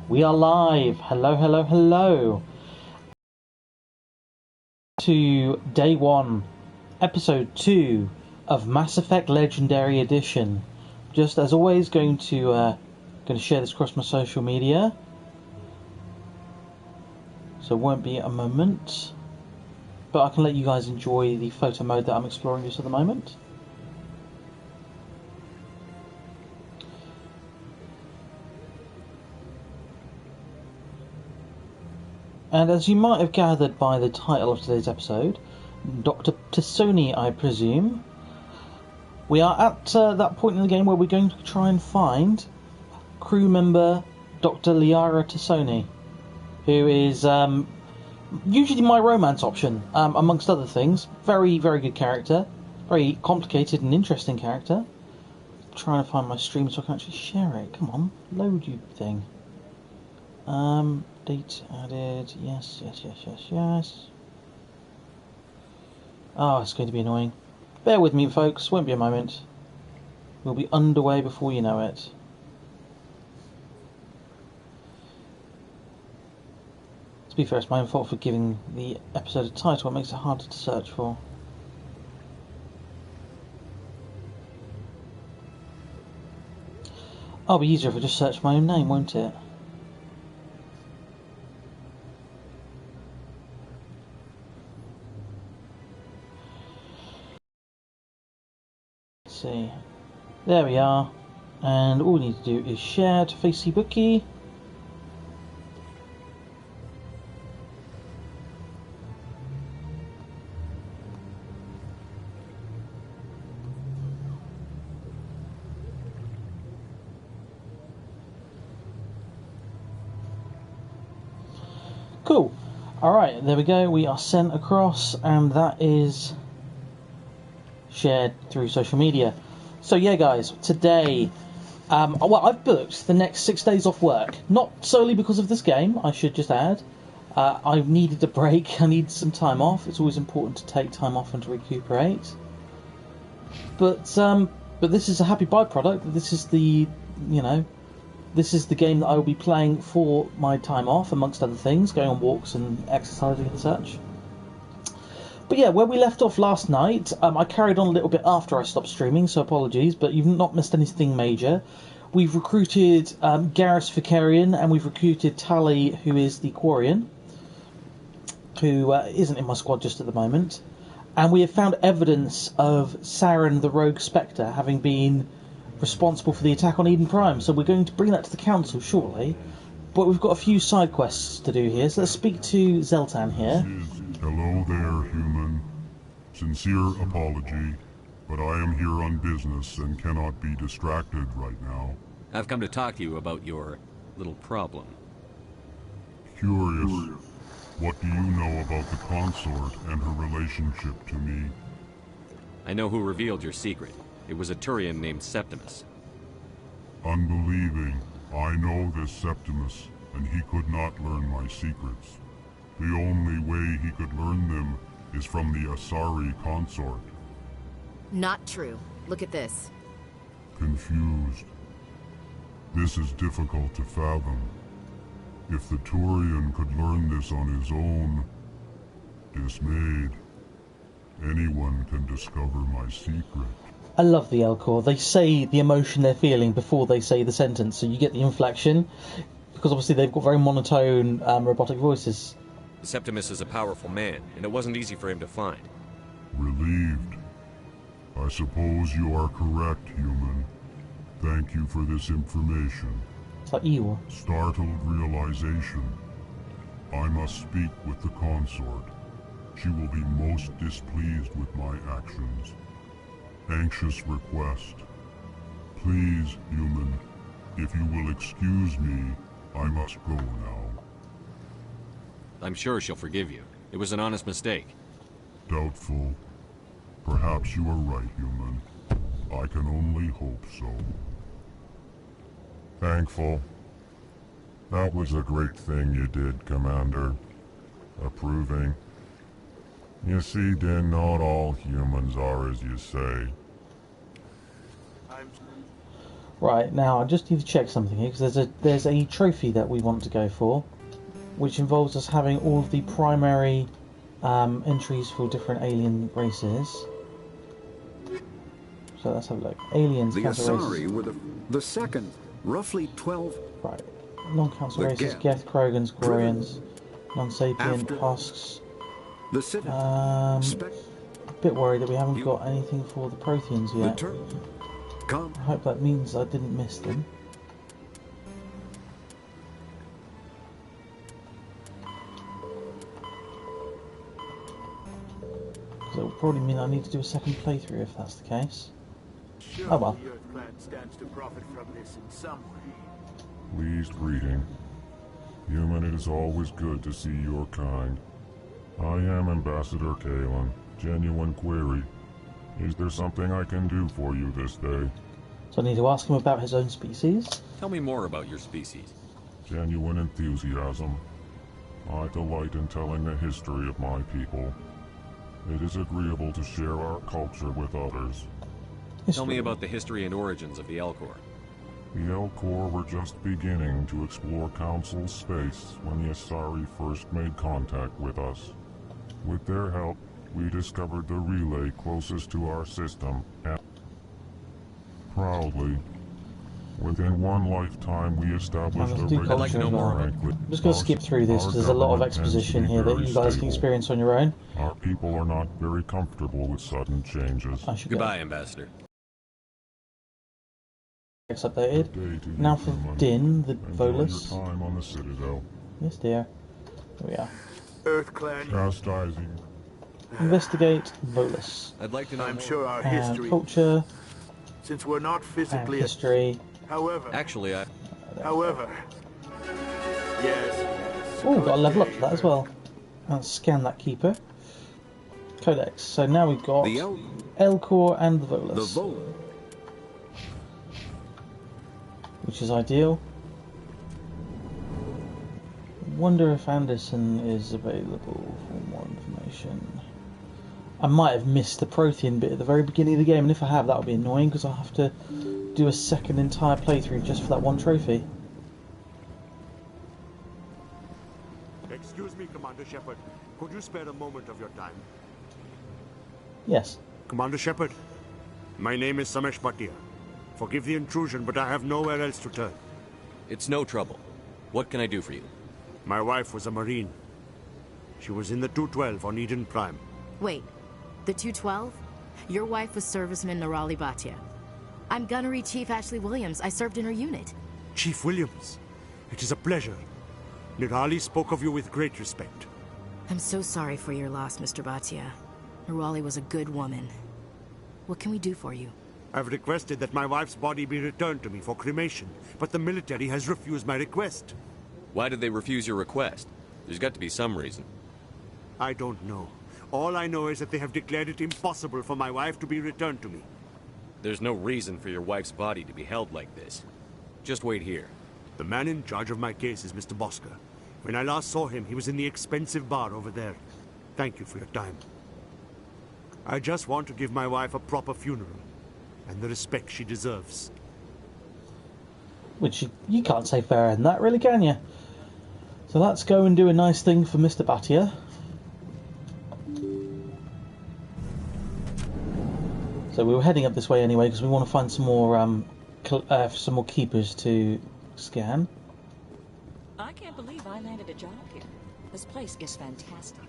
We are live. Hello, hello, hello. To day one, episode 2 of Mass Effect Legendary Edition. Just as always, going to share this across my social media. So it won't be a moment, but I can let you guys enjoy the photo mode that I'm exploring just at the moment. And as you might have gathered by the title of today's episode, Dr. T'Soni, I presume, we are at that point in the game where we're going to try and find crew member Dr. Liara T'Soni, who is usually my romance option, amongst other things. Very, very good character. Very complicated and interesting character. I'm trying to find my stream so I can actually share it. Come on, load you thing. Date added. Yes. Oh, it's going to be annoying. Bear with me, folks. Won't be a moment. We'll be underway before you know it. To be fair, it's my own fault for giving the episode a title. It makes it harder to search for. It'll be easier if I just search my own name, won't it? Let's see. There we are. And all we need to do is share to Facebookie. Cool. Alright, there we go. We are sent across, and that is shared through social media. So yeah, guys, today, I've booked the next 6 days off work. Not solely because of this game, I should just add. I've needed a break. I need some time off. It's always important to take time off and to recuperate. But this is a happy byproduct. This is the, this is the game that I will be playing for my time off, amongst other things, going on walks and exercising and such. But yeah, where we left off last night, I carried on a little bit after I stopped streaming, so apologies, but you've not missed anything major. We've recruited Garrus Vakarian, and we've recruited Tali, who is the Quarian, who isn't in my squad just at the moment. And we have found evidence of Saren the Rogue Spectre having been responsible for the attack on Eden Prime, so we're going to bring that to the council shortly. But we've got a few side quests to do here, so let's speak to Zeltan here. Hello there, human. Sincere apology, but I am here on business and cannot be distracted right now. I've come to talk to you about your little problem. Curious. What do you know about the consort and her relationship to me? I know who revealed your secret. It was a Turian named Septimus. Unbelieving. I know this Septimus, and he could not learn my secrets. The only way he could learn them is from the Asari consort. Not true. Look at this. Confused. This is difficult to fathom. If the Turian could learn this on his own, dismayed, anyone can discover my secret. I love the Elcor. They say the emotion they're feeling before they say the sentence, so you get the inflection, because obviously they've got very monotone, robotic voices. Septimus is a powerful man, and it wasn't easy for him to find. Relieved. I suppose you are correct, human. Thank you for this information. It's like you. Startled realization. I must speak with the consort. She will be most displeased with my actions. Anxious request. Please, human, if you will excuse me, I must go now. I'm sure she'll forgive you. It was an honest mistake. Doubtful. Perhaps you are right, human. I can only hope so. Thankful. That was a great thing you did, Commander. Approving. You see, Din, not all humans are as you say. Right, now I just need to check something here, because there's a trophy that we want to go for, which involves us having all of the primary entries for different alien races. So let's have a look. Aliens, The council Asari races. were the second, roughly 12 Right. Non-council The races, Geth, Geth, Krogans, Quarians, non-sapient, after- Husks. the Citadel, A bit worried that we haven't got anything for the Protheans the yet. Turk. Come, I hope that means I didn't miss them. Because it will probably mean I need to do a second playthrough if that's the case. Oh well. The Earth Clan stands to profit from this in some way. Pleased greeting. Human, it is always good to see your kind. I am Ambassador Kalen. Genuine query. Is there something I can do for you this day? So I need to ask him about his own species. Tell me more about your species. Genuine enthusiasm. I delight in telling the history of my people. It is agreeable to share our culture with others. Tell me about the history and origins of the Elcor. The Elcor were just beginning to explore Council space when the Asari first made contact with us. With their help, we discovered the relay closest to our system, and proudly, within one lifetime we established a I'd regular like to know more about rank with I'm just going to skip through this because there's a lot of exposition here that you guys can experience on your own. Our people are not very comfortable with sudden changes. I should Goodbye, Ambassador. get updated. Good day to you, Now for human. Din, the Enjoy your Volus. time on the Citadel. Yes, dear. Here we are. Earth Clan, Chastising. Investigate Volus. I'd like to know I'm more. sure our And history, culture since we're not and physically... history. However, Actually, yes. Oh, got a level up for that as well. And scan that keeper. Codex. So now we've got the Elcor and the Volus, the Vol. which is ideal. Wonder if Anderson is available for more information. I might have missed the Prothean bit at the very beginning of the game, and if I have, that would be annoying because I'll have to do a second entire playthrough just for that one trophy. Excuse me, Commander Shepard. Could you spare a moment of your time? Yes. Commander Shepard, my name is Samesh Bhatia. Forgive the intrusion, but I have nowhere else to turn. it's no trouble. What can I do for you? My wife was a Marine. She was in the 212 on Eden Prime. Wait, the 212? Your wife was serviceman Nirali Bhatia. I'm Gunnery Chief Ashley Williams. I served in her unit. Chief Williams, it is a pleasure. Nirali spoke of you with great respect. I'm so sorry for your loss, Mr. Bhatia. Nirali was a good woman. What can we do for you? I've requested that my wife's body be returned to me for cremation, but the military has refused my request. Why did they refuse your request? There's got to be some reason. I don't know. All I know is that they have declared it impossible for my wife to be returned to me. There's no reason for your wife's body to be held like this. Just wait here. The man in charge of my case is Mr. Bosker. When I last saw him, he was in the expensive bar over there. Thank you for your time. I just want to give my wife a proper funeral, and the respect she deserves. Which you can't say fairer than that, really, can you? So let's go and do a nice thing for Mr. Bhatia. So we were heading up this way anyway because we want to find some more keepers to scan. I can't believe I landed a job here. This place is fantastic.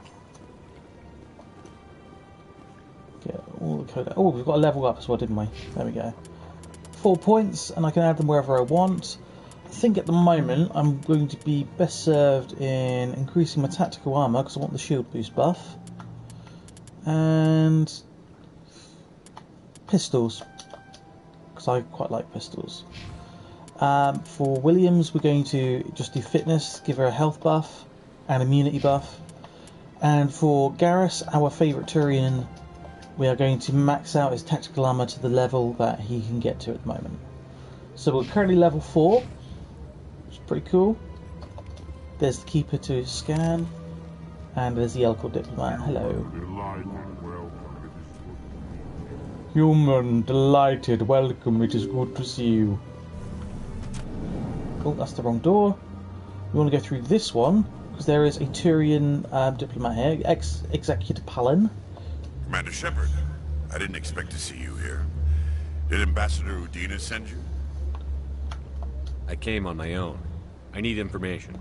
Get all the code. Oh, we've got a level up as well, didn't we? There we go. 4 points, and I can add them wherever I want. I think at the moment I'm going to be best served in increasing my tactical armour because I want the shield boost buff. And pistols, because I quite like pistols. For Williams, we're going to just do fitness, give her a health buff and immunity buff. And for Garrus, our favourite Turian, we are going to max out his tactical armour to the level that he can get to at the moment. So we're currently level 4, which is pretty cool. There's the Keeper to scan, and there's the Elcor Diplomat. Hello. Human, delighted, welcome, it is good to see you. Oh, that's the wrong door. We want to go through this one, because there is a Turian diplomat here, Executive Palin. Commander Shepard, I didn't expect to see you here. Did Ambassador Udina send you? I came on my own. I need information.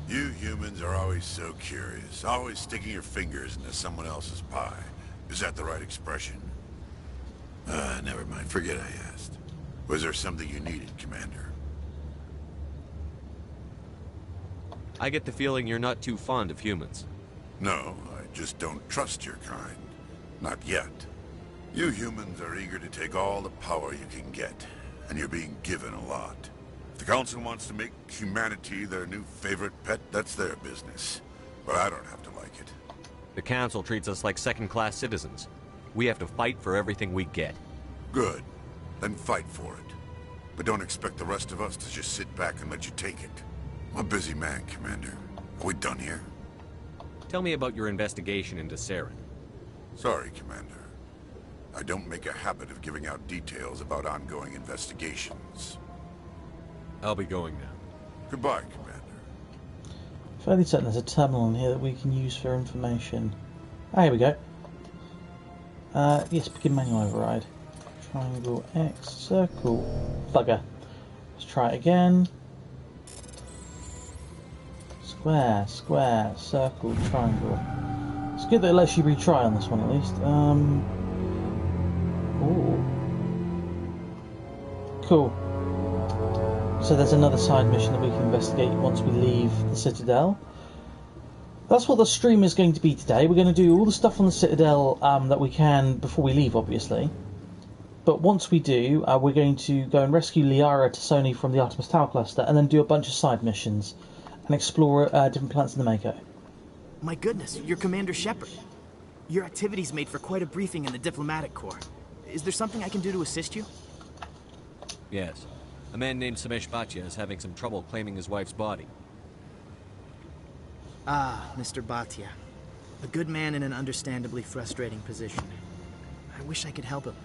You humans are always so curious, always sticking your fingers into someone else's pie. Is that the right expression? Never mind. Forget I asked. Was there something you needed, Commander? I get the feeling you're not too fond of humans. No, I just don't trust your kind. Not yet. You humans are eager to take all the power you can get, and you're being given a lot. If the Council wants to make humanity their new favorite pet, that's their business. But I don't have to like it. The Council treats us like second-class citizens. We have to fight for everything we get. Good. Then fight for it. But don't expect the rest of us to just sit back and let you take it. I'm a busy man, Commander. Are we done here? Tell me about your investigation into Saren. Sorry, Commander. I don't make a habit of giving out details about ongoing investigations. I'll be going now. Goodbye, Commander. Fairly certain there's a terminal in here that we can use for information. Ah, here we go. Yes, begin manual override. Triangle X, circle, bugger. Let's try it again. Square, square, circle, triangle. It's good that it lets you retry on this one at least. Ooh. Cool. So there's another side mission that we can investigate once we leave the Citadel. That's what the stream is going to be today. We're going to do all the stuff on the Citadel that we can before we leave, obviously. But once we do, we're going to go and rescue Liara Tassoni from the Artemis Tau cluster, and then do a bunch of side missions and explore different planets in the Mako. My goodness, you're Commander Shepard. Your activities made for quite a briefing in the Diplomatic Corps. Is there something I can do to assist you? Yes. A man named Samesh Bhatia is having some trouble claiming his wife's body. Ah, Mr. Bhatia. A good man in an understandably frustrating position. I wish I could help him.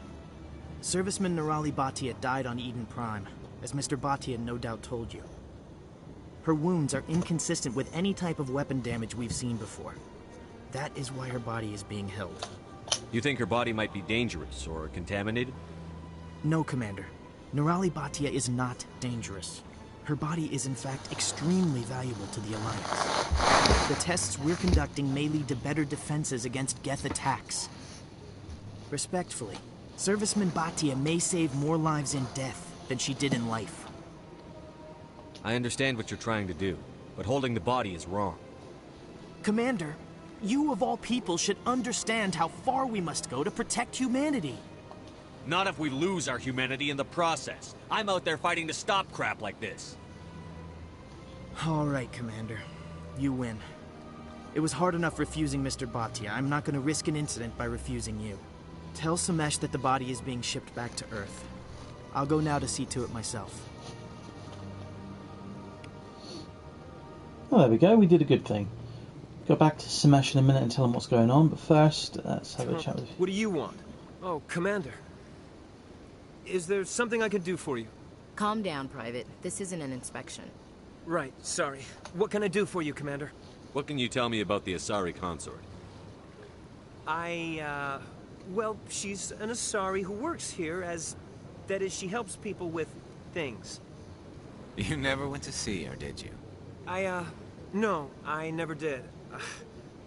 Serviceman Nirali Bhatia died on Eden Prime, as Mr. Bhatia no doubt told you. Her wounds are inconsistent with any type of weapon damage we've seen before. That is why her body is being held. You think her body might be dangerous or contaminated? No, Commander. Nirali Bhatia is not dangerous. Her body is in fact extremely valuable to the Alliance. The tests we're conducting may lead to better defenses against Geth attacks. Respectfully, Serviceman Bhatia may save more lives in death than she did in life. I understand what you're trying to do, but holding the body is wrong. Commander, you of all people should understand how far we must go to protect humanity. Not if we lose our humanity in the process. I'm out there fighting to stop crap like this. All right, Commander. You win. It was hard enough refusing Mr. Bhatia. I'm not going to risk an incident by refusing you. Tell Samesh that the body is being shipped back to Earth. I'll go now to see to it myself. Well, there we go. We did a good thing. Go back to Samesh in a minute and tell him what's going on, but first, let's have a chat with... What do you want? Oh, Commander. Is there something I can do for you? Calm down, Private. This isn't an inspection. Right, sorry. What can I do for you, Commander? What can you tell me about the Asari consort? Well, she's an Asari who works here as... That is, she helps people with things. You never went to see her, did you? No, I never did.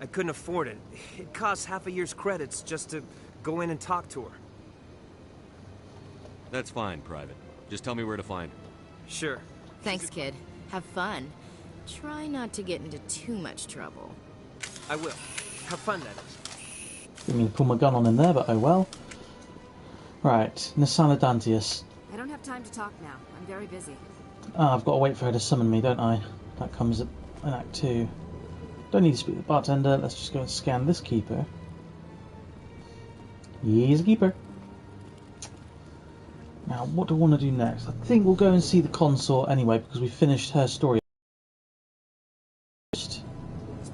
I couldn't afford it. It costs half a year's credits just to go in and talk to her. That's fine, Private. Just tell me where to find her. Sure. Thanks, kid. Have fun. Try not to get into too much trouble. I will. Have fun, that is. Didn't mean to pull my gun on him there, but oh well. Right, Nisana Dantius. I don't have time to talk now. I'm very busy. Ah, I've got to wait for her to summon me, don't I? That comes in Act 2. Don't need to speak to the bartender. Let's just go and scan this keeper. He's a keeper. Now, what do I want to do next? I think we'll go and see the consort anyway, because we finished her story. This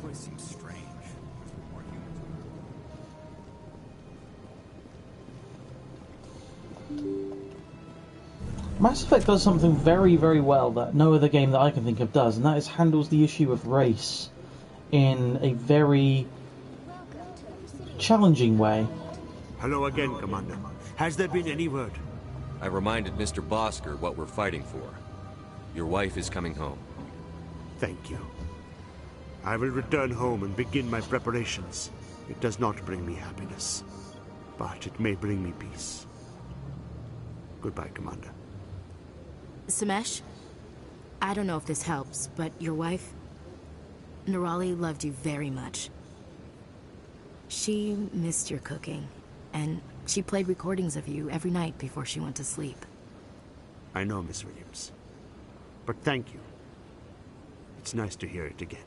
place seems strange. More humans. Mass Effect Effect does something very, very well that no other game that I can think of does, and that is handles the issue of race in a very challenging way. Hello again, Commander. Has there been any word? I reminded Mr. Bosker what we're fighting for. Your wife is coming home. Thank you. I will return home and begin my preparations. It does not bring me happiness, but it may bring me peace. Goodbye, Commander. Samesh, I don't know if this helps, but your wife, Nerali, loved you very much. She missed your cooking, and she played recordings of you every night before she went to sleep. I know, Miss Williams. But thank you. It's nice to hear it again.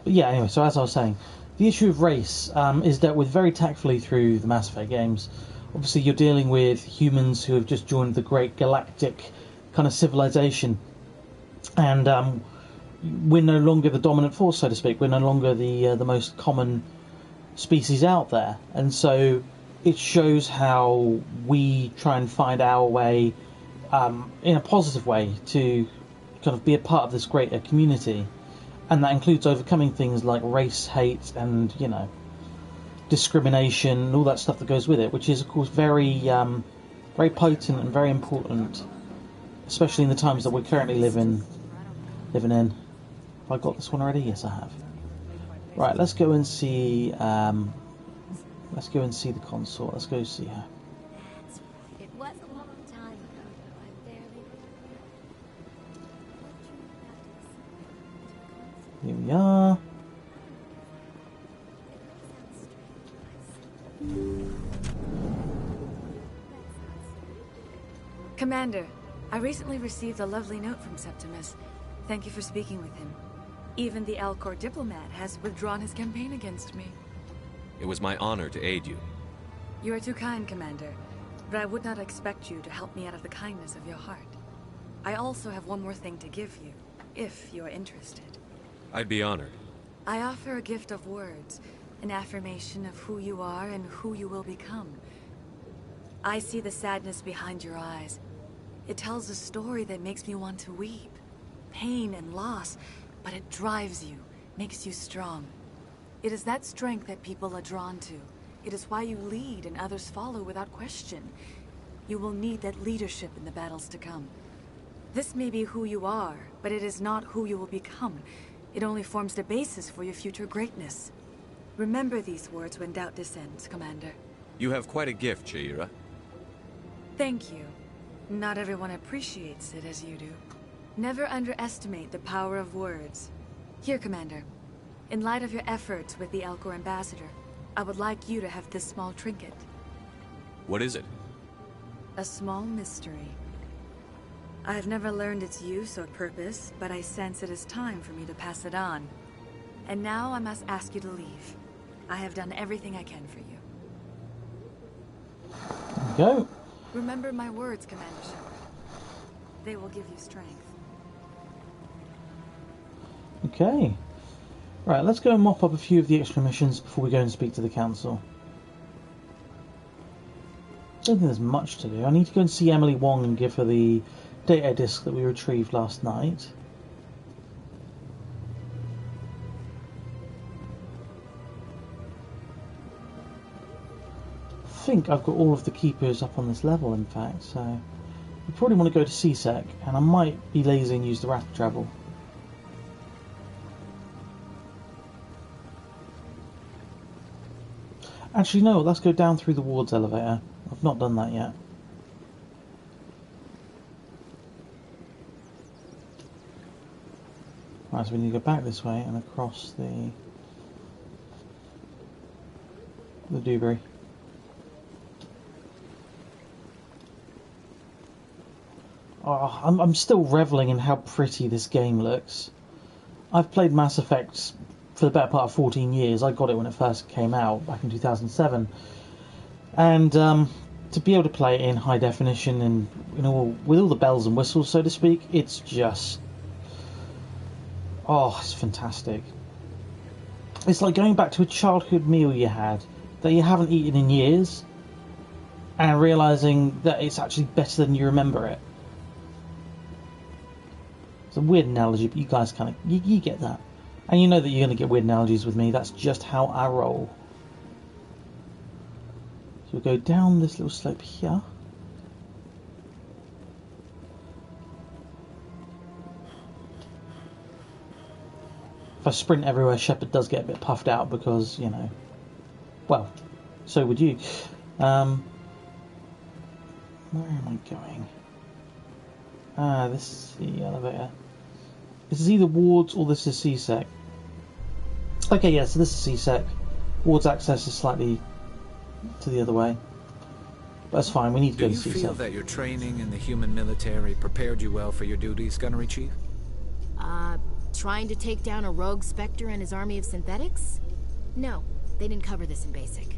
But yeah, anyway, so as I was saying, the issue of race is dealt with very tactfully through the Mass Effect games. Obviously, you're dealing with humans who have just joined the great galactic kind of civilization. And we're no longer the dominant force, so to speak. We're no longer the most common species out there. And so it shows how we try and find our way in a positive way to kind of be a part of this greater community. And that includes overcoming things like race hate and, you know, discrimination and all that stuff that goes with it, which is, of course, very potent and very important, especially in the times that we're currently living in. Have I got this one already? Yes, I have. Right, let's go and see. Let's go and see the consort. Let's go see her. It was a long time ago. I barely. Here we are. Commander, I recently received a lovely note from Septimus. Thank you for speaking with him. Even the Alcor diplomat has withdrawn his campaign against me. It was my honor to aid you. You are too kind, Commander, but I would not expect you to help me out of the kindness of your heart. I also have one more thing to give you, if you are interested. I'd be honored. I offer a gift of words, an affirmation of who you are and who you will become. I see the sadness behind your eyes. It tells a story that makes me want to weep. Pain and loss, but it drives you, makes you strong. It is that strength that people are drawn to. It is why you lead and others follow without question. You will need that leadership in the battles to come. This may be who you are, but it is not who you will become. It only forms the basis for your future greatness. Remember these words when doubt descends, Commander. You have quite a gift, Sha'ira. Thank you. Not everyone appreciates it as you do. Never underestimate the power of words. Here, Commander. In light of your efforts with the Alcor ambassador, I would like you to have this small trinket. What is it? A small mystery. I have never learned its use or purpose, but I sense it is time for me to pass it on. And now I must ask you to leave. I have done everything I can for you. There we go. Remember my words, Commander Shepard. They will give you strength. Okay. Right, let's go and mop up a few of the extra missions before we go and speak to the council. I don't think there's much to do. I need to go and see Emily Wong and give her the data disk that we retrieved last night. I think I've got all of the keepers up on this level, in fact, so we probably want to go to CSEC, and I might be lazy and use the rapid travel. Actually, no, let's go down through the wards elevator. I've not done that yet. Right, so we need to go back this way and across the Dewberry. Oh, I'm still reveling in how pretty this game looks. I've played Mass Effect for the better part of 14 years. I got it when it first came out back in 2007, and to be able to play it in high definition and, you know, with all the bells and whistles, so to speak, it's just, oh, it's fantastic. It's like going back to a childhood meal you had that you haven't eaten in years, and realizing that it's actually better than you remember it. It's a weird analogy, but you guys kind of you get that, and you know that you're going to get weird analogies with me. That's just how I roll. So we go down this little slope here. If I sprint everywhere, Shepard does get a bit puffed out because, you know, well, so would you. Where am I going? Ah, this is the elevator. This is either wards or this is C-Sec. Okay, yeah, so this is C-Sec. Wards access is slightly to the other way. But that's fine, we need to go to C-Sec. Do you feel that your training in the human military prepared you well for your duties, Gunnery Chief? Trying to take down a rogue Spectre and his army of synthetics? No, they didn't cover this in basic.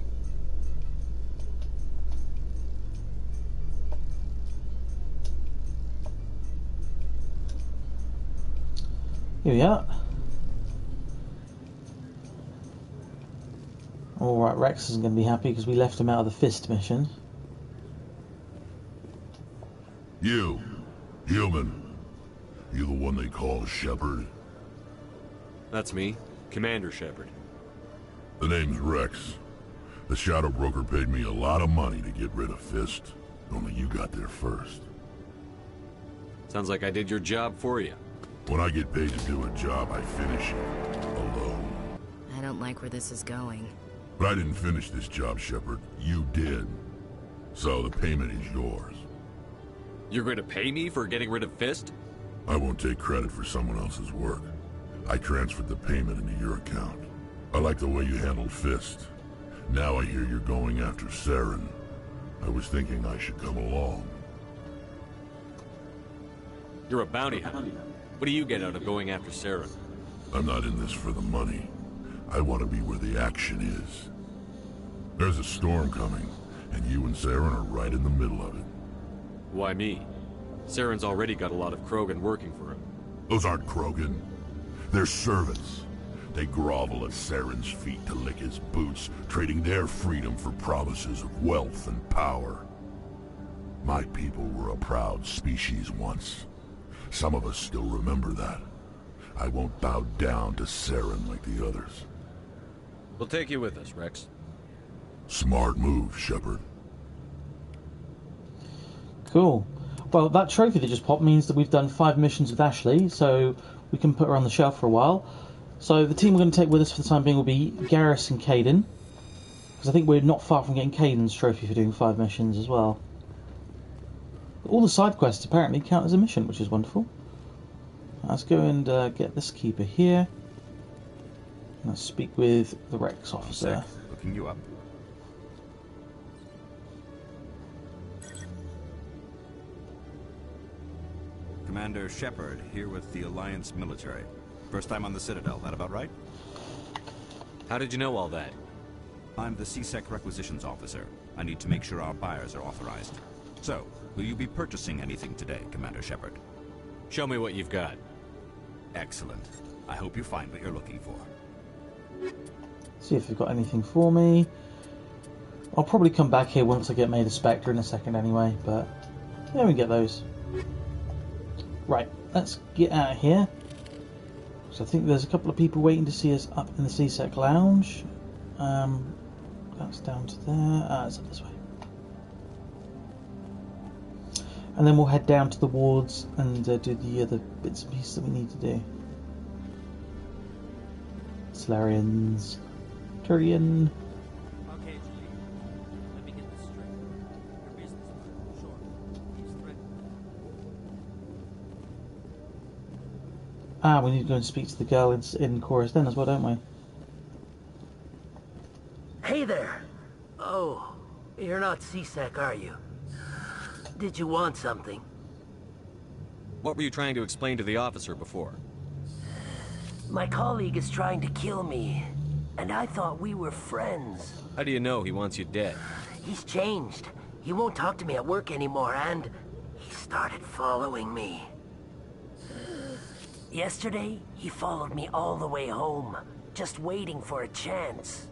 Here we are. Alright, Rex isn't going to be happy because we left him out of the Fist mission. You, human. You the one they call Shepard? That's me, Commander Shepard. The name's Rex. The Shadow Broker paid me a lot of money to get rid of Fist. Only you got there first. Sounds like I did your job for you. When I get paid to do a job, I finish it. Alone. I don't like where this is going. But I didn't finish this job, Shepard. You did. So the payment is yours. You're going to pay me for getting rid of Fist? I won't take credit for someone else's work. I transferred the payment into your account. I like the way you handled Fist. Now I hear you're going after Saren. I was thinking I should come along. You're a bounty hunter. What do you get out of going after Saren? I'm not in this for the money. I want to be where the action is. There's a storm coming, and you and Saren are right in the middle of it. Why me? Saren's already got a lot of Krogan working for him. Those aren't Krogan. They're servants. They grovel at Saren's feet to lick his boots, trading their freedom for promises of wealth and power. My people were a proud species once. Some of us still remember that. I won't bow down to Saren like the others. We'll take you with us, Rex. Smart move, Shepard. Cool. Well, that trophy that just popped means that we've done 5 missions with Ashley, so we can put her on the shelf for a while. So the team we're going to take with us for the time being will be Garrus and Kaidan, because I think we're not far from getting Kaidan's trophy for doing 5 missions as well. All the side quests apparently count as a mission, which is wonderful. Let's go and get this keeper here. Let's speak with the Rex officer. Looking you up. Commander Shepard, here with the Alliance military. First time on the Citadel, that about right? How did you know all that? I'm the C-Sec requisitions officer. I need to make sure our buyers are authorized. So, will you be purchasing anything today, Commander Shepard? Show me what you've got. Excellent. I hope you find what you're looking for. See if they've got anything for me. I'll probably come back here once I get made a Spectre in a second anyway, but yeah, we get those. Right, let's get out of here. So I think there's a couple of people waiting to see us up in the C-Sec lounge. That's down to there. It's up this way. And then we'll head down to the wards and do the other bits and pieces that we need to do. Salarians. Turian. Okay, Julie. Let me get this straight. Your business partner, sure. He's threatened. We need to go and speak to the girl in Chorus Den as well, don't we? Hey there! Oh, you're not C-Sec, are you? Did you want something? What were you trying to explain to the officer before? My colleague is trying to kill me, and I thought we were friends. How do you know he wants you dead? He's changed. He won't talk to me at work anymore, and he started following me. Yesterday, he followed me all the way home, just waiting for a chance.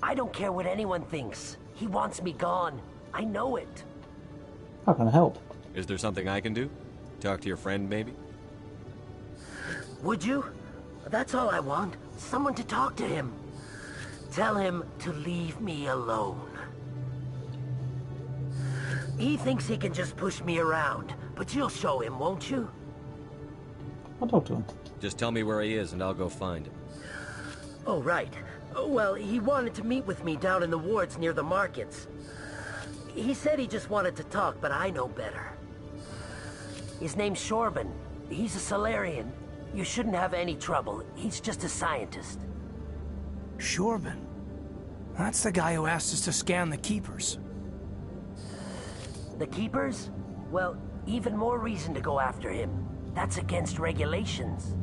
I don't care what anyone thinks. He wants me gone. I know it. How can I help? Is there something I can do? Talk to your friend, maybe? Would you? That's all I want. Someone to talk to him. Tell him to leave me alone. He thinks he can just push me around, but you'll show him, won't you? I'll talk to him. Just tell me where he is and I'll go find him. Oh, right. Well, he wanted to meet with me down in the wards near the markets. He said he just wanted to talk, but I know better. His name's Shorban. He's a Solarian. You shouldn't have any trouble. He's just a scientist. Shorban? That's the guy who asked us to scan the Keepers. The Keepers? Well, even more reason to go after him. That's against regulations.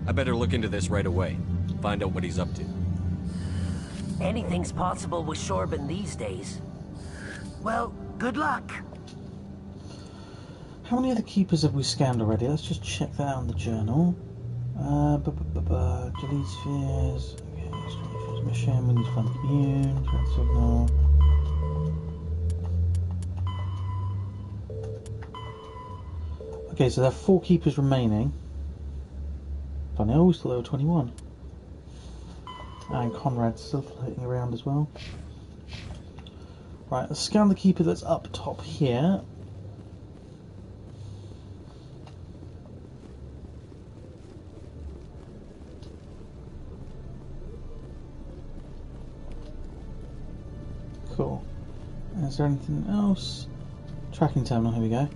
I better look into this right away. Find out what he's up to. Anything's possible with Shorban these days. Well, good luck. How many other Keepers have we scanned already? Let's just check that out in the journal. Delete spheres. Okay, strange mission. We need to find the immune. Threat signal. Okay, so there are 4 Keepers remaining. Funny, I always thought there were 21. And Conrad's still floating around as well. Right, let's scan the Keeper that's up top here. Cool. Is there anything else? Tracking terminal, here we go.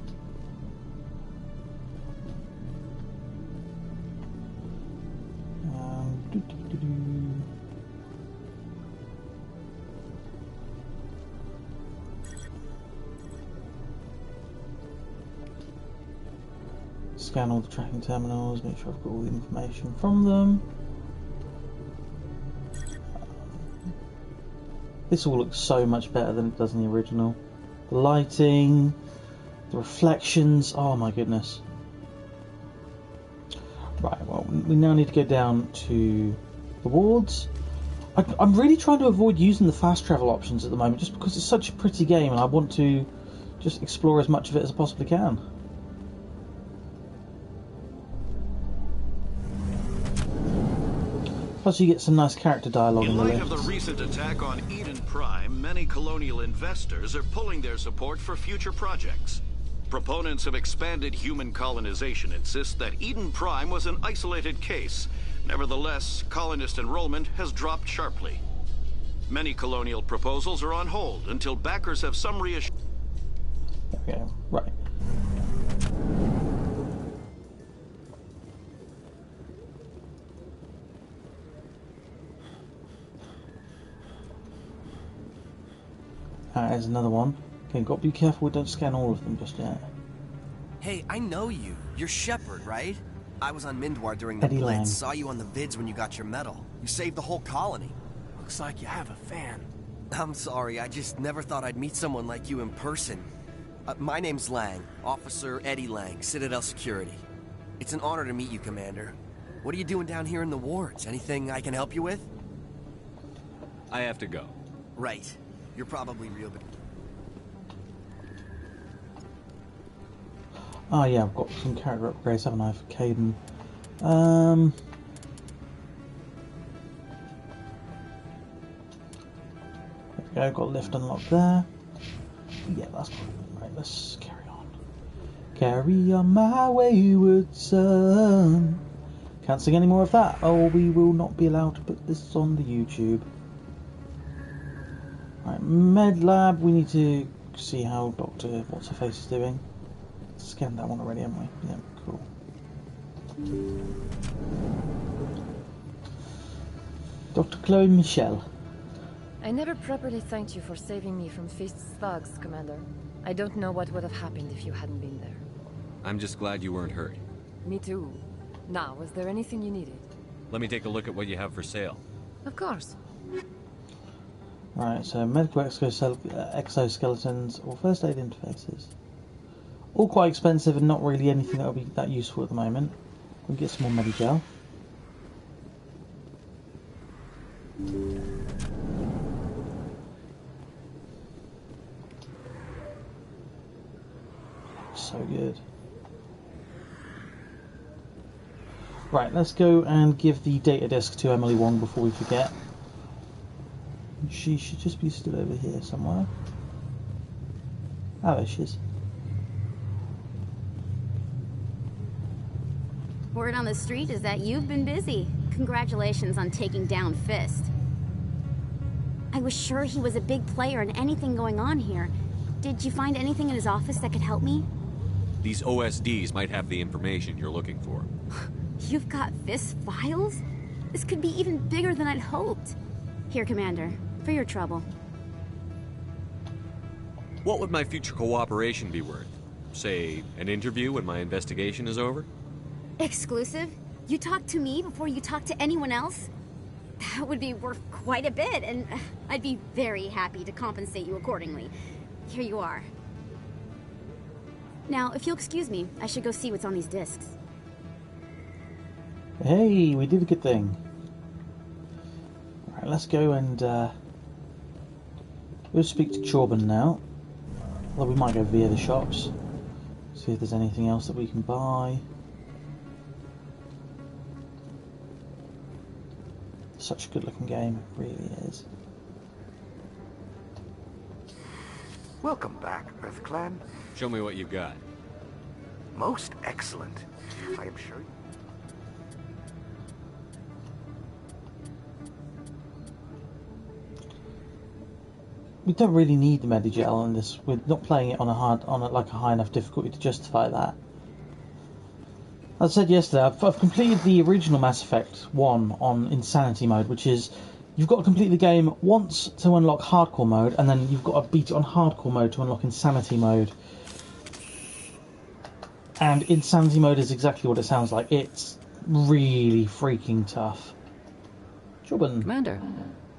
Scan all the tracking terminals, make sure I've got all the information from them. This all looks so much better than it does in the original. The lighting, the reflections, oh my goodness. Right, well, we now need to go down to the wards. I'm really trying to avoid using the fast travel options at the moment, just because it's such a pretty game and I want to just explore as much of it as I possibly can. Plus you get some nice character dialogue in the light lifts. of the recent attack on Eden Prime, many colonial investors are pulling their support for future projects. Proponents of expanded human colonization insist that Eden Prime was an isolated case. Nevertheless, colonist enrollment has dropped sharply. Many colonial proposals are on hold until backers have some reassurance. Okay, right. There's another one. Okay, got to be careful we don't scan all of them just yet. Hey, I know you. You're Shepard, right? I was on Mindwar during the Eddie Blitz. Lang. Saw you on the vids when you got your medal. You saved the whole colony. Looks like you have a fan. I'm sorry, I just never thought I'd meet someone like you in person. My name's Lang, Officer Eddie Lang, Citadel Security. It's an honor to meet you, Commander. What are you doing down here in the wards? Anything I can help you with? I have to go. Right. You're probably real big. Oh yeah, I've got some character upgrades, haven't I, for Caden? There we go, got lift unlocked there. Yeah, that's cool. Right, let's carry on. Carry on my wayward son. Can't sing any more of that, or we will not be allowed to put this on the YouTube. Right, Med Lab, we need to see how Dr. What's-Her-Face is doing. Scanned that one already, haven't we? Yeah, cool. Dr. Chloe Michelle. I never properly thanked you for saving me from Feast's thugs, Commander. I don't know what would have happened if you hadn't been there. I'm just glad you weren't hurt. Me too. Now, was there anything you needed? Let me take a look at what you have for sale. Of course. Right, so medical exoskeletons or first aid interfaces. All quite expensive and not really anything that will be that useful at the moment. We'll get some more Medigel. So good. Right, let's go and give the data disk to Emily Wong before we forget. She should just be stood over here somewhere. Oh, there she is. Word on the street is that you've been busy. Congratulations on taking down Fist. I was sure he was a big player in anything going on here. Did you find anything in his office that could help me? These OSDs might have the information you're looking for. You've got Fist files? This could be even bigger than I'd hoped. Here, Commander, for your trouble. What would my future cooperation be worth? Say, an interview when my investigation is over? Exclusive? You talk to me before you talk to anyone else? That would be worth quite a bit, and I'd be very happy to compensate you accordingly. Here you are. Now, if you'll excuse me, I should go see what's on these discs. Hey, we did a good thing. Alright, let's go and we'll speak to Chorben now. Well, we might go via the shops. See if there's anything else that we can buy. Such a good looking game, it really is. Welcome back, Earth Clan. Show me what you've got. Most excellent. I am sure. We don't really need the Medigel on this. We're not playing it on a high enough difficulty to justify that. As I said yesterday, I've completed the original Mass Effect 1 on Insanity mode, which is you've got to complete the game once to unlock Hardcore mode, and then you've got to beat it on Hardcore mode to unlock Insanity mode. And Insanity mode is exactly what it sounds like. It's really freaking tough. Chorben. Commander,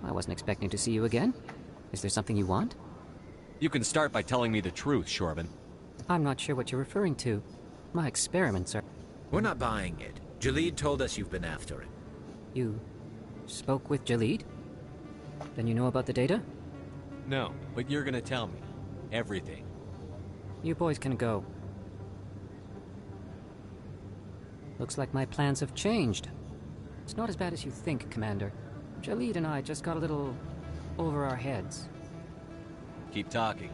I wasn't expecting to see you again. Is there something you want? You can start by telling me the truth, Chorben. I'm not sure what you're referring to. My experiments are... We're not buying it. Jaleed told us you've been after it. You spoke with Jaleed? Then you know about the data? No, but you're gonna tell me. Everything. You boys can go. Looks like my plans have changed. It's not as bad as you think, Commander. Jaleed and I just got a little over our heads. Keep talking.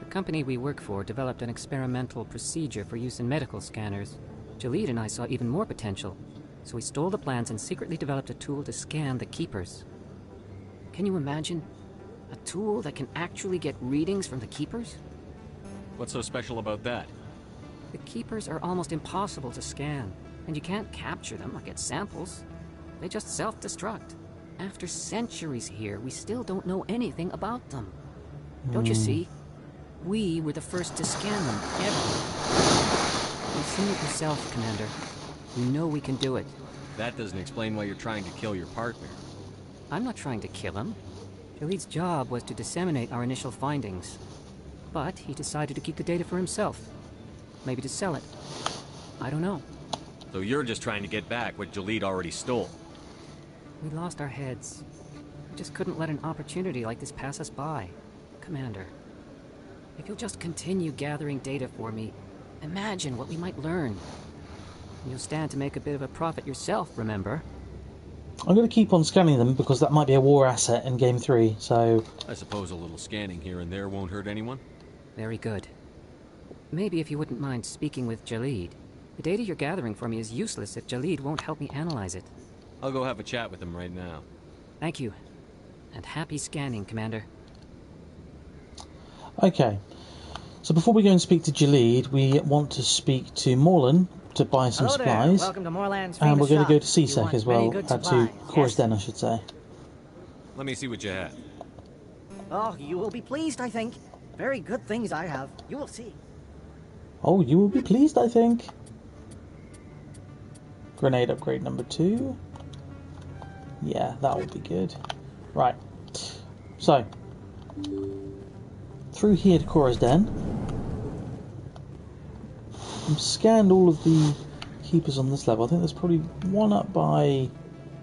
The company we work for developed an experimental procedure for use in medical scanners. Jaleed and I saw even more potential, so we stole the plans and secretly developed a tool to scan the Keepers. Can you imagine? A tool that can actually get readings from the Keepers? What's so special about that? The Keepers are almost impossible to scan, and you can't capture them or get samples. They just self-destruct. After centuries here, we still don't know anything about them. Don't you see? We were the first to scan them, ever. You've seen it yourself, Commander. You know we can do it. That doesn't explain why you're trying to kill your partner. I'm not trying to kill him. Jaleed's job was to disseminate our initial findings. But he decided to keep the data for himself. Maybe to sell it. I don't know. So you're just trying to get back what Jaleed already stole. We lost our heads. We just couldn't let an opportunity like this pass us by. Commander, if you'll just continue gathering data for me, imagine what we might learn. And you'll stand to make a bit of a profit yourself, remember? I'm going to keep on scanning them because that might be a war asset in Game 3, so... I suppose a little scanning here and there won't hurt anyone? Very good. Maybe if you wouldn't mind speaking with Jaleed. The data you're gathering for me is useless if Jaleed won't help me analyze it. I'll go have a chat with him right now. Thank you. And happy scanning, Commander. Okay. So before we go and speak to Jaleed, we want to speak to Morlan to buy some Hello supplies. There. Welcome to Morlan's and we're going to go to shop. CSEC as well. To Chorus Den, I should say. Let me see what you have. Oh, you will be pleased, I think. Very good things I have. You will see. Oh, you will be pleased, I think. Grenade upgrade number 2. Yeah, that will be good. Right. So, through here to Chorus Den. I've scanned all of the keepers on this level. I think there's probably one up by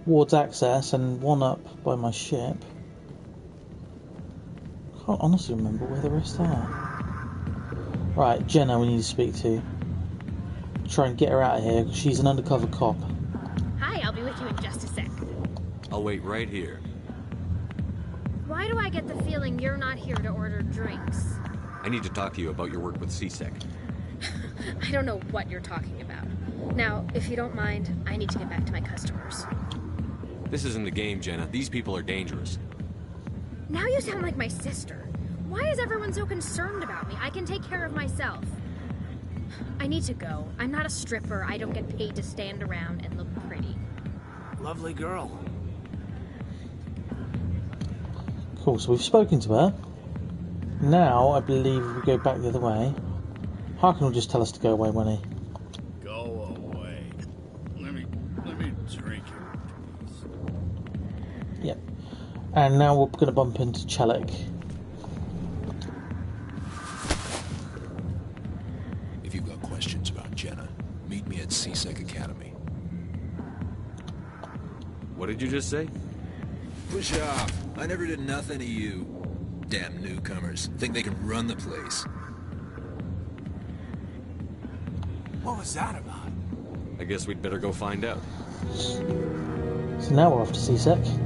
Ward's Access and one up by my ship. Can't honestly remember where the rest are. Right, Jenna we need to speak to. Try and get her out of here, because she's an undercover cop. Hi, I'll be with you in just a sec. I'll wait right here. Why do I get the feeling you're not here to order drinks? I need to talk to you about your work with CSEC. I don't know what you're talking about. Now, if you don't mind, I need to get back to my customers. This isn't a game, Jenna. These people are dangerous. Now you sound like my sister. Why is everyone so concerned about me? I can take care of myself. I need to go. I'm not a stripper. I don't get paid to stand around and look pretty. Lovely girl. Cool, so we've spoken to her. Now, I believe we go back the other way. Harkin will just tell us to go away, won't he? Go away. Let me drink it. Yep. And now we're going to bump into Chelik. If you've got questions about Jenna, meet me at CSEC Academy. What did you just say? Push off. I never did nothing to you. Damn newcomers. Think they can run the place. What was that about? I guess we'd better go find out. So now we're off to CSEC.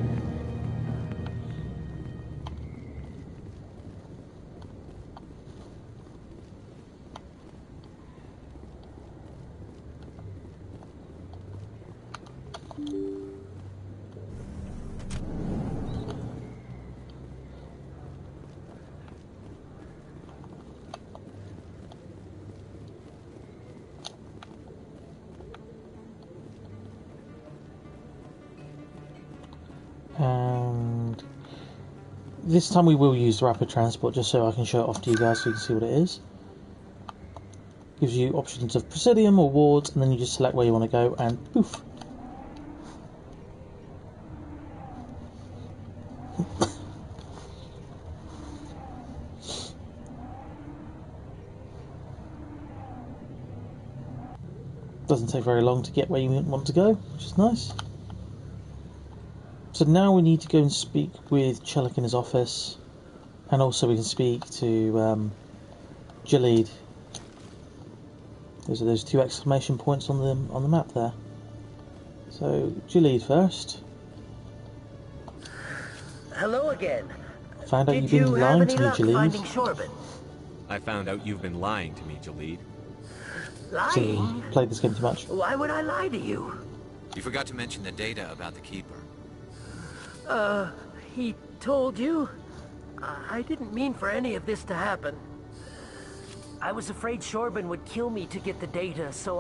And this time we will use the rapid transport just so I can show it off to you guys so you can see what it is. Gives you options of Presidium or wards, and then you just select where you want to go and poof. Doesn't take very long to get where you want to go, which is nice. So now we need to go and speak with Chelik in his office, and also we can speak to Gilead. Those are those two exclamation points on the map there. So Gilead first. Hello again. Found out you've been lying to me, Gilead. I found out you've been lying to me, Gilead. Lying? So you played this game too much. Why would I lie to you? You forgot to mention the data about the Keeper. He told you? I didn't mean for any of this to happen. I was afraid Shorben would kill me to get the data, so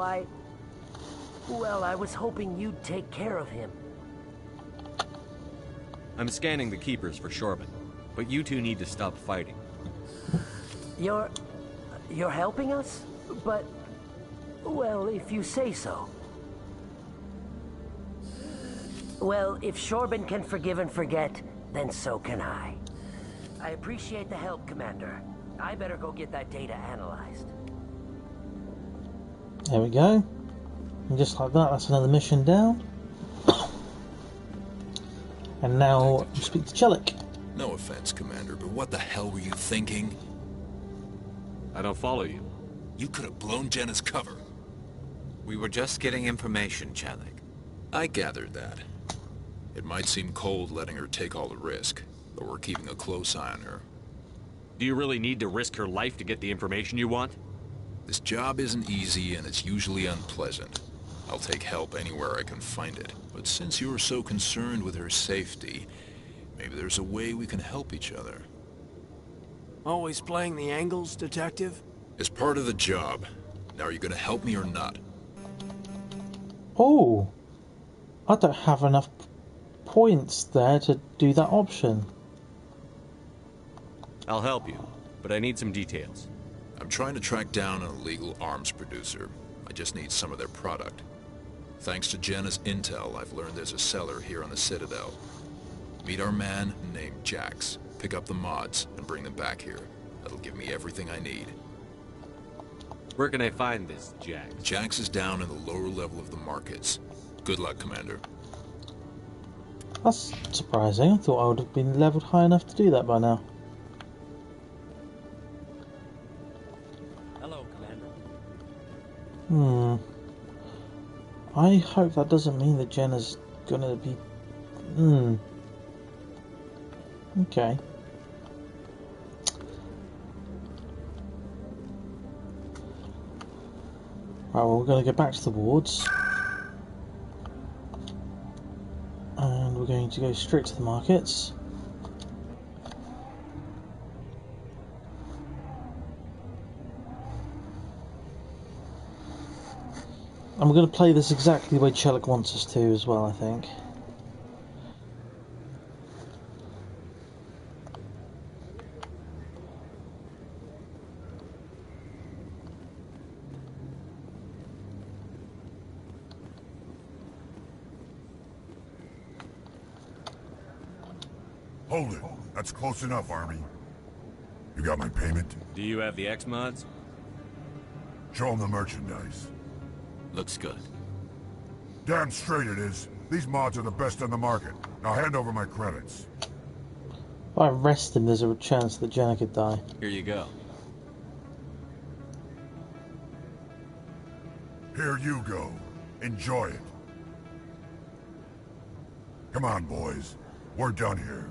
well, I was hoping you'd take care of him. I'm scanning the Keepers for Shorben, but you two need to stop fighting. You're helping us? But, well, if you say so. Well, if Shorben can forgive and forget, then so can I. I appreciate the help, Commander. I better go get that data analyzed. There we go. And just like that, that's another mission down. And now we speak to Chelik. No offense, Commander, but what the hell were you thinking? I don't follow you. You could have blown Jenna's cover. We were just getting information, Chelik. I gathered that. It might seem cold letting her take all the risk, but we're keeping a close eye on her. Do you really need to risk her life to get the information you want? This job isn't easy, and it's usually unpleasant. I'll take help anywhere I can find it. But since you're so concerned with her safety, maybe there's a way we can help each other. Always playing the angles, Detective? It's part of the job. Now, are you gonna help me or not? Oh, I don't have enough points there to do that option. I'll help you, but I need some details. I'm trying to track down an illegal arms producer. I just need some of their product. Thanks to Jenna's intel, I've learned there's a seller here on the Citadel. Meet our man named Jax. Pick up the mods and bring them back here. That'll give me everything I need. Where can I find this Jax? Jax is down in the lower level of the markets. Good luck, Commander. That's surprising. I thought I would have been leveled high enough to do that by now. Hello, Hmm. Commander. I hope that doesn't mean that Jenna's gonna be... Okay. Right, well, we're going to go back to the wards. And we're going to go straight to the markets. And we're going to play this exactly the way Sherlock wants us to as well, I think. Hold it. That's close enough, Army. You got my payment? Do you have the X-Mods? Show them the merchandise. Looks good. Damn straight it is. These mods are the best on the market. Now hand over my credits. If I arrest him, there's a chance that Jenna could die. Here you go. Here you go. Enjoy it. Come on, boys. We're done here.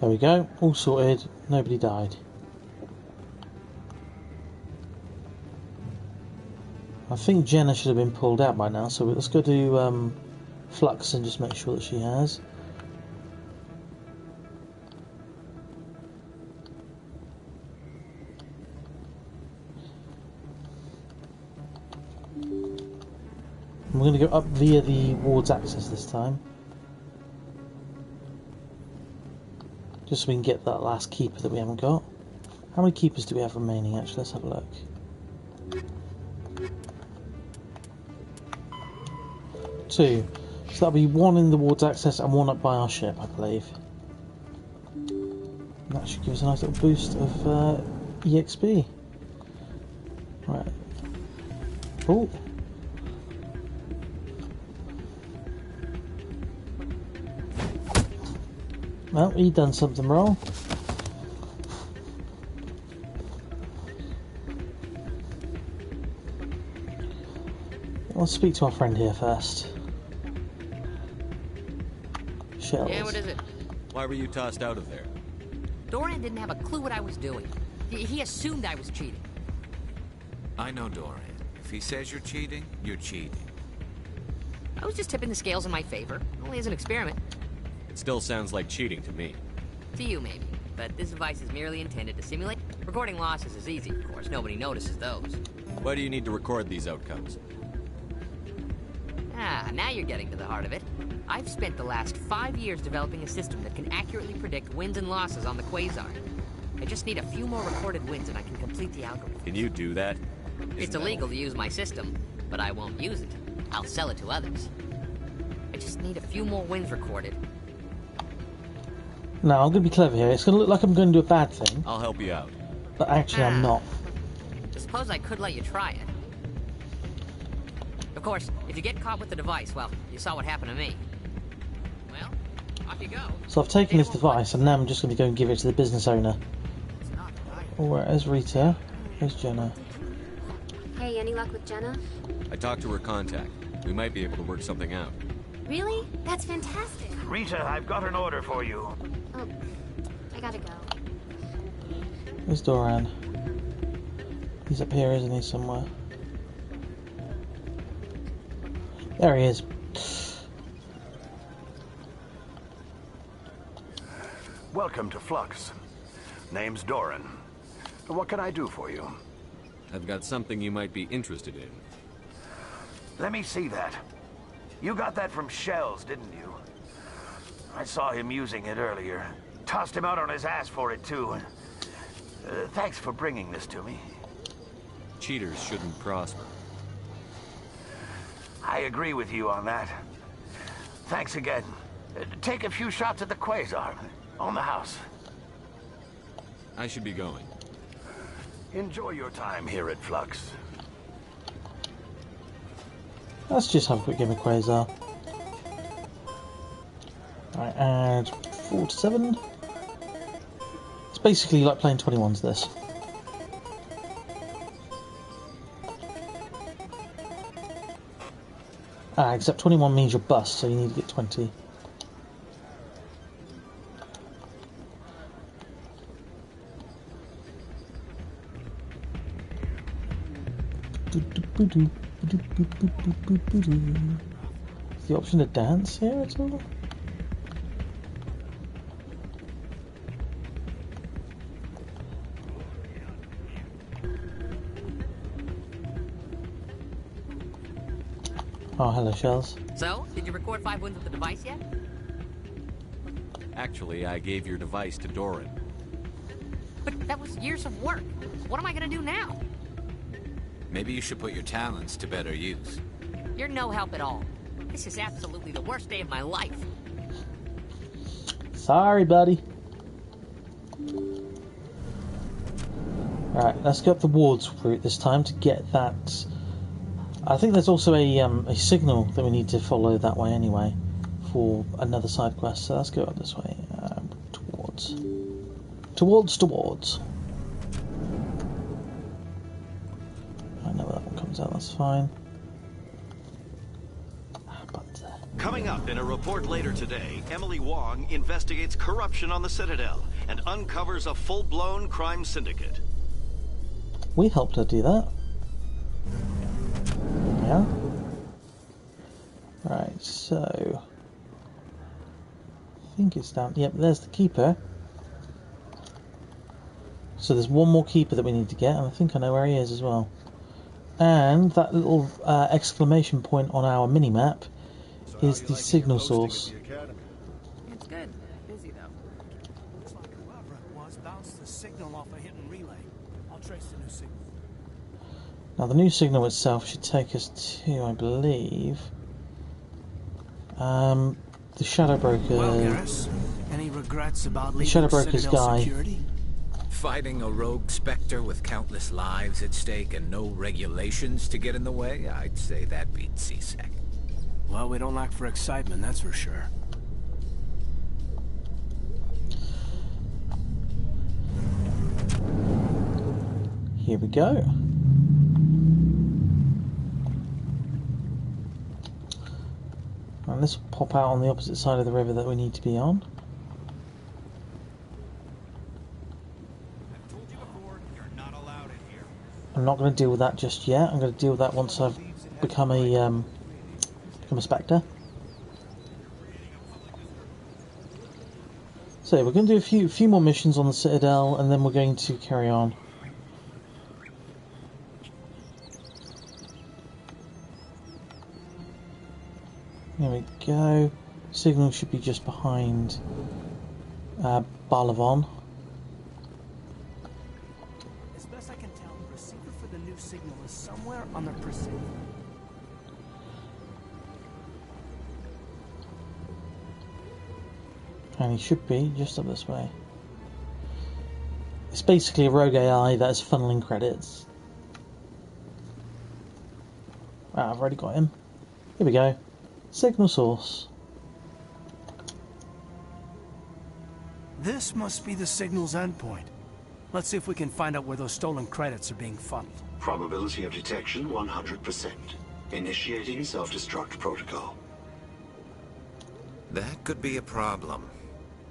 There we go. All sorted. Nobody died. I think Jenna should have been pulled out by now, so let's go to Flux and just make sure that she has. We're going to go up via the ward's access this time. Just so we can get that last keeper that we haven't got. How many keepers do we have remaining actually? Let's have a look. 2. So that'll be 1 in the ward's access and 1 up by our ship, I believe. And that should give us a nice little boost of EXP. Right. Oh. Well, he done something wrong. Let's speak to our friend here first. Shells. Yeah, what is it? Why were you tossed out of there? Dorian didn't have a clue what I was doing. He assumed I was cheating. I know Dorian. If he says you're cheating, you're cheating. I was just tipping the scales in my favor, only as an experiment. It still sounds like cheating to me. To you, maybe. But this device is merely intended to simulate. Recording losses is easy, of course. Nobody notices those. Why do you need to record these outcomes? Ah, now you're getting to the heart of it. I've spent the last 5 years developing a system that can accurately predict wins and losses on the Quasar. I just need a few more recorded wins and I can complete the algorithm. Can you do that? It's illegal to use my system, but I won't use it. I'll sell it to others. I just need a few more wins recorded. Now, I'm going to be clever here. It's going to look like I'm going to do a bad thing. I'll help you out. But actually, I'm not. I suppose I could let you try it. Of course, if you get caught with the device, well, you saw what happened to me. Well, off you go. So I've taken this device, and now I'm just going to go and give it to the business owner. Where's Rita? Where's Jenna? Hey, any luck with Jenna? I talked to her contact. We might be able to work something out. Really? That's fantastic. Rita, I've got an order for you. Oh, I gotta go. Where's Doran? He's up here, isn't he, somewhere? There he is. Welcome to Flux. Name's Doran. What can I do for you? I've got something you might be interested in. Let me see that. You got that from Shells, didn't you? I saw him using it earlier. Tossed him out on his ass for it, too. Thanks for bringing this to me. Cheaters shouldn't prosper. I agree with you on that. Thanks again. Take a few shots at the Quasar. On the house. I should be going. Enjoy your time here at Flux. Let's just have a quick game of Quasar. Right, add 4 to 7. It's basically like playing 21's this. Except 21 means you're bust, so you need to get 20. Is the option to dance here at all? Oh, hello, Shells. So, did you record 5 wins with the device yet? Actually, I gave your device to Doran. But that was years of work. What am I gonna do now? Maybe you should put your talents to better use. You're no help at all. This is absolutely the worst day of my life. Sorry, buddy. Alright, let's go up the wards route this time to get that. I think there's also a signal that we need to follow that way anyway for another side quest. So let's go up this way towards. I know where that one comes out. That's fine. Coming up in a report later today, Emily Wong investigates corruption on the Citadel and uncovers a full-blown crime syndicate. We helped her do that. Yeah. Right, so I think it's down. Yep, there's the keeper. So there's one more keeper that we need to get, and I think I know where he is as well. And that little exclamation point on our mini-map is the signal source. It's good. Busy though. Looks like whoever it was bounced the signal off a hidden relay. I'll trace the new signal. Now the new signal itself should take us to, I believe, the Shadow Broker. Well, Garrus, any regrets about the leaving Shadow Broker's Citadel guy. Security? Fighting a rogue specter with countless lives at stake and no regulations to get in the way, I'd say that beats CSEC. Well, we don't lack for excitement, that's for sure. Here we go. And this will pop out on the opposite side of the river that we need to be on. I'm not going to deal with that just yet. I'm going to deal with that once I've become a Spectre. So we're going to do a few more missions on the Citadel, and then we're going to carry on. There we go. Signal should be just behind Barlavon. As best I can tell, the receiver for the new signal is somewhere on the precision. And he should be just up this way. It's basically a rogue AI that is funneling credits. Ah, I've already got him. Here we go. Signal source. This must be the signal's endpoint. Let's see if we can find out where those stolen credits are being funneled. Probability of detection 100%. Initiating self-destruct protocol. That could be a problem.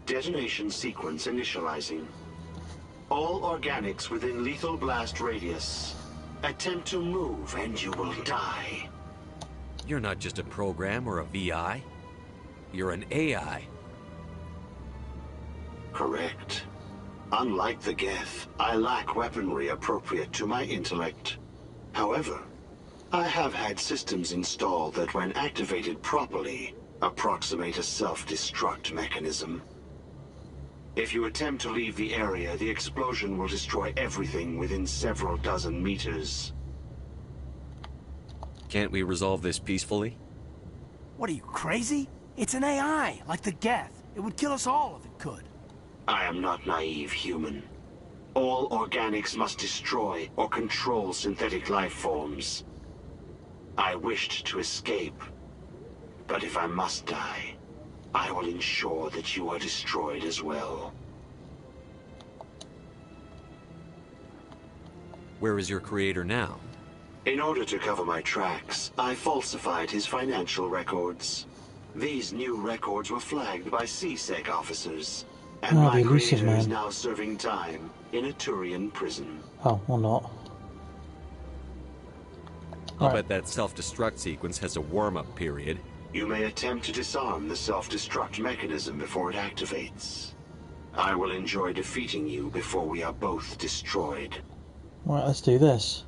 Detonation sequence initializing. All organics within lethal blast radius. Attempt to move and you will die. You're not just a program or a VI. You're an AI. Correct. Unlike the Geth, I lack weaponry appropriate to my intellect. However, I have had systems installed that when activated properly, approximate a self-destruct mechanism. If you attempt to leave the area, the explosion will destroy everything within several dozen meters. Can't we resolve this peacefully? What are you, crazy? It's an AI, like the Geth. It would kill us all if it could. I am not naive, human. All organics must destroy or control synthetic life forms. I wished to escape, but if I must die, I will ensure that you are destroyed as well. Where is your creator now? In order to cover my tracks, I falsified his financial records. These new records were flagged by CSEC officers, and my creator is now serving time in a Turian prison. Oh, or not. I'll bet that self-destruct sequence has a warm-up period. You may attempt to disarm the self-destruct mechanism before it activates. I will enjoy defeating you before we are both destroyed. Right, let's do this.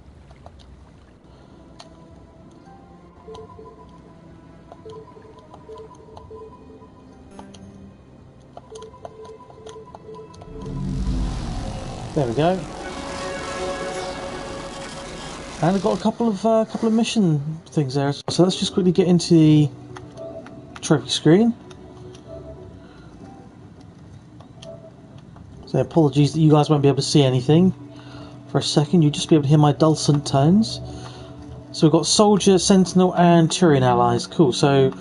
There we go. And I've got a couple of mission things there. So let's just quickly get into the trophy screen. So apologies that you guys won't be able to see anything for a second. You'll just be able to hear my dulcet tones. So we've got Soldier, Sentinel, and Turian allies. Cool. So,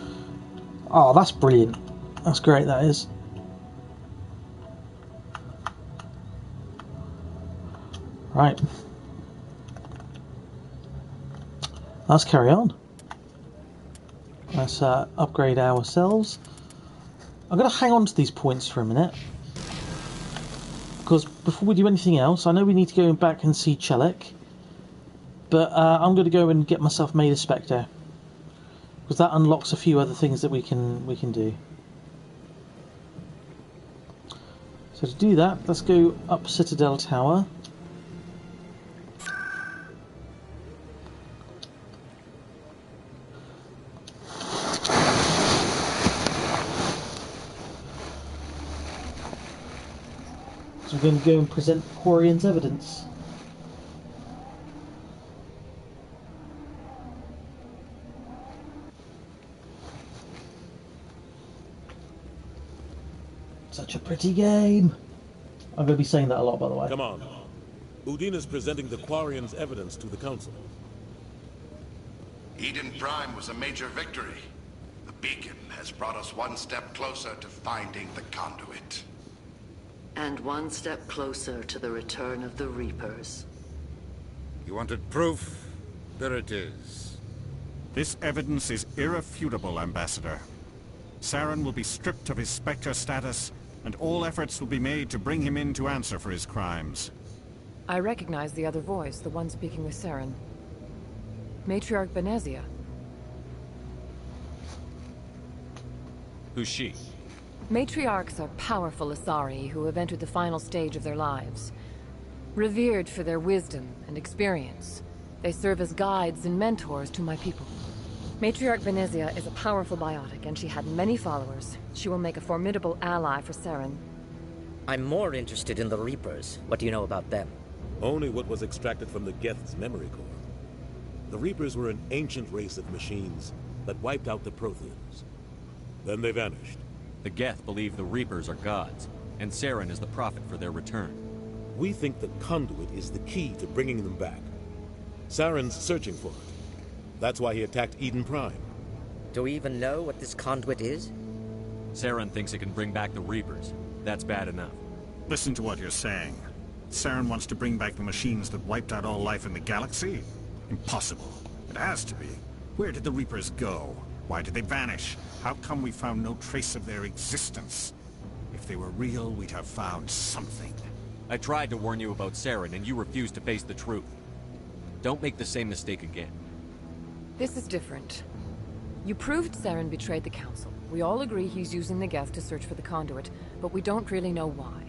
oh, that's brilliant. That's great. That is. Right. Let's carry on. Let's upgrade ourselves. I'm going to hang on to these points for a minute, because before we do anything else, I know we need to go back and see Chelik, but I'm going to go and get myself made a Spectre, because that unlocks a few other things that we can do. So to do that, let's go up Citadel Tower. So we're going to go and present Quarian's evidence. Such a pretty game. I'm going to be saying that a lot, by the way. Come on. Udine is presenting the Quarian's evidence to the Council. Eden Prime was a major victory. The beacon has brought us one step closer to finding the conduit. And one step closer to the return of the Reapers. You wanted proof? There it is. This evidence is irrefutable, Ambassador. Saren will be stripped of his Spectre status, and all efforts will be made to bring him in to answer for his crimes. I recognize the other voice, the one speaking with Saren. Matriarch Benezia. Who's she? Matriarchs are powerful Asari who have entered the final stage of their lives. Revered for their wisdom and experience, they serve as guides and mentors to my people. Matriarch Benezia is a powerful biotic, and she had many followers. She will make a formidable ally for Saren. I'm more interested in the Reapers. What do you know about them? Only what was extracted from the Geth's memory core. The Reapers were an ancient race of machines that wiped out the Protheans. Then they vanished. The Geth believe the Reapers are gods, and Saren is the prophet for their return. We think the conduit is the key to bringing them back. Saren's searching for it. That's why he attacked Eden Prime. Do we even know what this conduit is? Saren thinks it can bring back the Reapers. That's bad enough. Listen to what you're saying. Saren wants to bring back the machines that wiped out all life in the galaxy? Impossible. It has to be. Where did the Reapers go? Why did they vanish? How come we found no trace of their existence? If they were real, we'd have found something. I tried to warn you about Saren, and you refused to face the truth. Don't make the same mistake again. This is different. You proved Saren betrayed the Council. We all agree he's using the Geth to search for the conduit, but we don't really know why.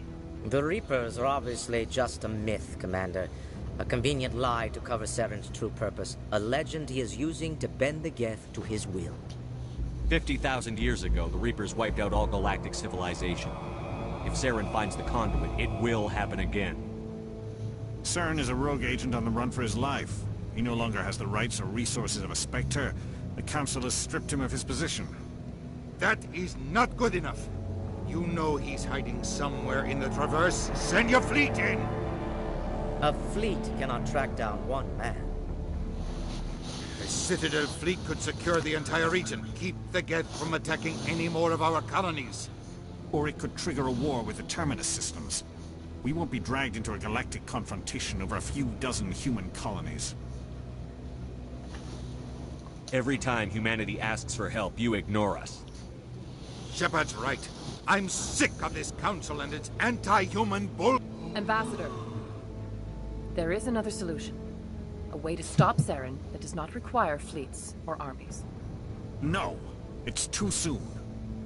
The Reapers are obviously just a myth, Commander. A convenient lie to cover Saren's true purpose. A legend he is using to bend the Geth to his will. 50,000 years ago, the Reapers wiped out all galactic civilization. If Saren finds the conduit, it will happen again. Saren is a rogue agent on the run for his life. He no longer has the rights or resources of a Spectre. The Council has stripped him of his position. That is not good enough. You know he's hiding somewhere in the Traverse. Send your fleet in! A fleet cannot track down one man. A Citadel fleet could secure the entire region, keep the Geth from attacking any more of our colonies. Or it could trigger a war with the Terminus systems. We won't be dragged into a galactic confrontation over a few dozen human colonies. Every time humanity asks for help, you ignore us. Shepard's right. I'm sick of this council and its anti-human bull... Ambassador, there is another solution. A way to stop Saren that does not require fleets or armies. No, it's too soon.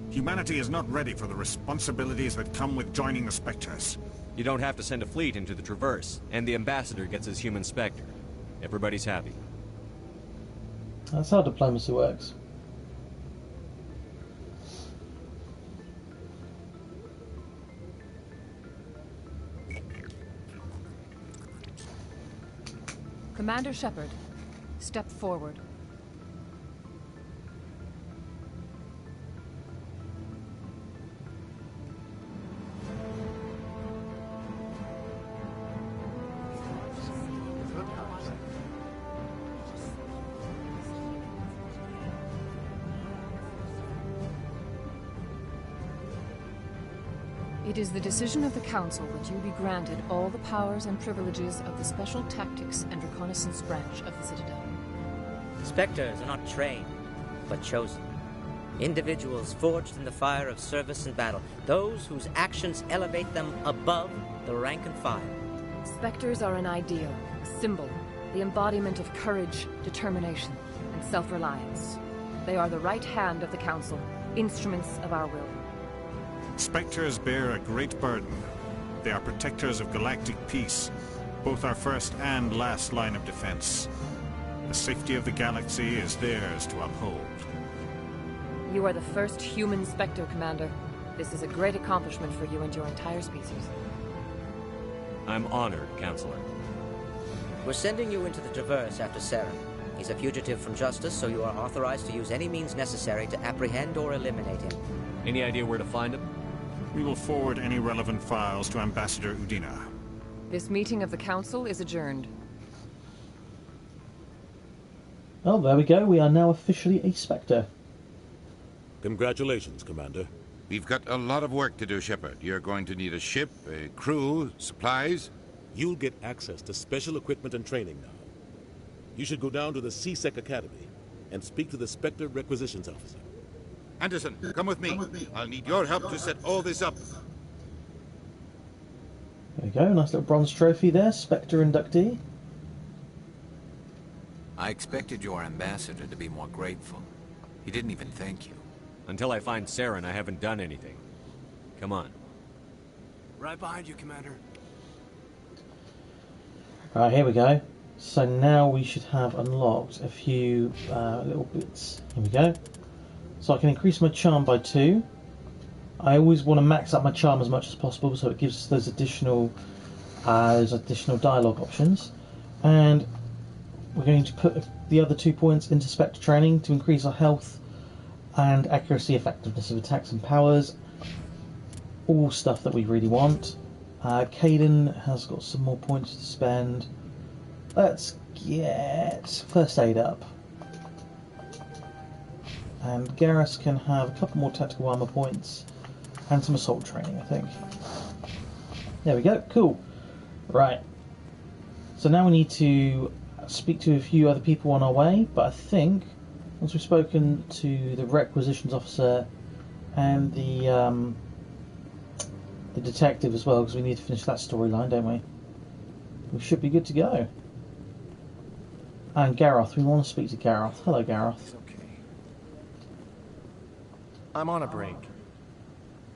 Humanity is not ready for the responsibilities that come with joining the Spectres. You don't have to send a fleet into the Traverse, and the Ambassador gets his human Spectre. Everybody's happy. That's how diplomacy works. Commander Shepard, step forward. It is the decision of the Council that you be granted all the powers and privileges of the Special Tactics and Reconnaissance branch of the Citadel. Spectres are not trained, but chosen. Individuals forged in the fire of service and battle. Those whose actions elevate them above the rank and file. Spectres are an ideal, a symbol, the embodiment of courage, determination, and self-reliance. They are the right hand of the Council, instruments of our will. Spectres bear a great burden. They are protectors of galactic peace, both our first and last line of defense. The safety of the galaxy is theirs to uphold. You are the first human Spectre, Commander. This is a great accomplishment for you and your entire species. I'm honored, Counselor. We're sending you into the Traverse after Saren. He's a fugitive from justice, so you are authorized to use any means necessary to apprehend or eliminate him. Any idea where to find him? We will forward any relevant files to Ambassador Udina. This meeting of the Council is adjourned. Oh, there we go. We are now officially a Spectre. Congratulations, Commander. We've got a lot of work to do, Shepard. You're going to need a ship, a crew, supplies. You'll get access to special equipment and training now. You should go down to the C-Sec Academy and speak to the Spectre Requisitions Officer. Anderson, come with me. I'll need your help to set all this up. There we go. Nice little bronze trophy there. Spectre inductee. I expected your ambassador to be more grateful. He didn't even thank you. Until I find Saren, I haven't done anything. Come on. Right behind you, Commander. Right, here we go. So now we should have unlocked a few little bits. Here we go. So I can increase my charm by 2. I always want to max up my charm as much as possible, so it gives us those additional dialogue options. And we're going to put the other 2 points into Spectre training to increase our health and accuracy, effectiveness of attacks and powers. All stuff that we really want. Kaidan has got some more points to spend. Let's get first aid up. And Garrus can have a couple more tactical armor points and some assault training, I think. There we go, cool. Right. So now we need to speak to a few other people on our way, but I think once we've spoken to the requisitions officer and the detective as well, because we need to finish that storyline, don't we? We should be good to go. And Gareth, we want to speak to Gareth. Hello, Gareth. I'm on a break.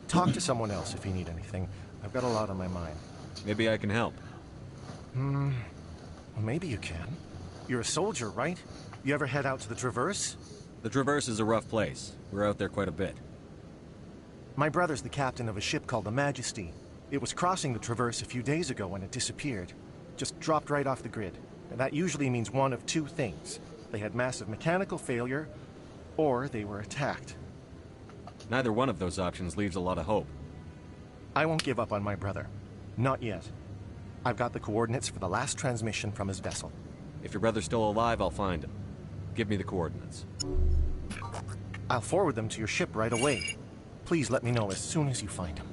Talk to someone else if you need anything. I've got a lot on my mind. Maybe I can help. Well, maybe you can. You're a soldier, right? You ever head out to the Traverse? The Traverse is a rough place. We're out there quite a bit. My brother's the captain of a ship called the Majesty. It was crossing the Traverse a few days ago when it disappeared. Just dropped right off the grid. And that usually means one of 2 things. They had massive mechanical failure, or they were attacked. Neither one of those options leaves a lot of hope. I won't give up on my brother. Not yet. I've got the coordinates for the last transmission from his vessel. If your brother's still alive, I'll find him. Give me the coordinates. I'll forward them to your ship right away. Please let me know as soon as you find him.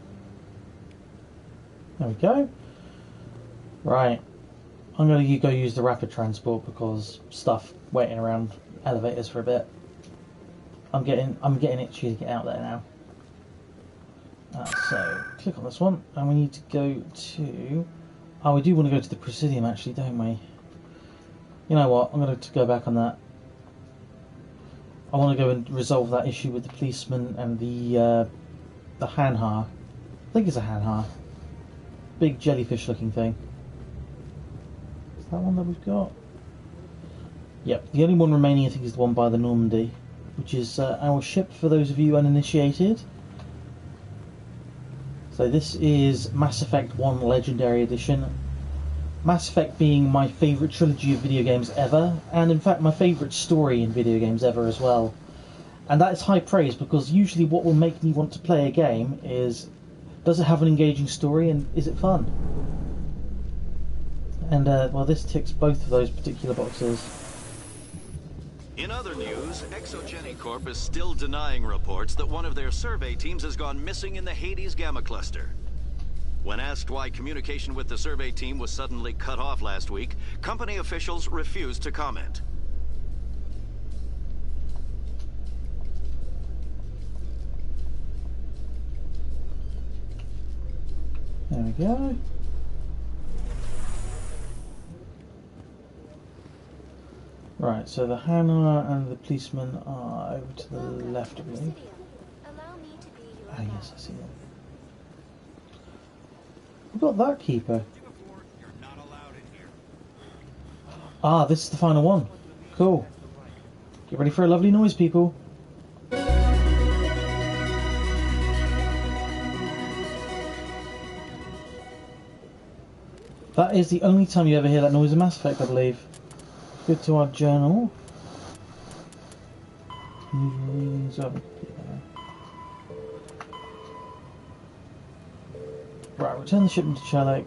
There we go. Right. I'm going to go use the rapid transport because stuff waiting around elevators for a bit. I'm getting itchy to get out there now. So click on this one, and we need to go to. Oh, we do want to go to the Presidium, actually, don't we? You know what? I'm going to go back on that. I want to go and resolve that issue with the policeman and the Hanhar. I think it's a Hanhar. Big jellyfish-looking thing. Is that one that we've got? Yep. The only one remaining, I think, is the one by the Normandy, which is our ship for those of you uninitiated. So this is Mass Effect 1 Legendary Edition. Mass Effect being my favourite trilogy of video games ever, and in fact my favourite story in video games ever as well. And that is high praise, because usually what will make me want to play a game is, does it have an engaging story and is it fun? And well, this ticks both of those particular boxes. In other news, Exogeny Corp is still denying reports that one of their survey teams has gone missing in the Hades Gamma Cluster. When asked why communication with the survey team was suddenly cut off last week, company officials refused to comment. There we go. Right, so the Hanhar and the policeman are over to the left, I believe. Ah, yes, I see them. We've got that keeper. Ah, this is the final one. Cool. Get ready for a lovely noise, people. That is the only time you ever hear that noise in Mass Effect, I believe. Go to our journal. Right, return the shipment to Chelek.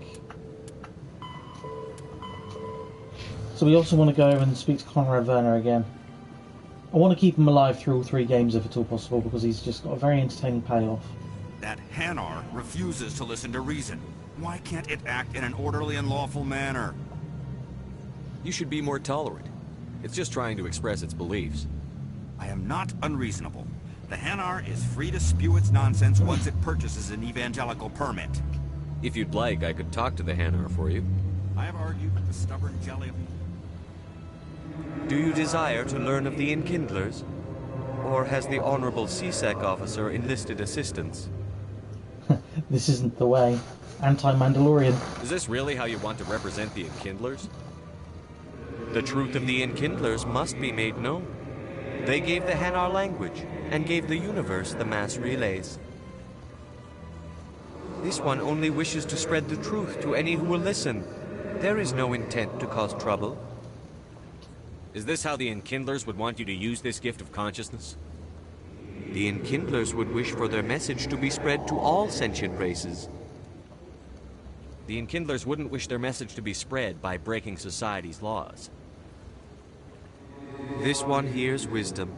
So we also want to go and speak to Conrad Werner again. I want to keep him alive through all 3 games if at all possible, because he's just got a very entertaining payoff. That Hanhar refuses to listen to reason. Why can't it act in an orderly and lawful manner? You should be more tolerant. It's just trying to express its beliefs. I am not unreasonable. The Hanhar is free to spew its nonsense once it purchases an evangelical permit. If you'd like, I could talk to the Hanhar for you. I have argued with the stubborn jelly. Do you desire to learn of the Enkindlers? Or has the Honorable C-Sec officer enlisted assistance? This isn't the way. Anti-Mandalorian. Is this really how you want to represent the Enkindlers? The truth of the Enkindlers must be made known. They gave the Hanhar language, and gave the universe the mass relays. This one only wishes to spread the truth to any who will listen. There is no intent to cause trouble. Is this how the Enkindlers would want you to use this gift of consciousness? The Enkindlers would wish for their message to be spread to all sentient races. The Enkindlers wouldn't wish their message to be spread by breaking society's laws. This one hears wisdom.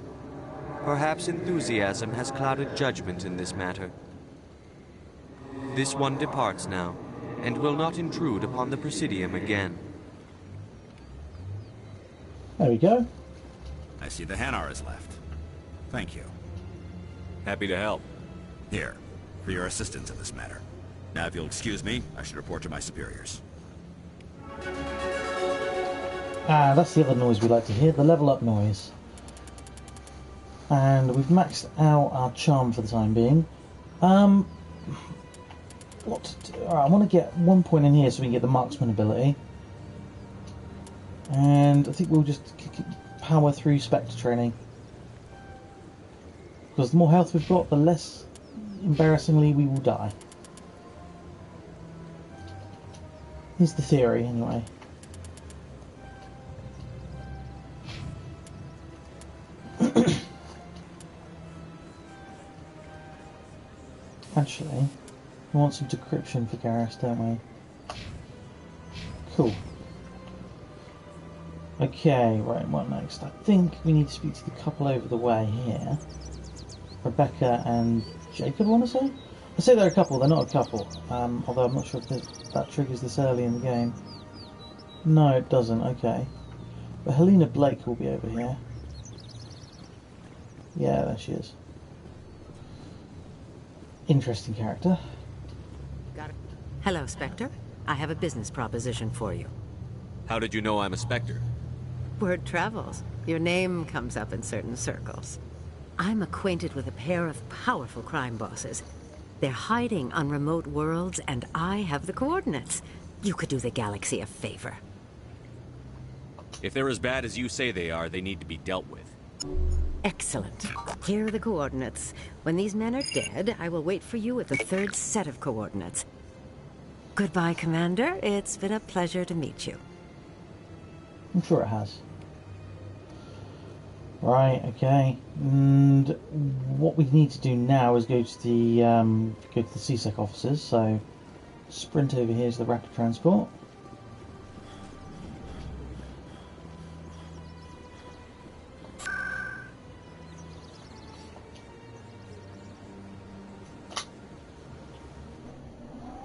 Perhaps enthusiasm has clouded judgment in this matter. This one departs now, and will not intrude upon the Presidium again. There we go. I see the Hanhar is left. Thank you. Happy to help. Here, for your assistance in this matter. Now, if you'll excuse me, I should report to my superiors. Ah, that's the other noise we like to hear, the level up noise. And we've maxed out our charm for the time being. What to do? Alright, I want to get 1 point in here so we can get the marksman ability. And I think we'll just power through Spectre training. Because the more health we've got, the less embarrassingly we will die. Here's the theory, anyway. Actually, we want some decryption for Garrus, don't we? Cool. Okay, right, what next? I think we need to speak to the couple over the way here. Rebecca and Jacob, I want to say? I say they're a couple, they're not a couple. Although I'm not sure if that triggers this early in the game. No, it doesn't, okay. But Helena Blake will be over here. Yeah, there she is. Interesting character. Got it. Hello, Spectre. I have a business proposition for you. How did you know I'm a Spectre? Word travels. Your name comes up in certain circles. I'm acquainted with a pair of powerful crime bosses. They're hiding on remote worlds, and I have the coordinates. You could do the galaxy a favor. If they're as bad as you say they are, they need to be dealt with. Excellent. Here are the coordinates. When these men are dead, I will wait for you with the third set of coordinates. Goodbye, Commander. It's been a pleasure to meet you. I'm sure it has. Right, okay. And what we need to do now is go to the CSEC offices. So sprint over here to the rapid transport.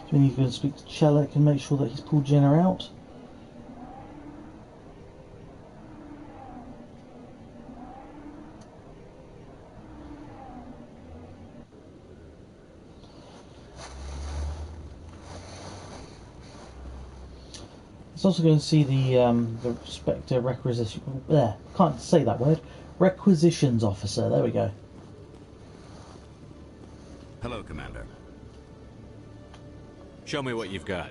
So we need to go and speak to Chellick and make sure that he's pulled Jenna out. Let's also go and see the Spectre requisition. There, can't say that word. Requisitions officer. There we go. Hello, Commander. Show me what you've got.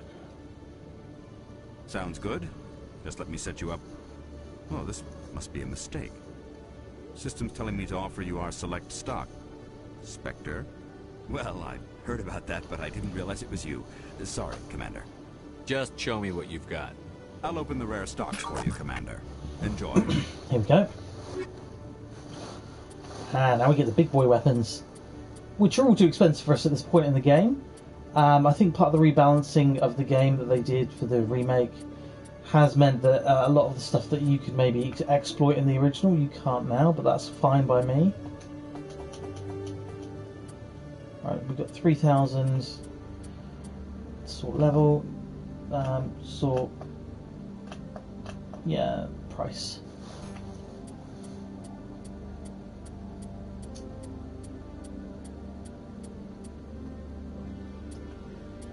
Sounds good. Just let me set you up. Oh, this must be a mistake. System's telling me to offer you our select stock. Spectre? Well, I heard about that, but I didn't realize it was you. Sorry, Commander. Just show me what you've got. I'll open the rare stocks for you, Commander. Enjoy. Here we go. And now we get the big boy weapons, which are all too expensive for us at this point in the game. I think part of the rebalancing of the game that they did for the remake has meant that a lot of the stuff that you could maybe exploit in the original, you can't now, but that's fine by me. Right, we've got 3,000 sort level, sort, yeah, price.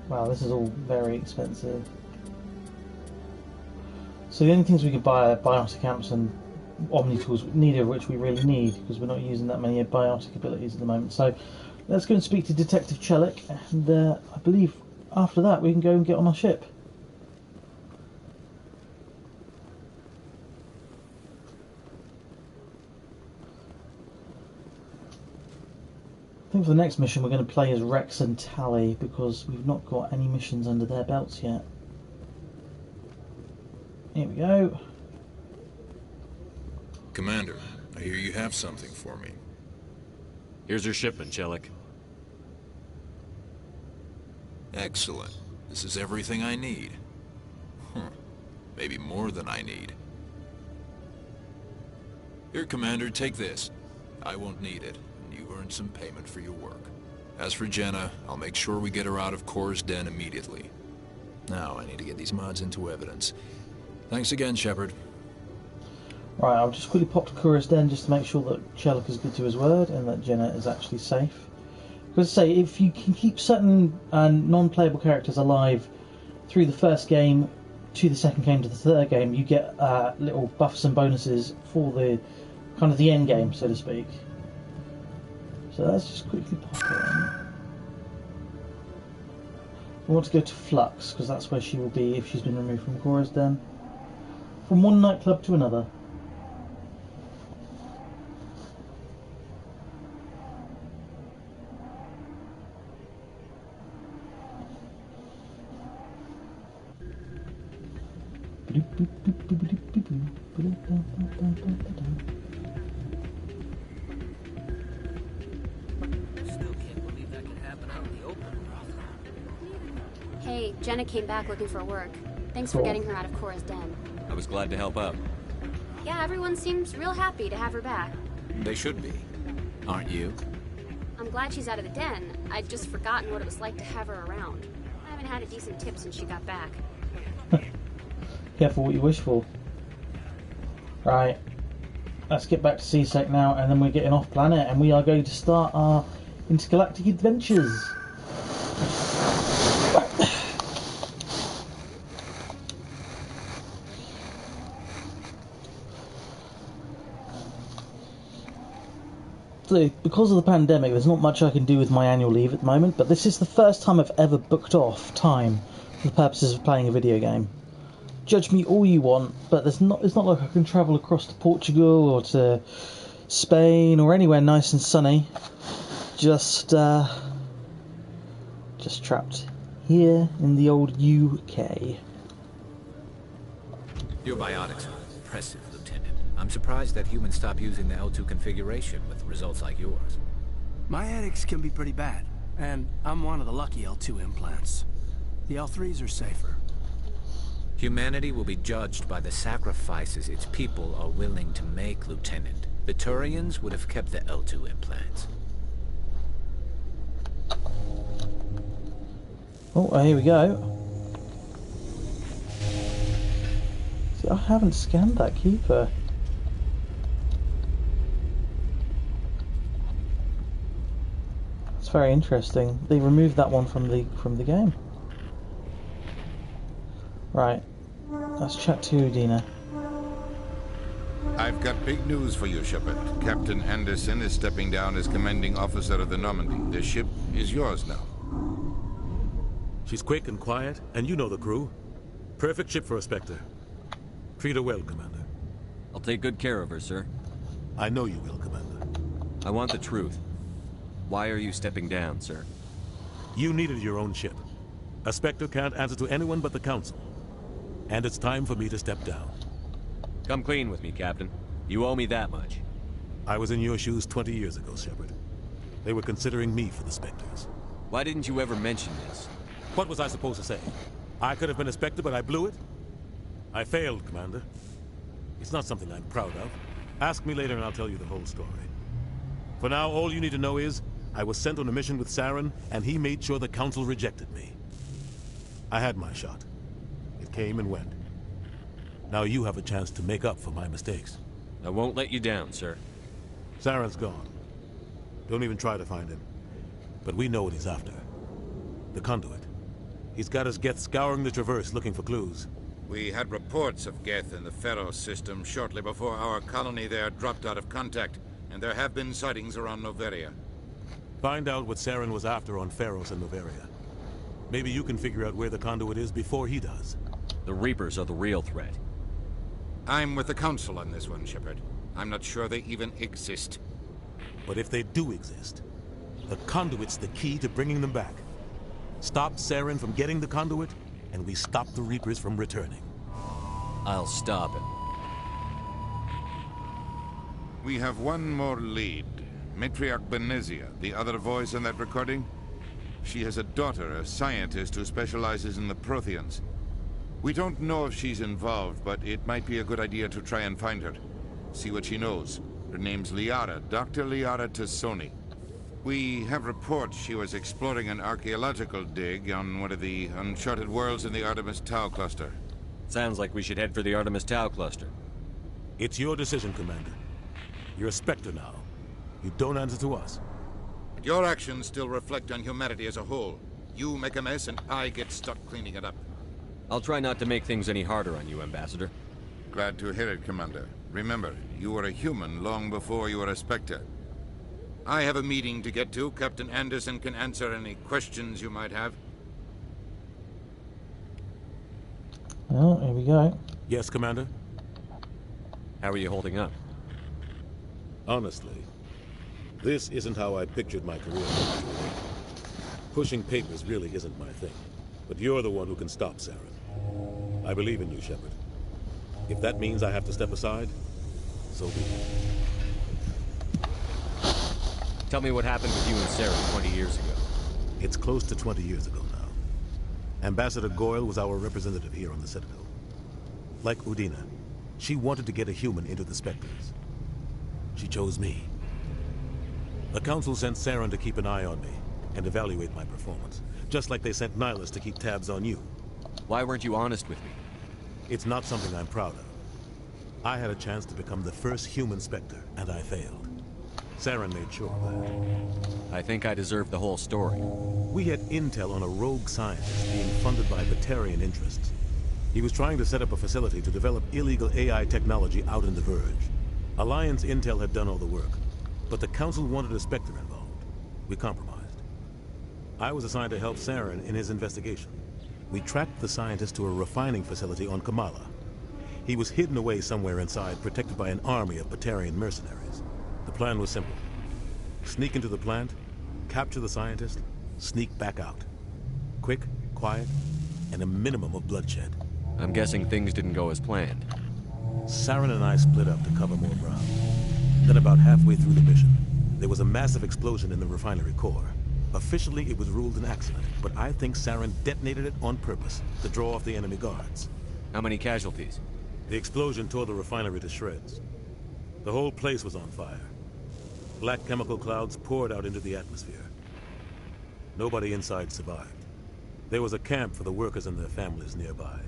Wow, this is all very expensive. So the only things we could buy are biotic amps and omni tools, neither of which we really need because we're not using that many biotic abilities at the moment. So let's go and speak to Detective Chellick, and I believe after that we can go and get on our ship. I think for the next mission we're going to play as Rex and Tally because we've not got any missions under their belts yet. Here we go. Commander, I hear you have something for me. Here's your shipment, Chellick. Excellent. This is everything I need. Maybe more than I need. Here, Commander, take this. I won't need it. You earned some payment for your work. As for Jenna, I'll make sure we get her out of Kor's den immediately. Now I need to get these mods into evidence. Thanks again, Shepard. Right, I'll just quickly pop to Kor's den just to make sure that Chellick is good to his word and that Jenna is actually safe. Because I say, if you can keep certain non-playable characters alive through the first game to the second game to the third game, you get little buffs and bonuses for the kind of the end game, so to speak. So let's just quickly pop it in. We want to go to Flux, because that's where she will be if she's been removed from Kor's den. From one nightclub to another. Hey, Jenna came back looking for work. Thanks for getting her out of Kor's den. I was glad to help out. Yeah, everyone seems real happy to have her back. They should be. Aren't you? I'm glad she's out of the den. I'd just forgotten what it was like to have her around. I haven't had a decent tip since she got back. Careful what you wish for. Right. Let's get back to C-Sec now, and then we're getting off planet, and we are going to start our intergalactic adventures. So, because of the pandemic, there's not much I can do with my annual leave at the moment, but this is the first time I've ever booked off time for the purposes of playing a video game. Judge me all you want, but it's not like I can travel across to Portugal or to Spain or anywhere nice and sunny. Just trapped here in the old UK. Your biotics are impressive, Lieutenant. I'm surprised that humans stopped using the L2 configuration with results like yours. My headaches can be pretty bad, and I'm one of the lucky L2 implants. The L3s are safer. Humanity will be judged by the sacrifices its people are willing to make, Lieutenant. The Turians would have kept the L2 implants. Oh, here we go. See, I haven't scanned that keeper. That's very interesting. They removed that one from the game. Right. Let's chat to Udina. I've got big news for you, Shepard. Captain Anderson is stepping down as commanding officer of the Normandy. The ship is yours now. She's quick and quiet, and you know the crew. Perfect ship for a Spectre. Treat her well, Commander. I'll take good care of her, sir. I know you will, Commander. I want the truth. Why are you stepping down, sir? You needed your own ship. A Spectre can't answer to anyone but the Council. And it's time for me to step down. Come clean with me, Captain. You owe me that much. I was in your shoes 20 years ago, Shepard. They were considering me for the Spectres. Why didn't you ever mention this? What was I supposed to say? I could have been a Spectre, but I blew it? I failed, Commander. It's not something I'm proud of. Ask me later and I'll tell you the whole story. For now, all you need to know is, I was sent on a mission with Saren, and he made sure the Council rejected me. I had my shot. It came and went. Now you have a chance to make up for my mistakes. I won't let you down, sir. Saren's gone. Don't even try to find him. But we know what he's after. The Conduit. He's got his Geth scouring the Traverse looking for clues. We had reports of Geth in the Pharos system shortly before our colony there dropped out of contact, and there have been sightings around Noveria. Find out what Saren was after on Pharos and Noveria. Maybe you can figure out where the Conduit is before he does. The Reapers are the real threat. I'm with the Council on this one, Shepard. I'm not sure they even exist. But if they do exist, the Conduit's the key to bringing them back. Stop Saren from getting the Conduit, and we stop the Reapers from returning. I'll stop him. We have one more lead. Matriarch Benezia, the other voice in that recording. She has a daughter, a scientist who specializes in the Protheans. We don't know if she's involved, but it might be a good idea to try and find her. See what she knows. Her name's Liara, Dr. Liara Tassoni. We have reports she was exploring an archaeological dig on one of the uncharted worlds in the Artemis Tau cluster. Sounds like we should head for the Artemis Tau cluster. It's your decision, Commander. You're a Spectre now. You don't answer to us. But your actions still reflect on humanity as a whole. You make a mess and I get stuck cleaning it up. I'll try not to make things any harder on you, Ambassador. Glad to hear it, Commander. Remember, you were a human long before you were a Spectre. I have a meeting to get to. Captain Anderson can answer any questions you might have. Well, here we go. Yes, Commander? How are you holding up? Honestly, this isn't how I pictured my career. Pushing papers really isn't my thing. But you're the one who can stop Saren. I believe in you, Shepard. If that means I have to step aside, so be it. Tell me what happened with you and Saren 20 years ago. It's close to 20 years ago now. Ambassador Goyle was our representative here on the Citadel. Like Udina, she wanted to get a human into the Spectres. She chose me. The Council sent Saren to keep an eye on me, and evaluate my performance. Just like they sent Nihilus to keep tabs on you. Why weren't you honest with me? It's not something I'm proud of. I had a chance to become the first human Spectre, and I failed. Saren made sure of that. I think I deserve the whole story. We had intel on a rogue scientist being funded by Batarian interests. He was trying to set up a facility to develop illegal AI technology out in the Verge. Alliance intel had done all the work, but the Council wanted a Spectre involved. We compromised. I was assigned to help Saren in his investigation. We tracked the scientist to a refining facility on Kamala. He was hidden away somewhere inside, protected by an army of Batarian mercenaries. The plan was simple. Sneak into the plant, capture the scientist, sneak back out. Quick, quiet, and a minimum of bloodshed. I'm guessing things didn't go as planned. Saren and I split up to cover more ground. Then about halfway through the mission, there was a massive explosion in the refinery core. Officially, it was ruled an accident, but I think Saren detonated it on purpose to draw off the enemy guards. How many casualties? The explosion tore the refinery to shreds. The whole place was on fire. Black chemical clouds poured out into the atmosphere. Nobody inside survived. There was a camp for the workers and their families nearby.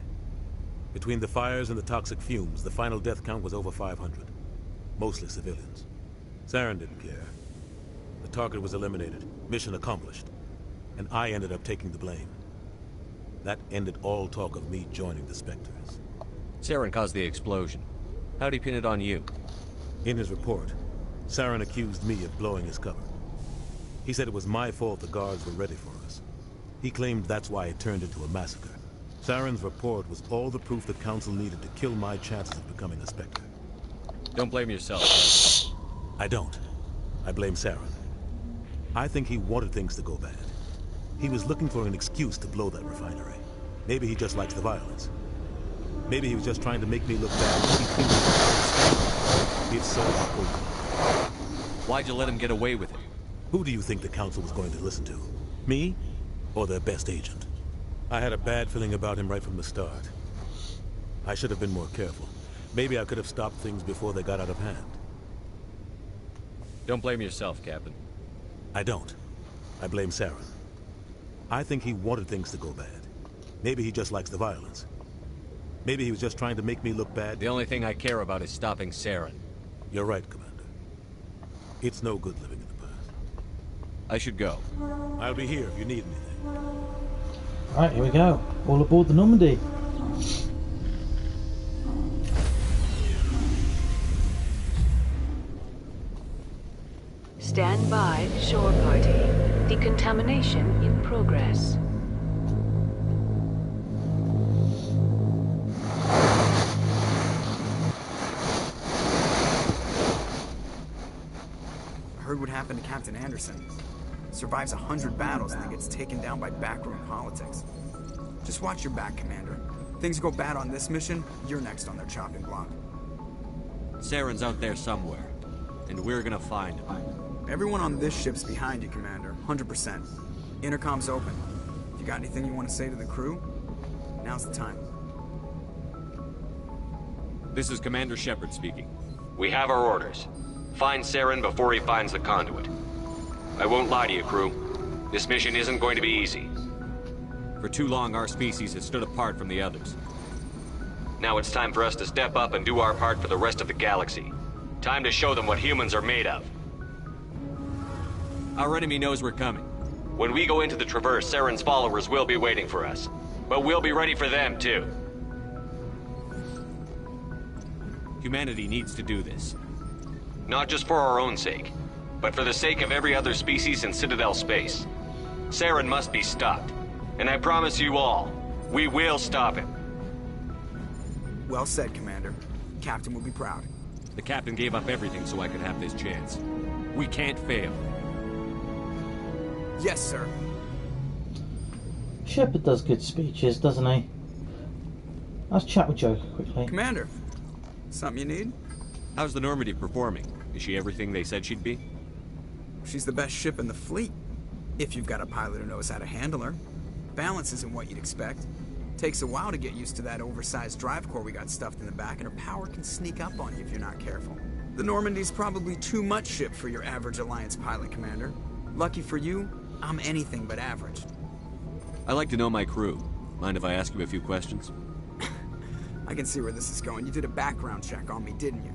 Between the fires and the toxic fumes, the final death count was over 500. Mostly civilians. Saren didn't care. The target was eliminated, mission accomplished, and I ended up taking the blame. That ended all talk of me joining the Spectres. Saren caused the explosion. How'd he pin it on you? In his report, Saren accused me of blowing his cover. He said it was my fault the guards were ready for us. He claimed that's why it turned into a massacre. Saren's report was all the proof the Council needed to kill my chances of becoming a Spectre. Don't blame yourself. I don't. I blame Saren. I think he wanted things to go bad. He was looking for an excuse to blow that refinery. Maybe he just likes the violence. Maybe he was just trying to make me look bad. It's so awkward. Why'd you let him get away with it? Who do you think the Council was going to listen to? Me? Or their best agent? I had a bad feeling about him right from the start. I should have been more careful. Maybe I could have stopped things before they got out of hand. Don't blame yourself, Captain. I don't. I blame Saren. I think he wanted things to go bad. Maybe he just likes the violence. Maybe he was just trying to make me look bad. The only thing I care about is stopping Saren. You're right, Commander. It's no good living in the past. I should go. I'll be here if you need anything. Right, here we go. All aboard the Normandy. Stand by, shore party. Decontamination in progress. I heard what happened to Captain Anderson. Survives 100 battles and then gets taken down by backroom politics. Just watch your back, Commander. Things go bad on this mission, you're next on their chopping block. Saren's out there somewhere, and we're gonna find him. Everyone on this ship's behind you, Commander. 100%. Intercom's open. If you got anything you want to say to the crew, now's the time. This is Commander Shepard speaking. We have our orders. Find Saren before he finds the conduit. I won't lie to you, crew. This mission isn't going to be easy. For too long, our species has stood apart from the others. Now it's time for us to step up and do our part for the rest of the galaxy. Time to show them what humans are made of. Our enemy knows we're coming. When we go into the Traverse, Saren's followers will be waiting for us. But we'll be ready for them, too. Humanity needs to do this. Not just for our own sake, but for the sake of every other species in Citadel space. Saren must be stopped. And I promise you all, we will stop him. Well said, Commander. Captain will be proud. The Captain gave up everything so I could have this chance. We can't fail. Yes, sir. Shepard does good speeches, doesn't he? Let's chat with Joker quickly. Commander, something you need? How's the Normandy performing? Is she everything they said she'd be? She's the best ship in the fleet. If you've got a pilot who knows how to handle her. Balance isn't what you'd expect. Takes a while to get used to that oversized drive core we got stuffed in the back, and her power can sneak up on you if you're not careful. The Normandy's probably too much ship for your average Alliance pilot, Commander. Lucky for you, I'm anything but average. I like to know my crew. Mind if I ask you a few questions? I can see where this is going. You did a background check on me, didn't you?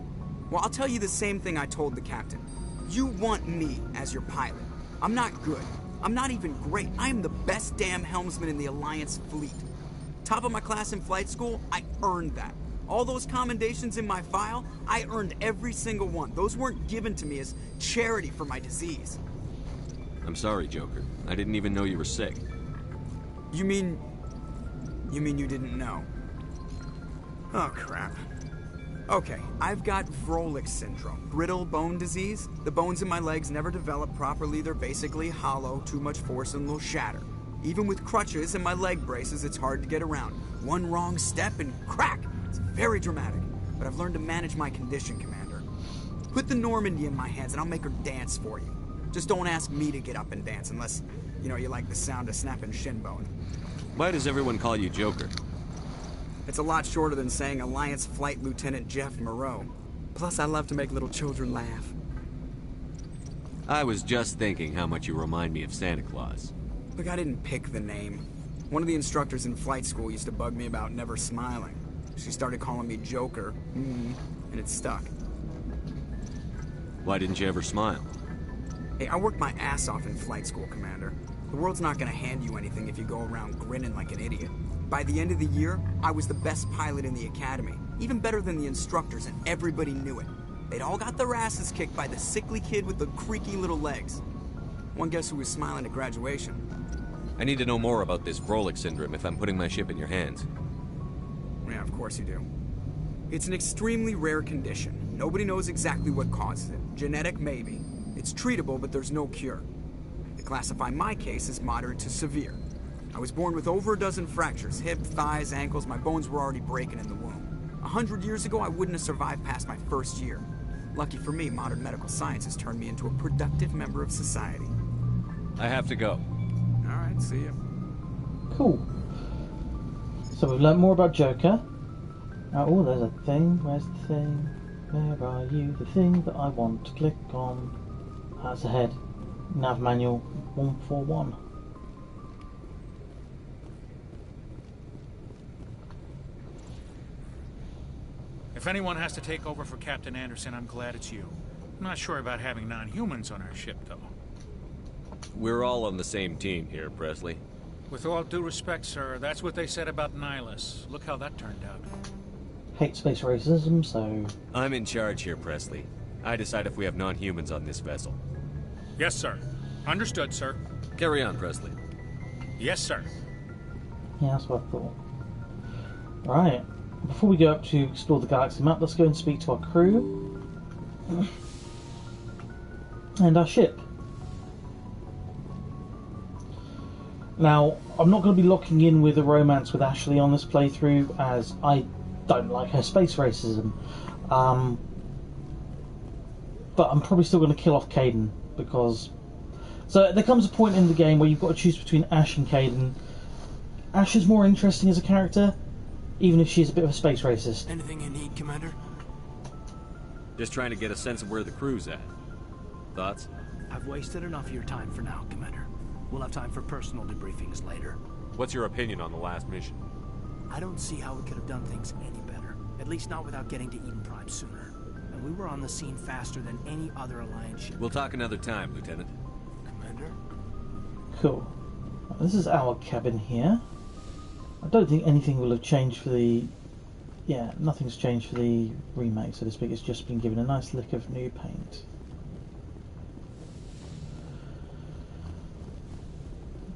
Well, I'll tell you the same thing I told the captain. You want me as your pilot. I'm not good. I'm not even great. I am the best damn helmsman in the Alliance fleet. Top of my class in flight school, I earned that. All those commendations in my file, I earned every single one. Those weren't given to me as charity for my disease. I'm sorry, Joker. I didn't even know you were sick. You mean you didn't know? Oh, crap. Okay, I've got Vrolik syndrome, brittle bone disease. The bones in my legs never develop properly. They're basically hollow, too much force and they'll shatter. Even with crutches and my leg braces, it's hard to get around. One wrong step and crack! It's very dramatic, but I've learned to manage my condition, Commander. Put the Normandy in my hands and I'll make her dance for you. Just don't ask me to get up and dance unless, you like the sound of snapping shin bone. Why does everyone call you Joker? It's a lot shorter than saying Alliance Flight Lieutenant Jeff Moreau. Plus, I love to make little children laugh. I was just thinking how much you remind me of Santa Claus. Look, I didn't pick the name. One of the instructors in flight school used to bug me about never smiling. She started calling me Joker, and it stuck. Why didn't you ever smile? Hey, I worked my ass off in flight school, Commander. The world's not gonna hand you anything if you go around grinning like an idiot. By the end of the year, I was the best pilot in the academy, even better than the instructors, and everybody knew it. They'd all got their asses kicked by the sickly kid with the creaky little legs. One guess who was smiling at graduation? I need to know more about this Vrolik syndrome if I'm putting my ship in your hands. Yeah, of course you do. It's an extremely rare condition. Nobody knows exactly what causes it. Genetic, maybe. It's treatable, but there's no cure. They classify my case as moderate to severe. I was born with over a dozen fractures, hip, thighs, ankles. My bones were already breaking in the womb. 100 years ago, I wouldn't have survived past my first year. Lucky for me, modern medical science has turned me into a productive member of society. I have to go. All right, see ya. Cool. So we've learned more about Joker. Oh, there's a thing. Where's the thing? Where are you? The thing that I want to click on. That's ahead. Nav manual 141. If anyone has to take over for Captain Anderson, I'm glad it's you. I'm not sure about having non-humans on our ship, though. We're all on the same team here, Presley. With all due respect, sir, that's what they said about Nihilus. Look how that turned out. Hate space racism, so... I'm in charge here, Presley. I decide if we have non-humans on this vessel. Yes, sir. Understood, sir. Carry on, Presley. Yes, sir. Yeah, that's what I thought. Right. Before we go up to explore the galaxy map, let's go and speak to our crew. And our ship. Now, I'm not going to be locking in with a romance with Ashley on this playthrough, as I don't like her space racism. But I'm probably still going to kill off Kaidan, because... So there comes a point in the game where you've got to choose between Ash and Kaidan. Ash is more interesting as a character, even if she's a bit of a space racist. Anything you need, Commander? Just trying to get a sense of where the crew's at. Thoughts? I've wasted enough of your time for now, Commander. We'll have time for personal debriefings later. What's your opinion on the last mission? I don't see how we could have done things any better. At least not without getting to Eden Prime sooner. And we were on the scene faster than any other Alliance ship. We'll talk another time, Lieutenant. Commander? Cool. This is our cabin here. I don't think anything will have changed for the... Yeah, nothing's changed for the remake, so to speak. It's just been given a nice lick of new paint.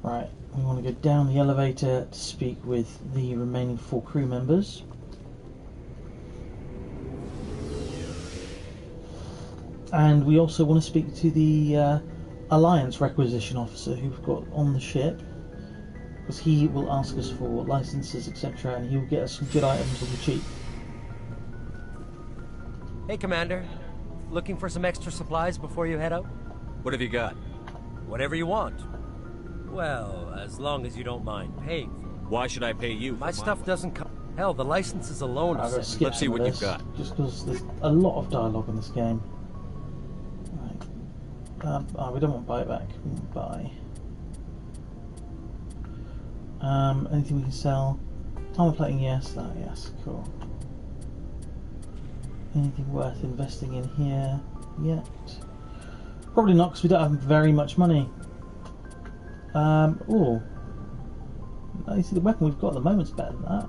Right, we want to go down the elevator to speak with the remaining 4 crew members. And we also want to speak to the Alliance Requisition Officer who we've got on the ship, because he will ask us for licenses, etc., and he'll get us some good items on the cheap. Hey, Commander. Looking for some extra supplies before you head out? What have you got? Whatever you want. Well, as long as you don't mind paying. Why should I pay you? My stuff doesn't come... Hell, the licenses alone are... Let's see what you've got. Just because there's a lot of dialogue in this game. Right. We don't want buyback. We want buy. Anything we can sell? Armor plating, yes. That, yes. Cool. Anything worth investing in here yet? Probably not, because we don't have very much money. Oh. You see, the weapon we've got at the moment's better than that.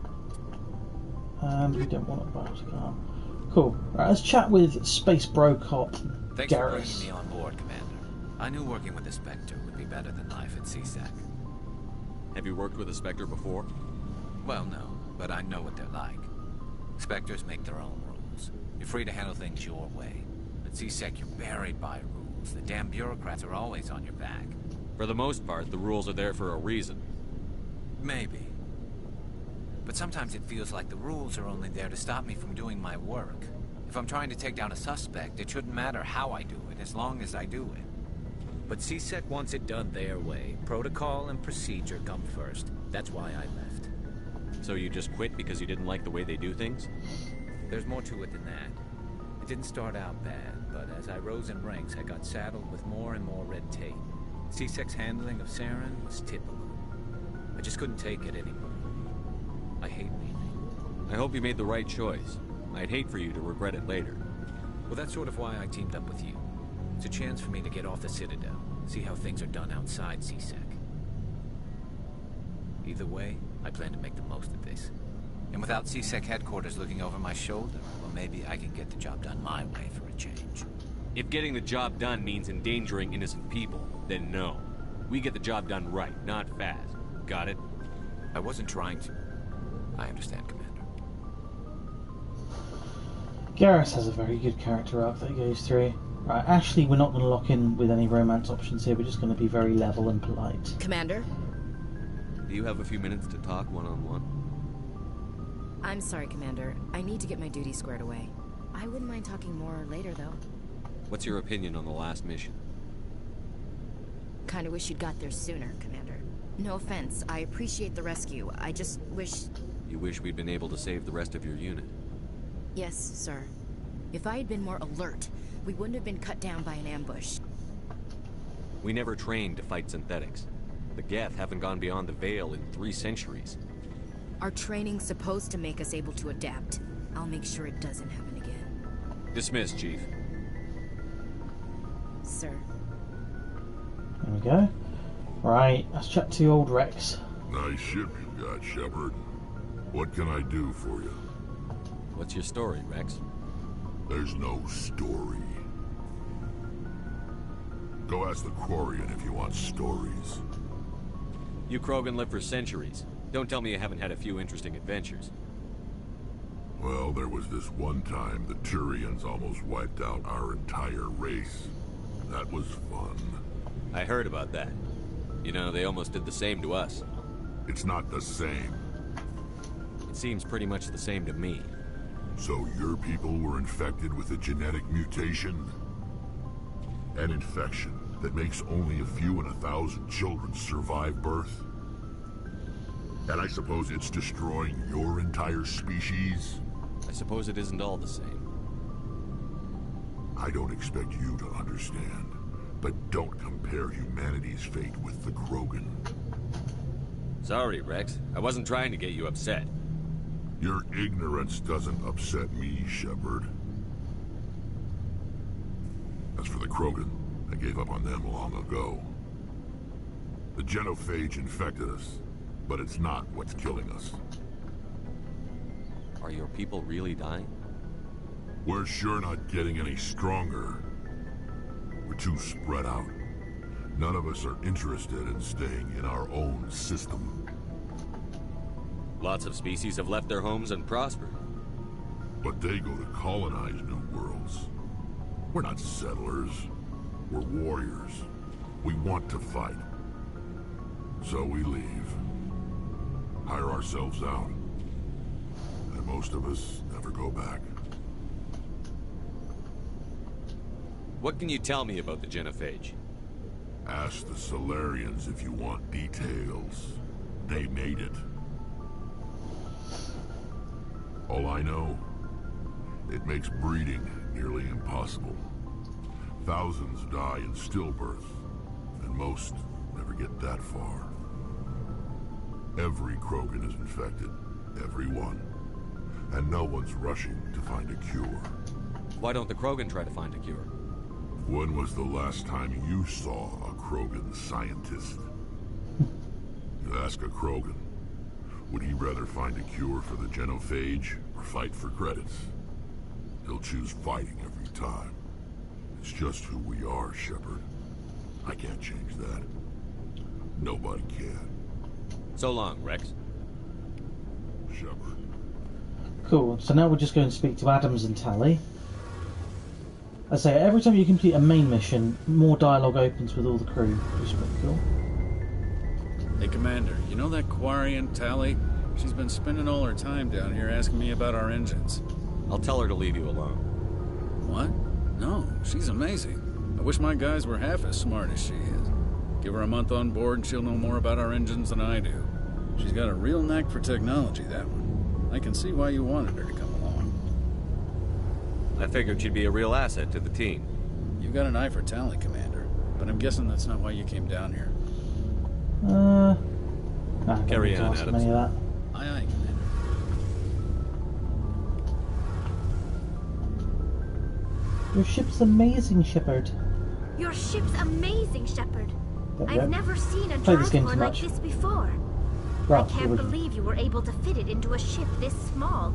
We don't want a bionic arm. Cool. Right, let's chat with Space Bro Cop Thanks for Garrus. bringing me on board, Commander. I knew working with the Spectre would be better than life at CSEC. Have you worked with a Spectre before? Well, no, but I know what they're like. Spectres make their own rules. You're free to handle things your way. At CSEC, you're buried by rules. The damn bureaucrats are always on your back. For the most part, the rules are there for a reason. Maybe. But sometimes it feels like the rules are only there to stop me from doing my work. If I'm trying to take down a suspect, it shouldn't matter how I do it, as long as I do it. But CSEC wants it done their way. Protocol and procedure come first. That's why I left. So you just quit because you didn't like the way they do things? There's more to it than that. It didn't start out bad, but as I rose in ranks, I got saddled with more and more red tape. CSEC's handling of Saren was typical. I just couldn't take it anymore. I hate leaving. I hope you made the right choice. I'd hate for you to regret it later. Well, that's sort of why I teamed up with you. It's a chance for me to get off the Citadel, see how things are done outside CSEC. Either way, I plan to make the most of this. And without CSEC headquarters looking over my shoulder, well, maybe I can get the job done my way for a change. If getting the job done means endangering innocent people, then no. We get the job done right, not fast. Got it? I wasn't trying to. I understand, Commander. Garrus has a very good character arc that he goes through. Right, actually, we're not going to lock in with any romance options here. We're just going to be very level and polite. Commander? Do you have a few minutes to talk one-on-one? I'm sorry, Commander. I need to get my duties squared away. I wouldn't mind talking more later, though. What's your opinion on the last mission? Kinda wish you'd got there sooner, Commander. No offense, I appreciate the rescue. I just wish... You wish we'd been able to save the rest of your unit? Yes, sir. If I had been more alert, we wouldn't have been cut down by an ambush. We never trained to fight synthetics. The Geth haven't gone beyond the Veil in 3 centuries. Our training's supposed to make us able to adapt. I'll make sure it doesn't happen again. Dismissed, Chief. Sir. There we go. Right, let's chat to old Rex. Nice ship you got, Shepard. What can I do for you? What's your story, Rex? There's no story. Go ask the Quarian if you want stories. You Krogan lived for centuries. Don't tell me you haven't had a few interesting adventures. Well, there was this one time the Turians almost wiped out our entire race. That was fun. I heard about that. You know, they almost did the same to us. It's not the same. It seems pretty much the same to me. So your people were infected with a genetic mutation? An infection that makes only a few in 1,000 children survive birth? And I suppose it's destroying your entire species? I suppose it isn't all the same. I don't expect you to understand, but don't compare humanity's fate with the Krogan. Sorry, Rex. I wasn't trying to get you upset. Your ignorance doesn't upset me, Shepard. As for the Krogan, I gave up on them long ago. The genophage infected us, but it's not what's killing us. Are your people really dying? We're sure not getting any stronger. We're too spread out. None of us are interested in staying in our own system. Lots of species have left their homes and prospered. But they go to colonize new worlds. We're not settlers. We're warriors. We want to fight. So we leave. Hire ourselves out. And most of us never go back. What can you tell me about the genophage? Ask the Solarians if you want details. They made it. All I know, it makes breeding nearly impossible. Thousands die in stillbirth, and most never get that far. Every Krogan is infected. Every one. And no one's rushing to find a cure. Why don't the Krogan try to find a cure? When was the last time you saw a Krogan scientist? Ask a Krogan. Would he rather find a cure for the genophage or fight for credits? He'll choose fighting every time. It's just who we are, Shepard. I can't change that. Nobody can. So long, Rex. Shepard. Cool. So now we're just going to speak to Adams and Tali. I say, every time you complete a main mission, more dialogue opens with all the crew, which is pretty cool. Hey, Commander, you know that Quarian, Tali? She's been spending all her time down here asking me about our engines. I'll tell her to leave you alone. What? No, she's amazing. I wish my guys were half as smart as she is. Give her a month on board and she'll know more about our engines than I do. She's got a real knack for technology, that one. I can see why you wanted her to come along. I figured she'd be a real asset to the team. You've got an eye for Tali, Commander, but I'm guessing that's not why you came down here. Carry on, Adams. Aye, aye, Commander. Your ship's amazing, Shepard. Your ship's amazing, Shepard. Yeah, I've never seen a Played this game drive too like much. this before. Well, I can't believe you were able to fit it into a ship this small.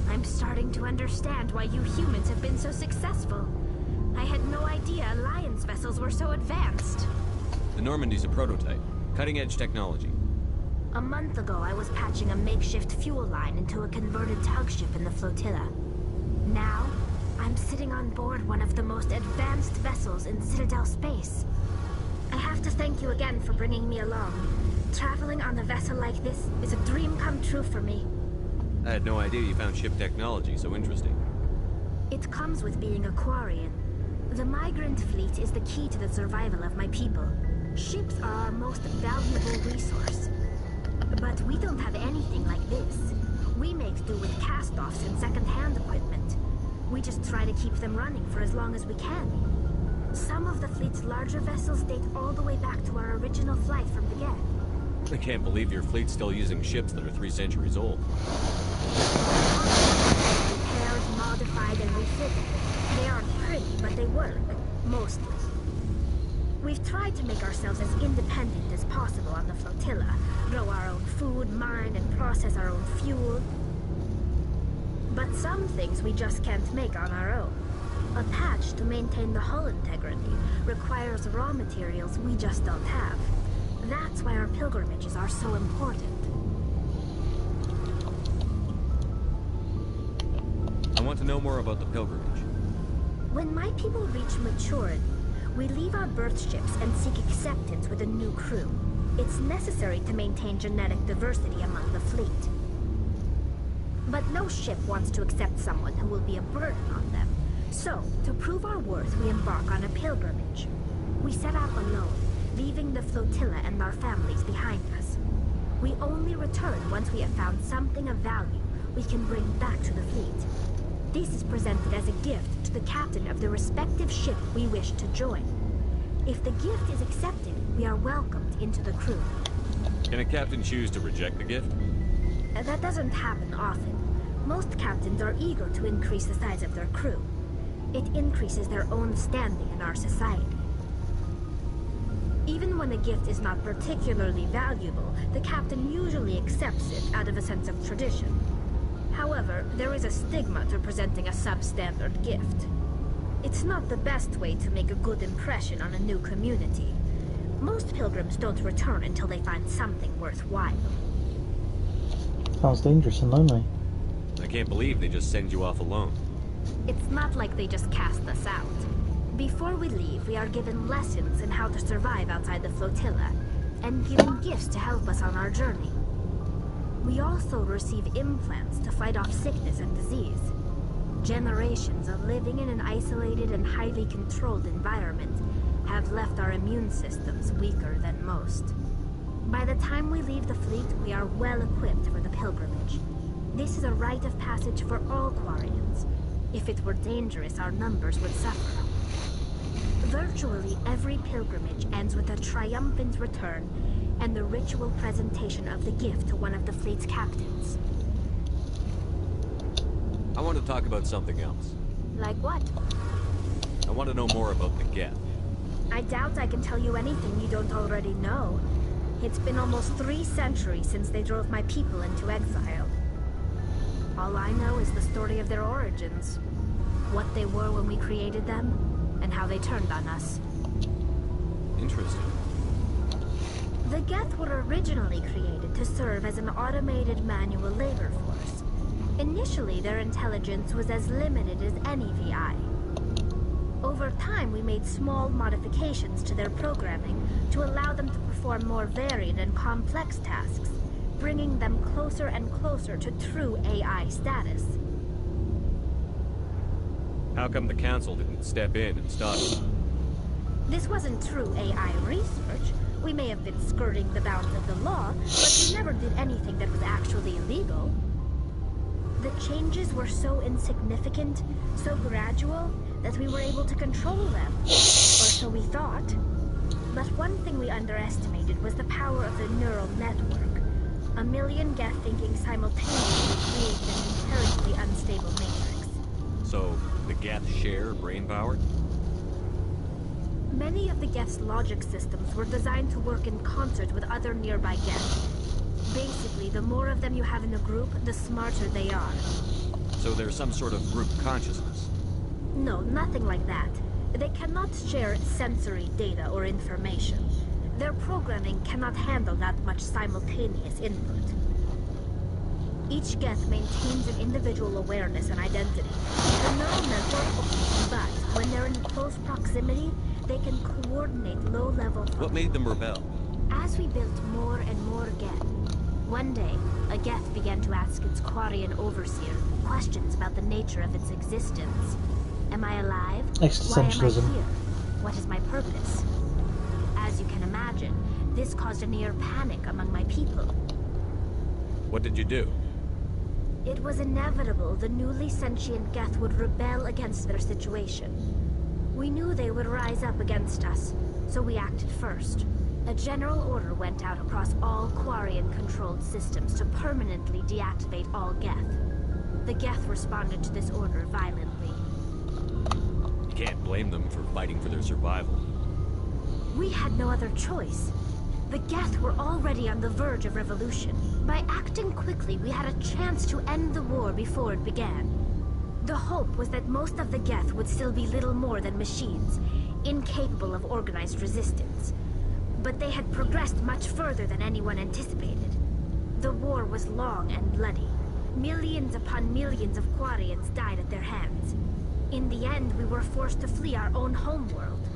I'm starting to understand why you humans have been so successful. I had no idea Alliance vessels were so advanced. The Normandy's a prototype. Cutting-edge technology. A month ago, I was patching a makeshift fuel line into a converted tug ship in the flotilla. Now, I'm sitting on board one of the most advanced vessels in Citadel space. I have to thank you again for bringing me along. Traveling on a vessel like this is a dream come true for me. I had no idea you found ship technology so interesting. It comes with being a Quarian. The migrant fleet is the key to the survival of my people. Ships are our most valuable resource. But we don't have anything like this. We make do with cast-offs and second-hand equipment. We just try to keep them running for as long as we can. Some of the fleet's larger vessels date all the way back to our original flight from the get. I can't believe your fleet's still using ships that are 3 centuries old. Repaired, modified, and refitted. They aren't pretty, but they work. Mostly. We've tried to make ourselves as independent as possible on the flotilla. Grow our own food, mine, and process our own fuel. But some things we just can't make on our own. A patch to maintain the hull integrity requires raw materials we just don't have. That's why our pilgrimages are so important. I want to know more about the pilgrimage. When my people reach maturity, we leave our birth ships and seek acceptance with a new crew. It's necessary to maintain genetic diversity among the fleet. But no ship wants to accept someone who will be a burden on them. So, to prove our worth, we embark on a pilgrimage. We set out alone, leaving the flotilla and our families behind us. We only return once we have found something of value we can bring back to the fleet. This is presented as a gift to the captain of the respective ship we wish to join. If the gift is accepted, we are welcomed into the crew. Can a captain choose to reject the gift? That doesn't happen often. Most captains are eager to increase the size of their crew. It increases their own standing in our society. Even when a gift is not particularly valuable, the captain usually accepts it out of a sense of tradition. However, there is a stigma to presenting a substandard gift. It's not the best way to make a good impression on a new community. Most pilgrims don't return until they find something worthwhile. Sounds dangerous and lonely. I can't believe they just send you off alone. It's not like they just cast us out. Before we leave, we are given lessons in how to survive outside the flotilla, and given gifts to help us on our journey. We also receive implants to fight off sickness and disease. Generations of living in an isolated and highly controlled environment have left our immune systems weaker than most. By the time we leave the fleet, we are well equipped for the pilgrimage. This is a rite of passage for all Quarians. If it were dangerous, our numbers would suffer. Virtually every pilgrimage ends with a triumphant return, and the ritual presentation of the gift to one of the fleet's captains. I want to talk about something else. Like what? I want to know more about the Geth. I doubt I can tell you anything you don't already know. It's been almost 3 centuries since they drove my people into exile. All I know is the story of their origins. What they were when we created them, and how they turned on us. Interesting. The Geth were originally created to serve as an automated manual labor force. Initially, their intelligence was as limited as any VI. Over time, we made small modifications to their programming to allow them to perform more varied and complex tasks, bringing them closer and closer to true AI status. How come the Council didn't step in and stop it? This wasn't true AI research. We may have been skirting the bounds of the law, but we never did anything that was actually illegal. The changes were so insignificant, so gradual, that we were able to control them. Or so we thought. But one thing we underestimated was the power of the neural network. 1 million Geth thinking simultaneously created an inherently unstable matrix. So, the Geth share brain power? Many of the Geth's logic systems were designed to work in concert with other nearby Geth. Basically, the more of them you have in a group, the smarter they are. So there's some sort of group consciousness? No, nothing like that. They cannot share sensory data or information. Their programming cannot handle that much simultaneous input. Each Geth maintains an individual awareness and identity. The neural network, but when they're in close proximity, they can coordinate low-level... What made them rebel? As we built more and more Geth, one day, a Geth began to ask its Quarian overseer questions about the nature of its existence. Am I alive? Existentialism. Why am I here? What is my purpose? As you can imagine, this caused a near panic among my people. What did you do? It was inevitable the newly sentient Geth would rebel against their situation. We knew they would rise up against us, so we acted first. A general order went out across all Quarian-controlled systems to permanently deactivate all Geth. The Geth responded to this order violently. You can't blame them for fighting for their survival. We had no other choice. The Geth were already on the verge of revolution. By acting quickly, we had a chance to end the war before it began. The hope was that most of the Geth would still be little more than machines, incapable of organized resistance. But they had progressed much further than anyone anticipated. The war was long and bloody. Millions upon millions of Quarians died at their hands. In the end, we were forced to flee our own homeworld.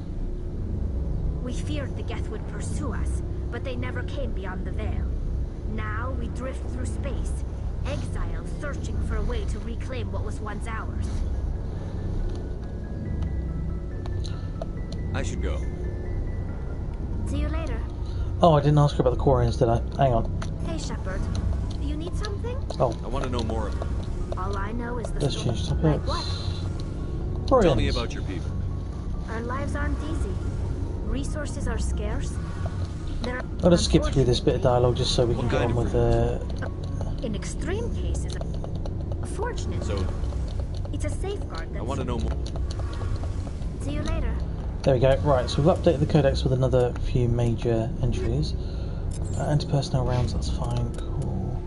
We feared the Geth would pursue us, but they never came beyond the Veil. Now we drift through space, exiled, searching for a way to reclaim what was once ours. I should go. See you later. Oh, I didn't ask her about the Quarians, did I? Hang on. Hey, Shepard. Do you need something? Oh. I want to know more about it. All I know is the Let's story. change topics. Like what? Quarians. Tell me about your people. Our lives aren't easy. Resources are scarce. I'll just skip through this bit of dialogue just so we can get on with in extreme cases, fortunately, So, it's a safeguard. I want to know more. See you later. There we go. Right, so we've updated the codex with another few major entries. Anti-personnel rounds, that's fine. Cool.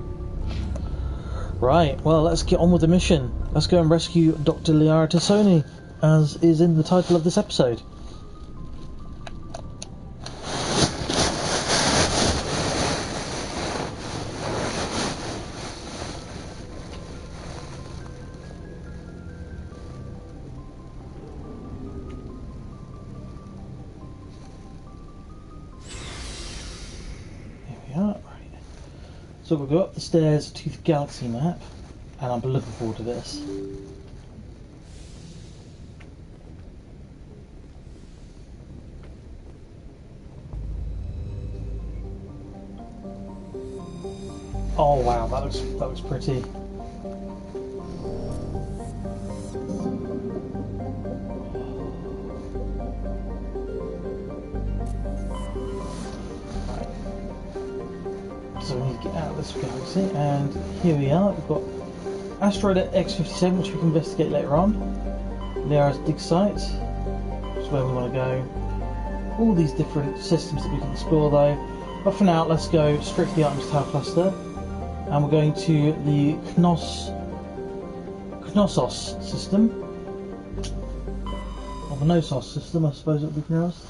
Right, well, let's get on with the mission. Let's go and rescue Dr. Liara T'Soni, as is in the title of this episode. So we'll go up the stairs to the galaxy map, and I'm looking forward to this. Oh wow, that looks pretty. See, and here we are. We've got Asteroid X-57, which we can investigate later on. Liara's dig site, which is where we want to go. All these different systems that we can explore, though. But for now, let's go straight to the Artemis Tower cluster, and we're going to the Knossos system, or the Knossos system, I suppose it would be pronounced.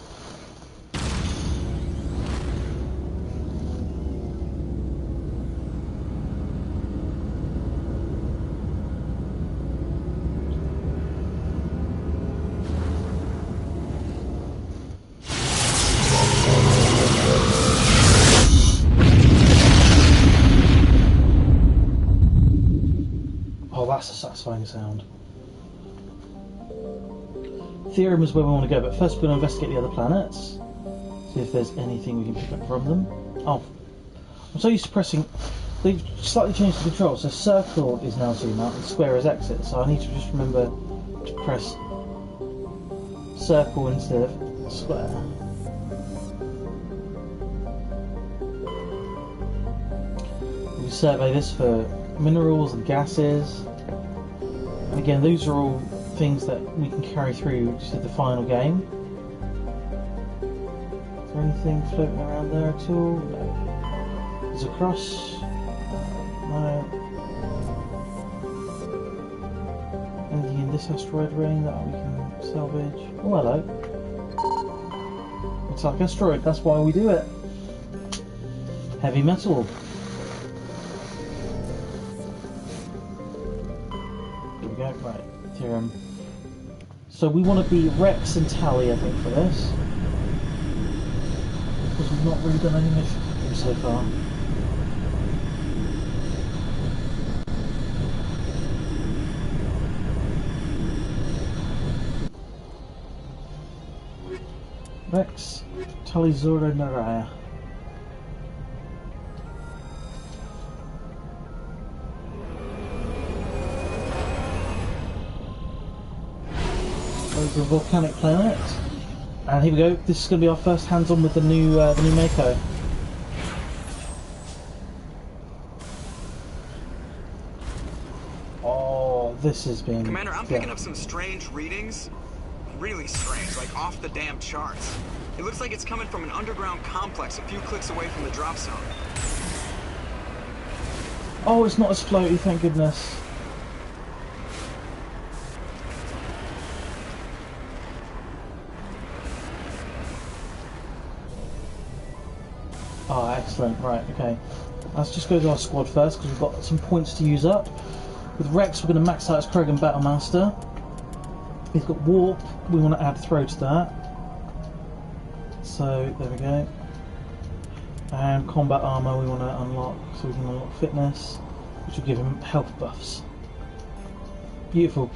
That's a satisfying sound. Theorem is where we want to go, but first we're going to investigate the other planets. See if there's anything we can pick up from them. Oh, I'm so used to pressing... They've slightly changed the controls, so circle is now zoom out and square is exit, so I need to just remember to press circle instead of square. We survey this for minerals and gases. And again, those are all things that we can carry through to the final game. Is there anything floating around there at all? No. There's a cross. No. Anything in this asteroid ring that we can salvage? Oh, hello. Looks like asteroid, that's why we do it. Heavy metal. Right, theorem. So we want to be Rex and Tali, I think, for this. Because we've not really done any missions so far. Rex, Tali, Zora, Naraya. A volcanic planet, and here we go. This is going to be our first hands-on with the new Mako. Oh, this has been. Commander, I'm picking up some strange readings. Really strange, like off the damn charts. It looks like it's coming from an underground complex a few clicks away from the drop zone. Oh, it's not as floaty, thank goodness. Oh, excellent. Right, okay. Let's just go to our squad first, because we've got some points to use up. With Rex, we're going to max out as Krogan Battlemaster. He's got Warp. We want to add Throw to that. So, there we go. And Combat Armor we want to unlock, so we can unlock Fitness, which will give him health buffs. Beautiful.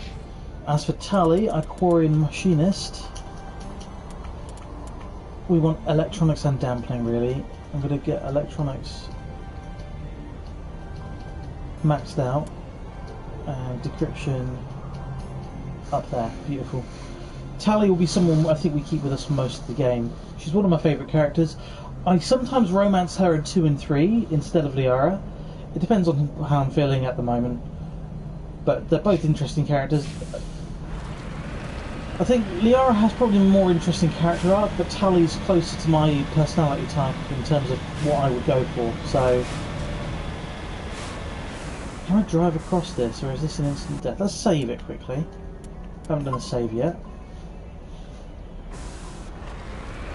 As for Tali, Icorian Machinist, we want Electronics and Dampening, really. I'm going to get Electronics maxed out and Decryption up there. Beautiful. Tali will be someone I think we keep with us for most of the game. She's one of my favourite characters. I sometimes romance her in 2 and 3 instead of Liara. It depends on how I'm feeling at the moment. But they're both interesting characters. I think Liara has probably a more interesting character arc, but Tali's closer to my personality type in terms of what I would go for, so... Can I drive across this, or is this an instant death? Let's save it quickly. Haven't done a save yet.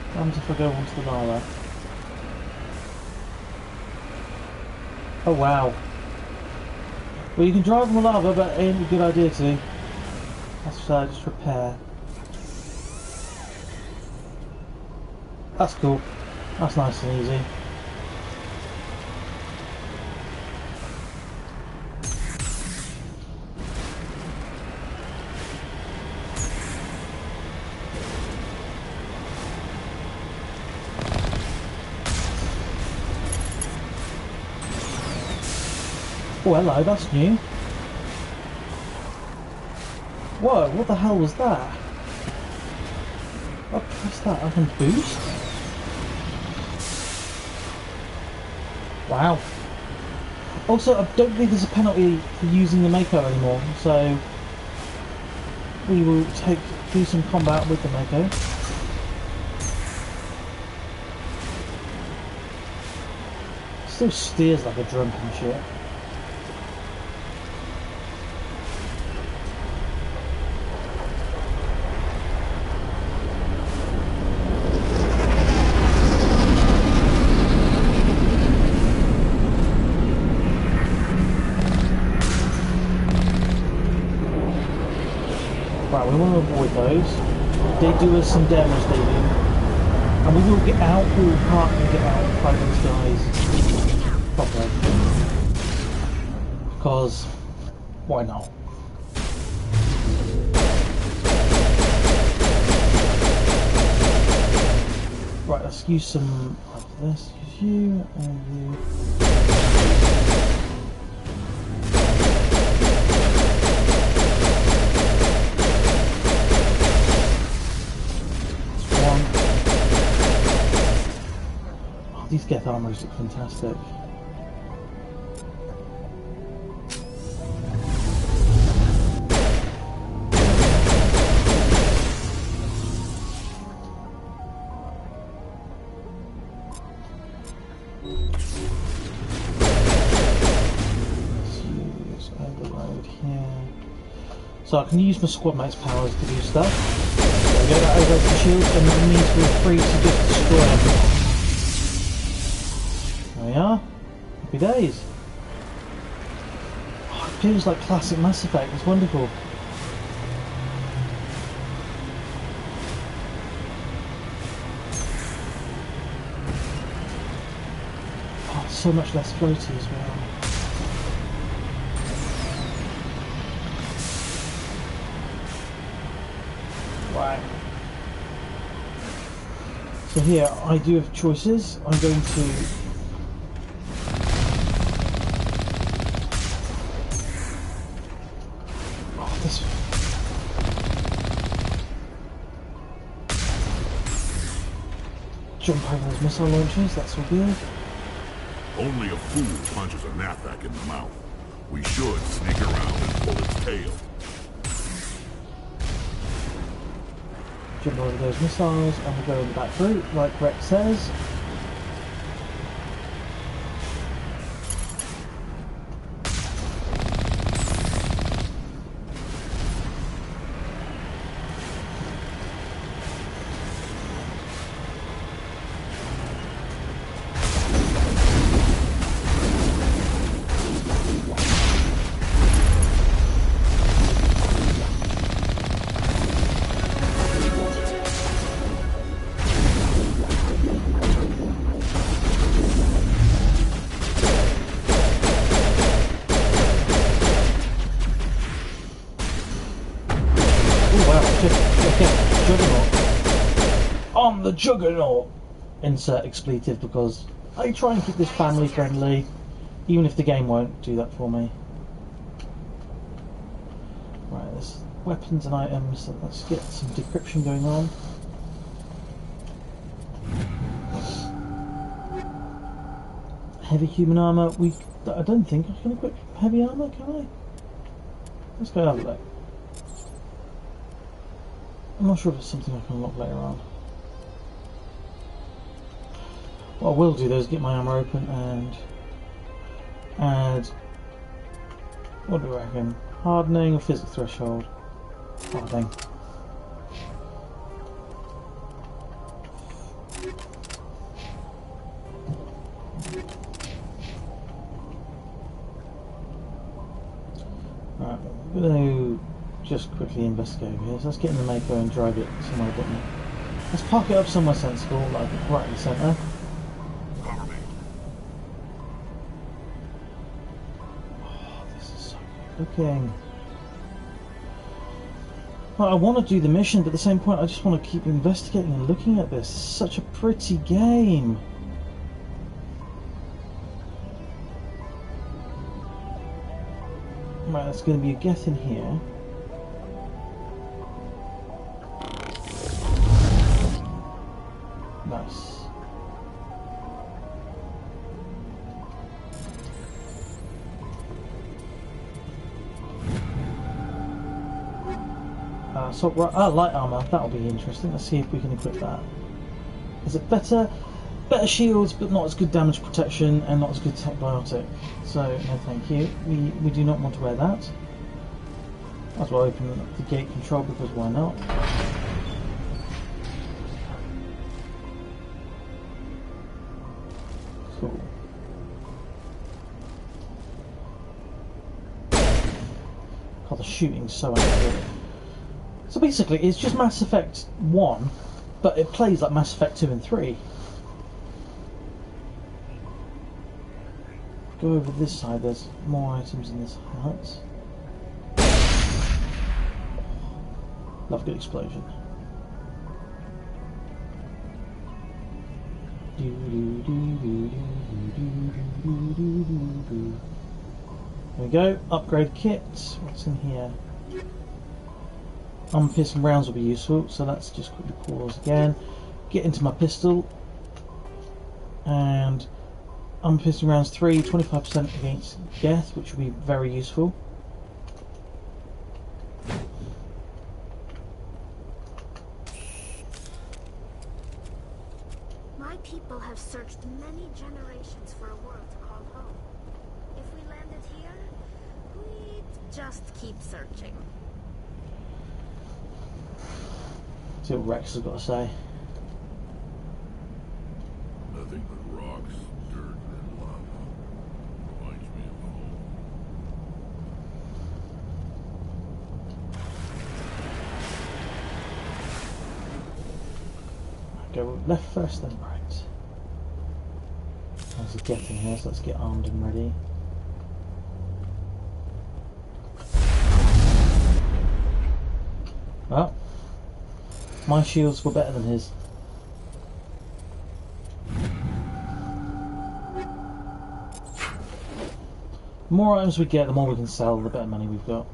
What happens if I go onto the lava? Oh wow. Well, you can drive on the lava, but it ain't a good idea to. Let's just repair. That's cool. That's nice and easy. Oh, hello, that's new. Whoa, what the hell was that? I pressed that, I can boost? Wow. Also, I don't think there's a penalty for using the Mako anymore, so we will do some combat with the Mako. Still steers like a drunken shit. Right, we want to avoid those. They do us some damage, they do. And we will get out, we will park and get out and fight those guys properly. Because, why not? Right, let's use some of this. Use you and you. These Geth armors look fantastic. Let's use overload here. So I can use my squad mate's powers to do stuff. There we go, that overloads the shield, and that means we're free to just destroy everything. There we are. Happy days. Oh, it feels like classic Mass Effect. It's wonderful. Oh, so much less floaty as well. Right. So here I do have choices. I'm going to jump over those missile launchers, that's all good. Only a fool punches a Nathak in the mouth. We should sneak around and pull its tail. Jump over those missiles and we go in the back route, like Rex says. The Juggernaut! Insert expletive because I try and keep this family friendly, even if the game won't do that for me. Right, there's weapons and items, so let's get some decryption going on. Heavy human armor, I don't think I can equip heavy armor, can I? Let's go have a look. I'm not sure if it's something I can unlock later on. What I will do though is get my armor open and add, what do I reckon, hardening or physics threshold? Hardening. Right, I'm going to just quickly investigate here. So let's get in the Mako and drive it somewhere a bit more. Let's park it up somewhere sensible, like right in the centre. Looking. Well, I want to do the mission, but at the same point I just want to keep investigating and looking at this. It's such a pretty game. Right, there's going to be a Geth in here. Nice. Light armor. That'll be interesting. Let's see if we can equip that. Is it better? Better shields, but not as good damage protection and not as good tech biotic. So no, thank you. We do not want to wear that. Might as well open up the gate control because why not? Cool. God, the shooting's so accurate. So basically, it's just Mass Effect 1, but it plays like Mass Effect 2 and 3. Go over this side, there's more items in this hut. Love a good explosion. There we go, upgrade kit. What's in here? Unpiercing rounds will be useful, so let's just quickly pause again. Get into my pistol. And unpiercing rounds 3, 25% against death, which will be very useful. My people have searched many generations for a world to call home. If we landed here, we'd just keep searching. See what Rex has got to say. Nothing but rocks, dirt, and lava. Reminds me of home. Go left first, then right. There's a get in here, so let's get armed and ready. Well, my shields were better than his. The more items we get, the more we can sell, the better money we've got.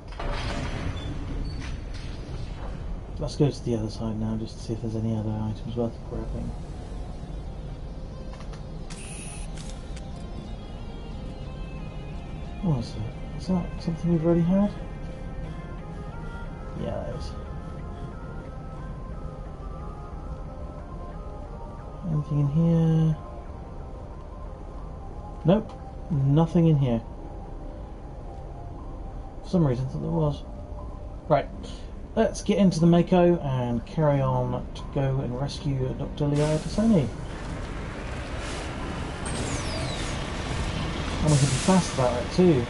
Let's go to the other side now, just to see if there's any other items worth grabbing. What is it? Is that something we've already had? Yeah, that is. Anything in here? Nope, nothing in here. For some reason I thought there was. Right, let's get into the Mako and carry on to go and rescue Dr. Liara T'Soni. And we can be fast about it too.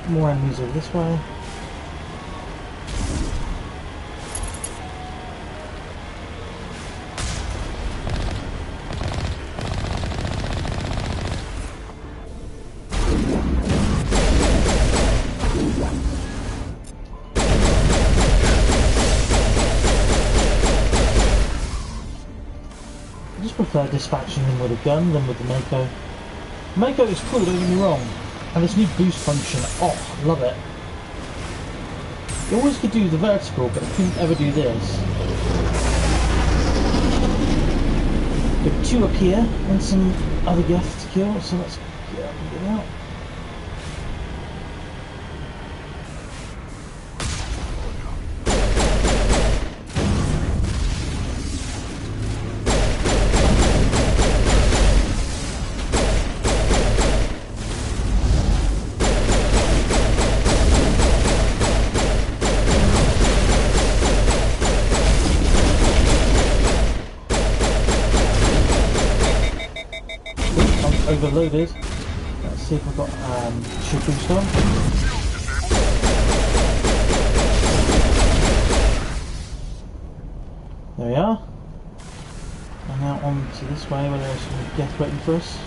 More enemies over this way. I just prefer dispatching them with a gun than with the Mako. Mako is cool, don't get me wrong. And this new boost function, oh, love it. You always could do the vertical, but I couldn't ever do this. Got 2 up here, and some other geth to kill, so let's get up and get out. Overloaded. Let's see if we've got shield boost on. There we are. And now on to this way where there's some death waiting for us.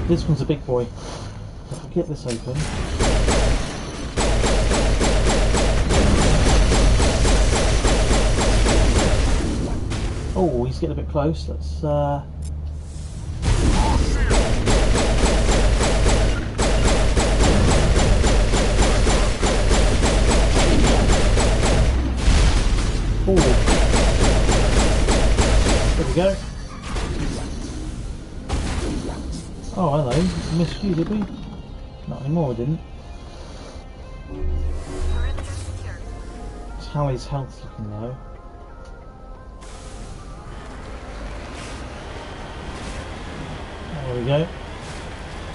This one's a big boy. If I get this open. Oh, he's getting a bit close. Let's forward. There we go. Oh, hello. Missed you, did we? Not anymore, we didn't. Tally's health looking low. There we go.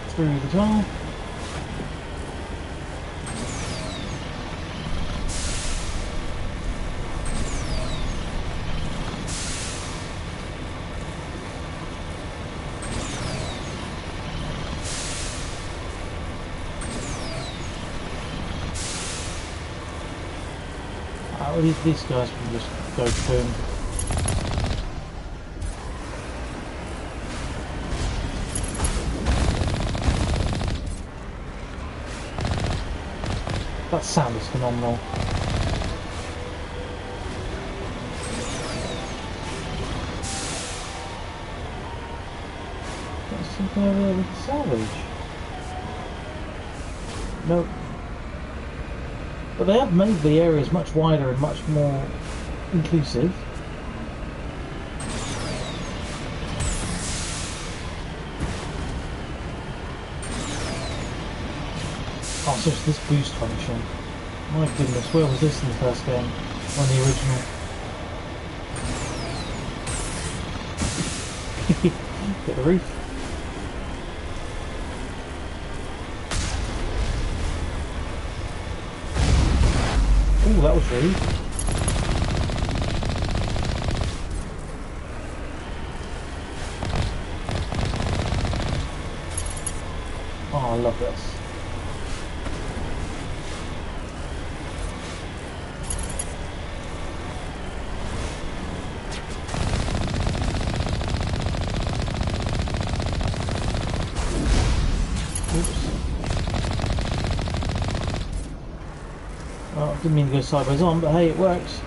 Through the tunnel. These guys can just go boom. That sound is phenomenal. There's something over there with the salvage. Nope. But they have made the areas much wider and much more inclusive. Oh, so it's this boost function. My goodness, where was this in the first game? On the original. Get the roof. Ooh, that was rude. Oh, I love this. Oh, didn't mean to go sideways on, but hey, it works.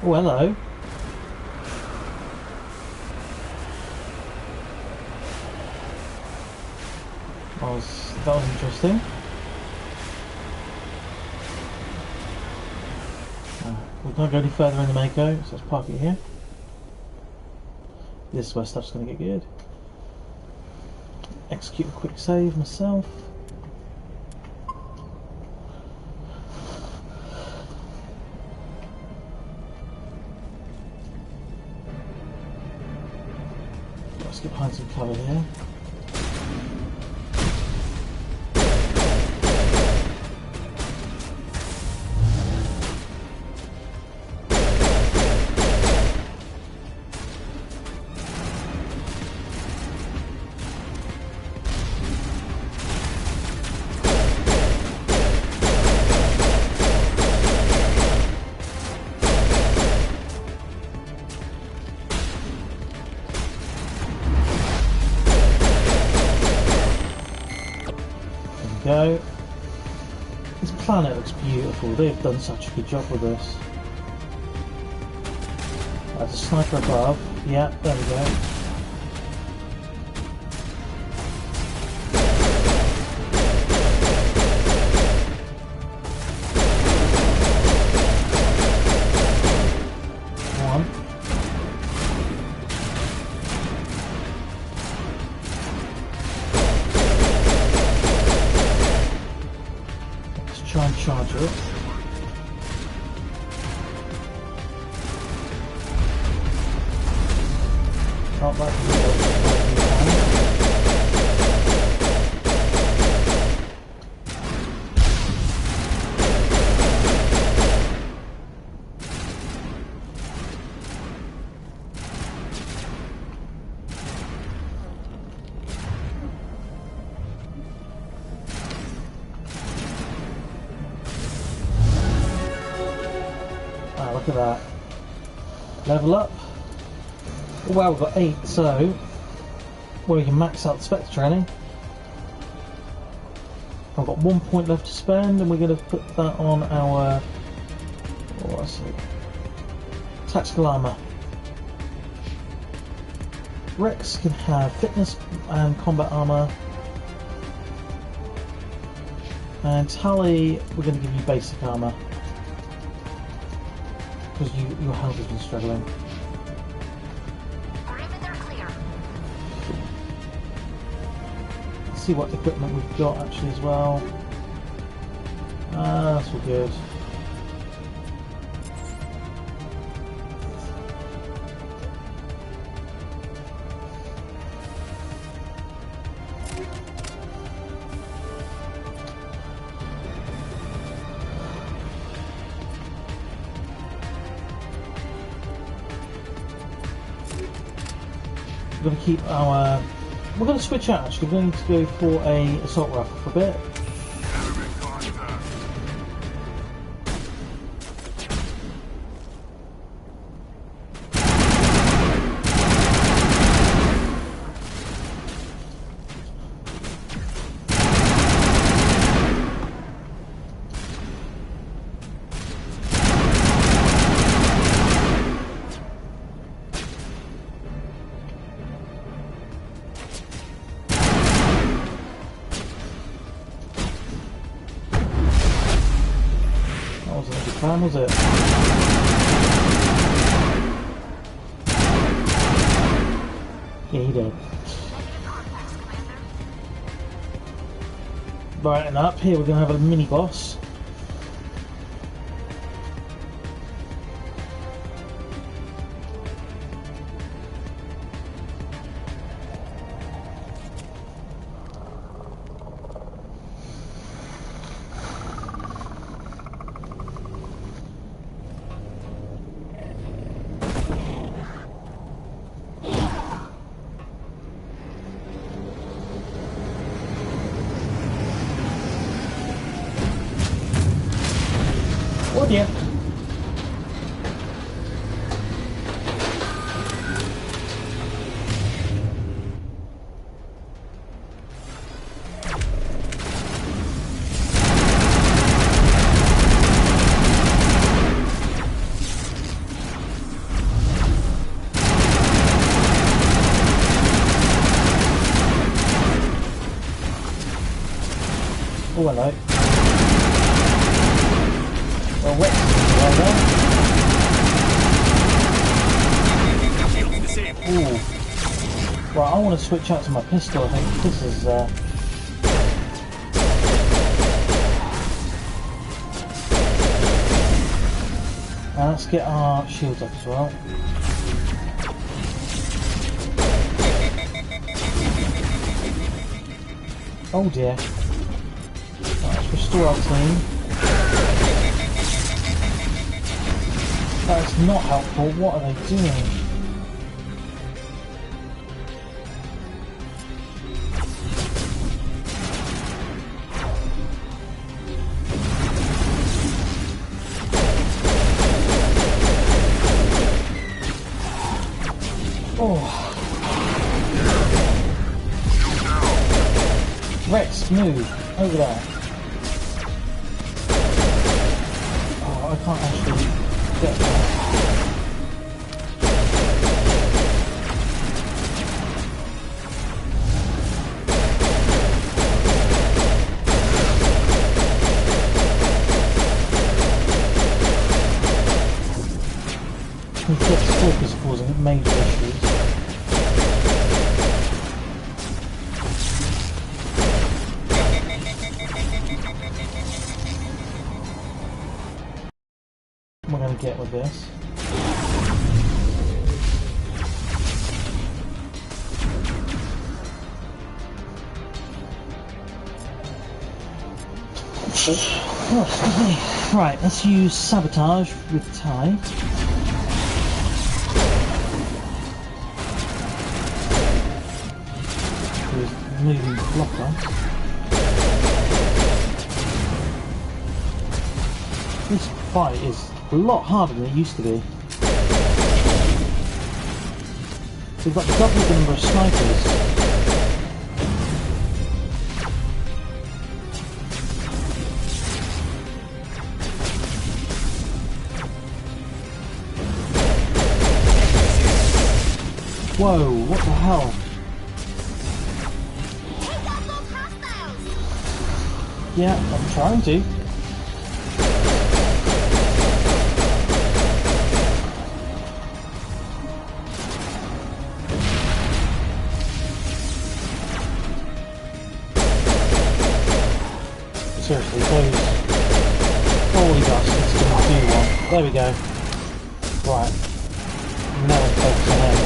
Oh, hello. That was interesting. We can't go any further in the Mako, so let's park it here. This is where stuff's going to get good. Execute a quick save myself. Let's get behind some cover here. Go. This planet looks beautiful. They've done such a good job with this. There's a sniper above. Yeah, there we go. Try and charge it. Oh, look at that. Level up. Well, we've got 8, so we can max out the Spectre training. I've got 1 point left to spend, and we're going to put that on our tactical armour. Rex can have fitness and combat armour, and Tally, we're going to give you basic armour because your health has been struggling. Let's see what equipment we've got actually as well. That's all good. We're going to keep our... We're going to switch out actually. We're going to go for a assault rifle for a bit. Was it? Yeah, he did. Right, and up here we're going to have a mini boss. Oh dear. Oh, hello. Well, Rex is well done. Ooh. Right, I want to switch out to my pistol. I think this is. And let's get our shields up as well. Oh dear. Right, let's restore our team. That is not helpful. What are they doing? Oh. Rex, move. Over there. Oh, I can't actually get there. Eclipse Talk is causing major issues. We're going to get with this. Oh, excuse me. Right, let's use Sabotage with Ty. Moving blocker. This fight is a lot harder than it used to be. We've got double the number of snipers. Whoa, what the hell? Yeah, I'm trying to. Seriously, please. Holy gosh, it's gonna do one. There we go. Right. Now let's focus on him.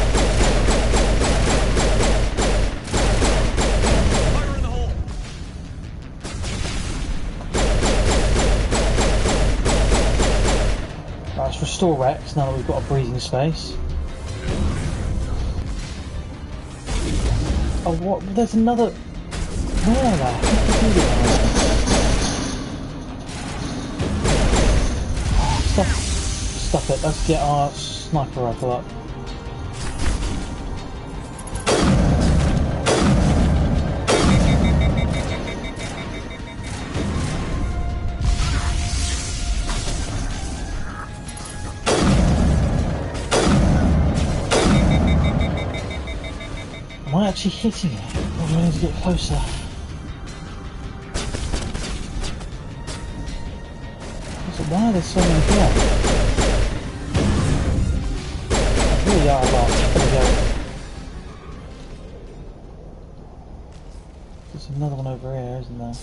Right, let's restore Rex now that we've got a breathing space. Oh, what? There's another. Where the heck is he doing? Stop it, let's get our sniper rifle up. Am I actually hitting it? Or do I need to get closer? Why are there so many here? There really are a lot. There we go. There's another one over here, isn't there?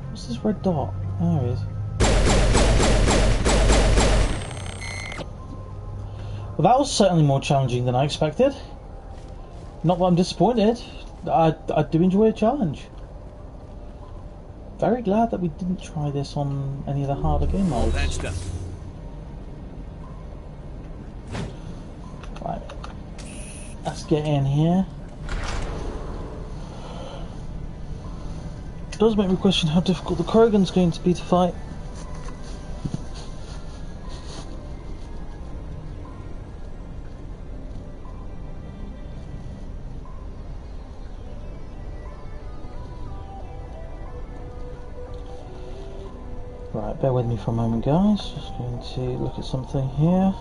What's this red dot? Oh, there he is. Well, that was certainly more challenging than I expected. Not that I'm disappointed. I do enjoy a challenge. Very glad that we didn't try this on any of the harder game modes. That's done. Right. Let's get in here. It does make me question how difficult the Krogan's going to be to fight. Right, bear with me for a moment, guys. Just going to look at something here.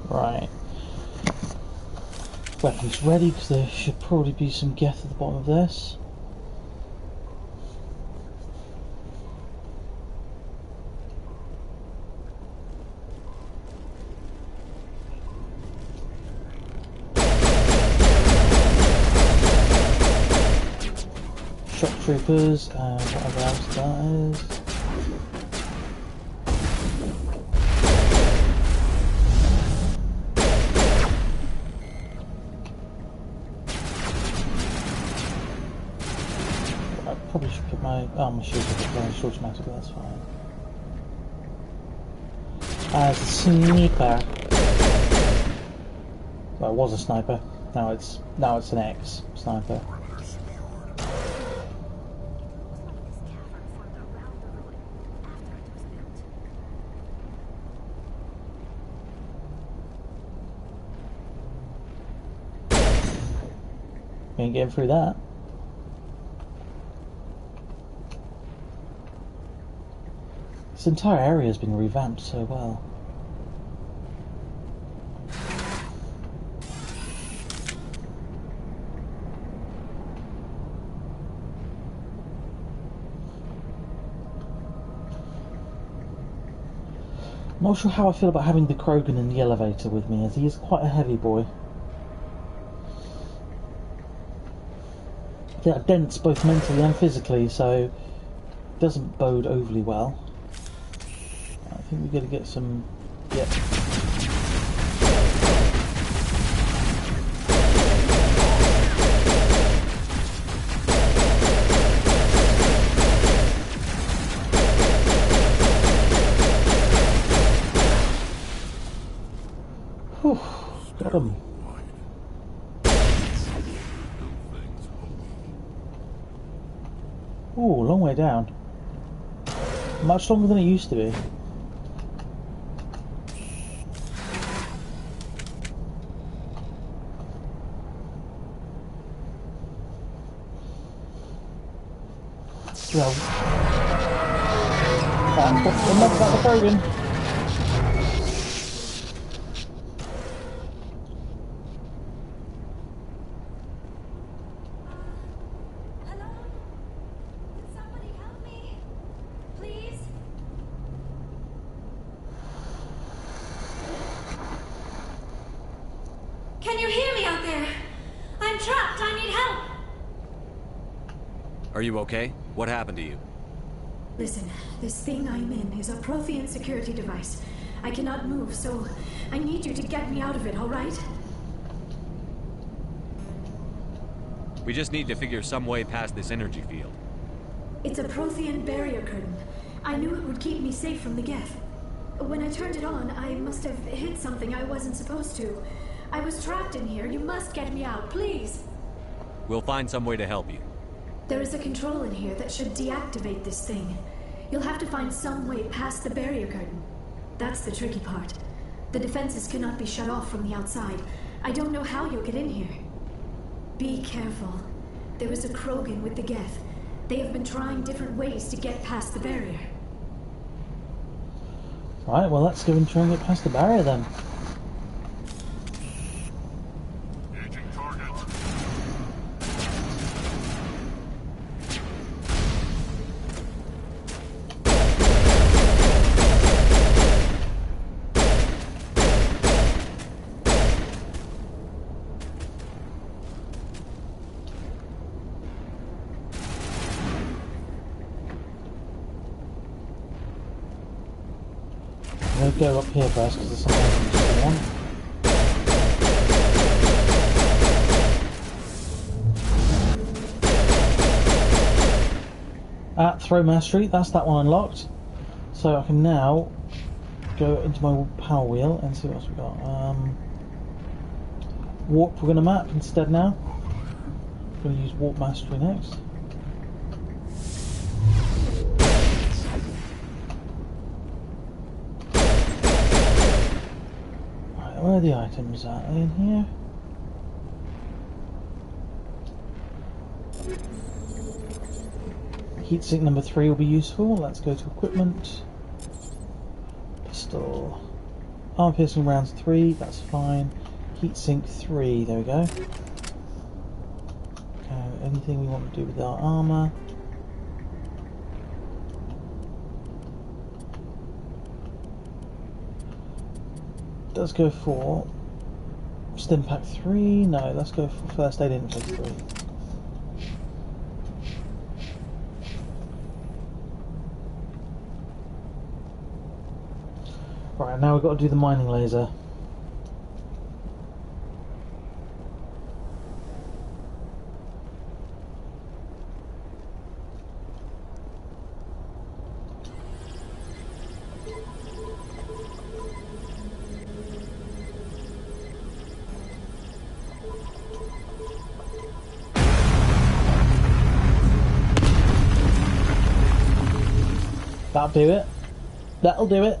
Right. Weapons ready, because there should probably be some geth at the bottom of this. Shock troopers and whatever else that is. Probably should put my shield up short automatic, that's fine. As a sniper. Well, it was a sniper. Now it's an ex sniper. We ain't getting through that. This entire area has been revamped so well. I'm not sure how I feel about having the Krogan in the elevator with me, as he is quite a heavy boy. they are dense both mentally and physically, so it doesn't bode overly well. I think we're going to get some... Yep. Whew, got him. Ooh, long way down. Much longer than it used to be. Well, enough about the Krogan. Can you hear me out there? I'm trapped. I need help. Are you okay? What happened to you? Listen, this thing I'm in is a Prothean security device. I cannot move, so I need you to get me out of it, all right? We just need to figure some way past this energy field. It's a Prothean barrier curtain. I knew it would keep me safe from the Geth. When I turned it on, I must have hit something I wasn't supposed to. I was trapped in here. You must get me out, please. We'll find some way to help you. There is a control in here that should deactivate this thing. You'll have to find some way past the barrier curtain. That's the tricky part. The defenses cannot be shut off from the outside. I don't know how you'll get in here. Be careful. There is a Krogan with the Geth. They have been trying different ways to get past the barrier. Right, well let's go and try and get past the barrier then. I'm going to go up here first because there's something I want. At Throw Mastery, that's that one unlocked. So I can now go into my power wheel and see what else we got. Warp, we're going to map instead now. I'm going to use Warp Mastery next. Where are the items at? Are they in here? Heatsink number 3 will be useful. Let's go to equipment. Pistol. Armor piercing rounds 3, that's fine. Heatsink 3, there we go. Okay, anything we want to do with our armor? Let's go for Stim Pack 3. No, let's go for First Aid Info 3. Right, now we've got to do the mining laser. That'll do it. That'll do it.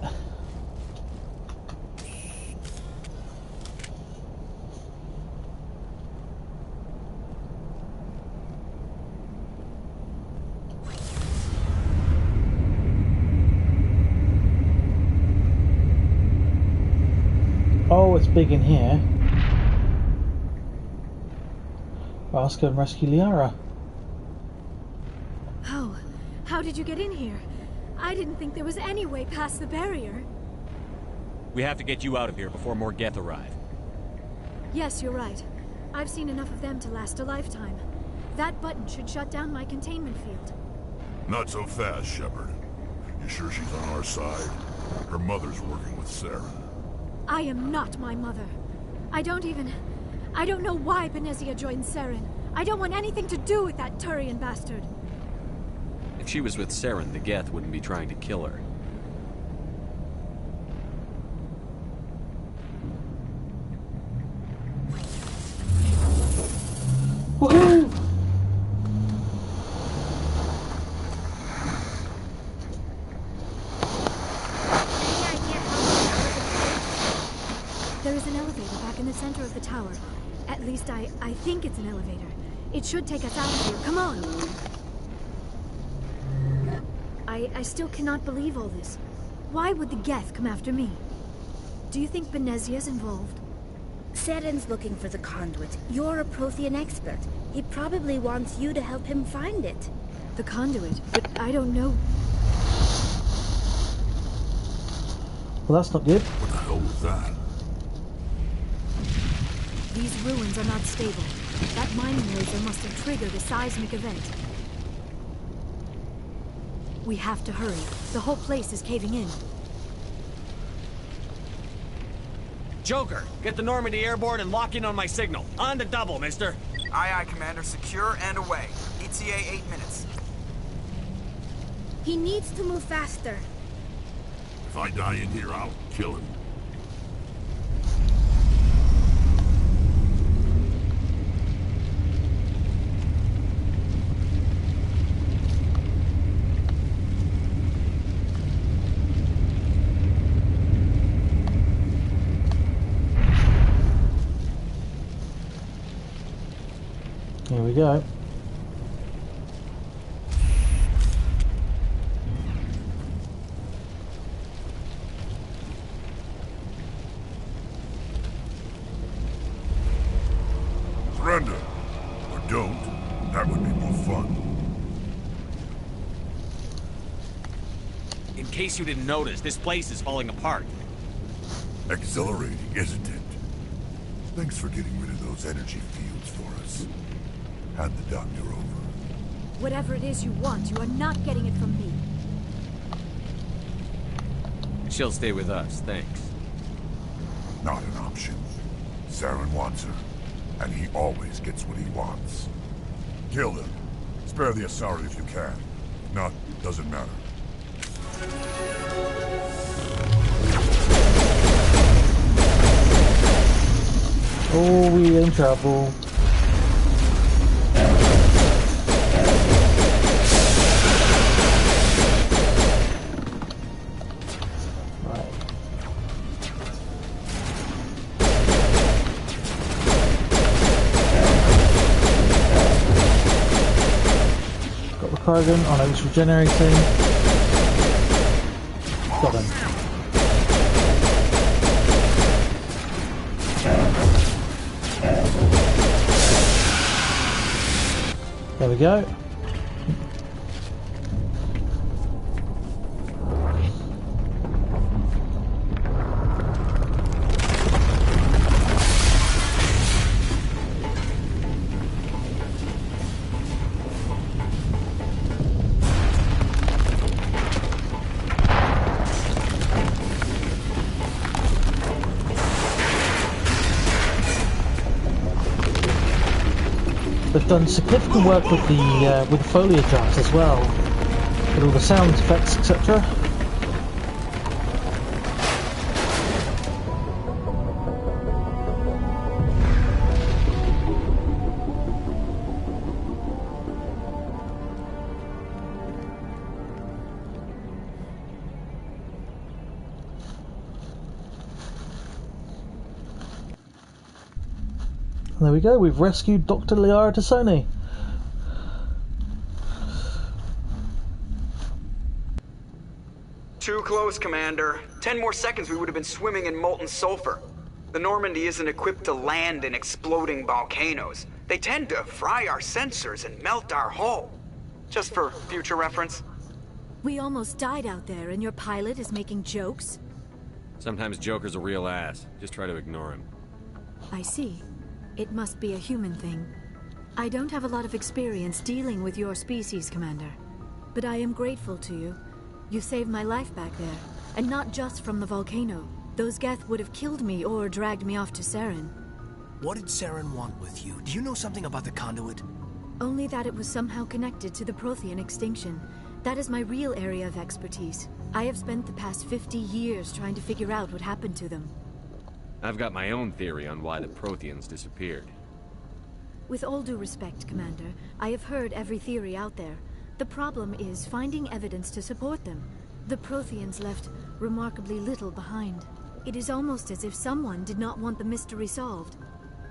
Oh, it's big in here. Well, let's go and rescue Liara. How did you get in here? I didn't think there was any way past the barrier. We have to get you out of here before more Geth arrive. Yes, you're right. I've seen enough of them to last a lifetime. That button should shut down my containment field. Not so fast, Shepard. You sure she's on our side? Her mother's working with Saren. I am not my mother. I don't know why Benezia joined Saren. I don't want anything to do with that Turian bastard. If she was with Saren, the Geth wouldn't be trying to kill her. Woohoo! There is an elevator back in the center of the tower. At least I think it's an elevator. It should take us out of here. Come on! I still cannot believe all this. Why would the Geth come after me? Do you think Benezia's involved? Saren's looking for the conduit. You're a Prothean expert. He probably wants you to help him find it. The conduit? But I don't know. Well, that's not good. What the hell was that? These ruins are not stable. That mining laser must have triggered a seismic event. We have to hurry. The whole place is caving in. Joker, get the Normandy airborne and lock in on my signal. On to double, mister. Aye, aye, Commander. Secure and away. ETA 8 minutes. He needs to move faster. If I die in here, I'll kill him. Here we go. Surrender. Or don't. That would be more fun. In case you didn't notice, this place is falling apart. Exhilarating, isn't it? Thanks for getting rid of those energy fields for us. Hand the doctor over. Whatever it is you want, you are not getting it from me. She'll stay with us, thanks. Not an option. Saren wants her, and he always gets what he wants. Kill him. Spare the Asari if you can. If not, doesn't matter. Oh, we in trouble. Krogan, oh no, it's regenerating. Got him. There we go. They've done significant work with the foliage art as well, with all the sound effects, etc. There we go, we've rescued Dr. Liara T'Soni. Too close, Commander. 10 more seconds we would have been swimming in molten sulfur. The Normandy isn't equipped to land in exploding volcanoes. They tend to fry our sensors and melt our hull. Just for future reference. We almost died out there and your pilot is making jokes? Sometimes Joker's a real ass. Just try to ignore him. I see. It must be a human thing. I don't have a lot of experience dealing with your species, Commander. But I am grateful to you. You saved my life back there. And not just from the volcano. Those Geth would have killed me or dragged me off to Saren. What did Saren want with you? Do you know something about the conduit? Only that it was somehow connected to the Prothean extinction. That is my real area of expertise. I have spent the past 50 years trying to figure out what happened to them. I've got my own theory on why the Protheans disappeared. With all due respect, Commander, I have heard every theory out there. The problem is finding evidence to support them. The Protheans left remarkably little behind. It is almost as if someone did not want the mystery solved.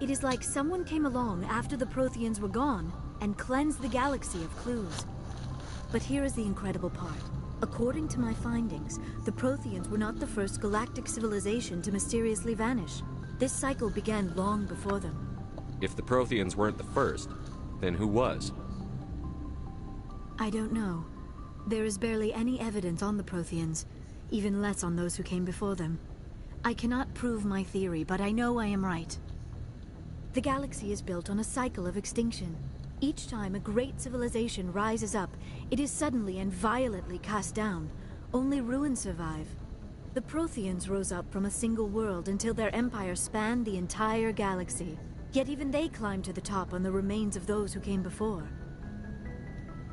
It is like someone came along after the Protheans were gone and cleansed the galaxy of clues. But here is the incredible part. According to my findings, the Protheans were not the first galactic civilization to mysteriously vanish. This cycle began long before them. If the Protheans weren't the first, then who was? I don't know. There is barely any evidence on the Protheans, even less on those who came before them. I cannot prove my theory, but I know I am right. The galaxy is built on a cycle of extinction. Each time a great civilization rises up, it is suddenly and violently cast down. Only ruins survive. The Protheans rose up from a single world until their empire spanned the entire galaxy. Yet even they climbed to the top on the remains of those who came before.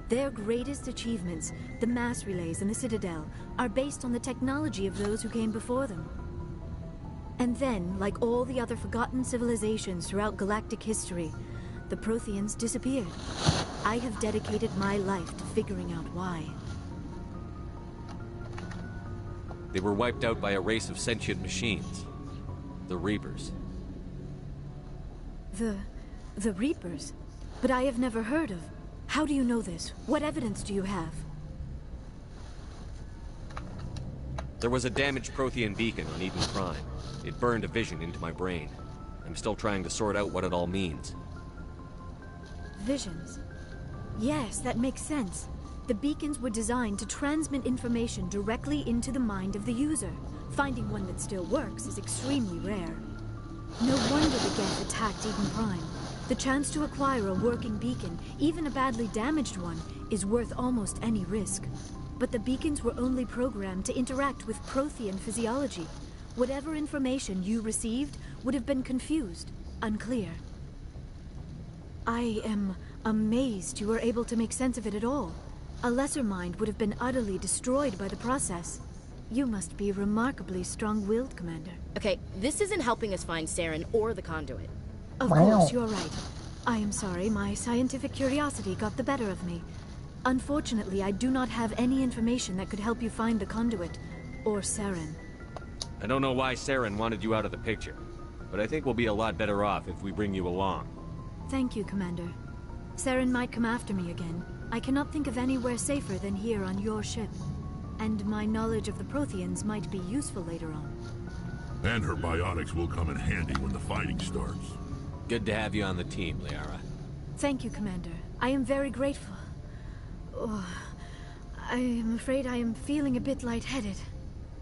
Their greatest achievements, the mass relays and the Citadel, are based on the technology of those who came before them. And then, like all the other forgotten civilizations throughout galactic history, the Protheans disappeared. I have dedicated my life to figuring out why. They were wiped out by a race of sentient machines. The Reapers. The Reapers? But I have never heard of. How do you know this? What evidence do you have? There was a damaged Prothean beacon on Eden Prime. It burned a vision into my brain. I'm still trying to sort out what it all means. Visions. Yes, that makes sense. The beacons were designed to transmit information directly into the mind of the user. Finding one that still works is extremely rare. No wonder the Geth attacked Eden Prime. The chance to acquire a working beacon, even a badly damaged one, is worth almost any risk. But the beacons were only programmed to interact with Prothean physiology. Whatever information you received would have been confused, unclear. I am amazed you were able to make sense of it at all. A lesser mind would have been utterly destroyed by the process. You must be remarkably strong-willed, Commander. Okay, this isn't helping us find Saren or the conduit. Of course, you're right. I am sorry, my scientific curiosity got the better of me. Unfortunately, I do not have any information that could help you find the conduit, or Saren. I don't know why Saren wanted you out of the picture, but I think we'll be a lot better off if we bring you along. Thank you, Commander. Saren might come after me again. I cannot think of anywhere safer than here on your ship. And my knowledge of the Protheans might be useful later on. And her biotics will come in handy when the fighting starts. Good to have you on the team, Liara. Thank you, Commander. I am very grateful. Oh, I am afraid I am feeling a bit lightheaded.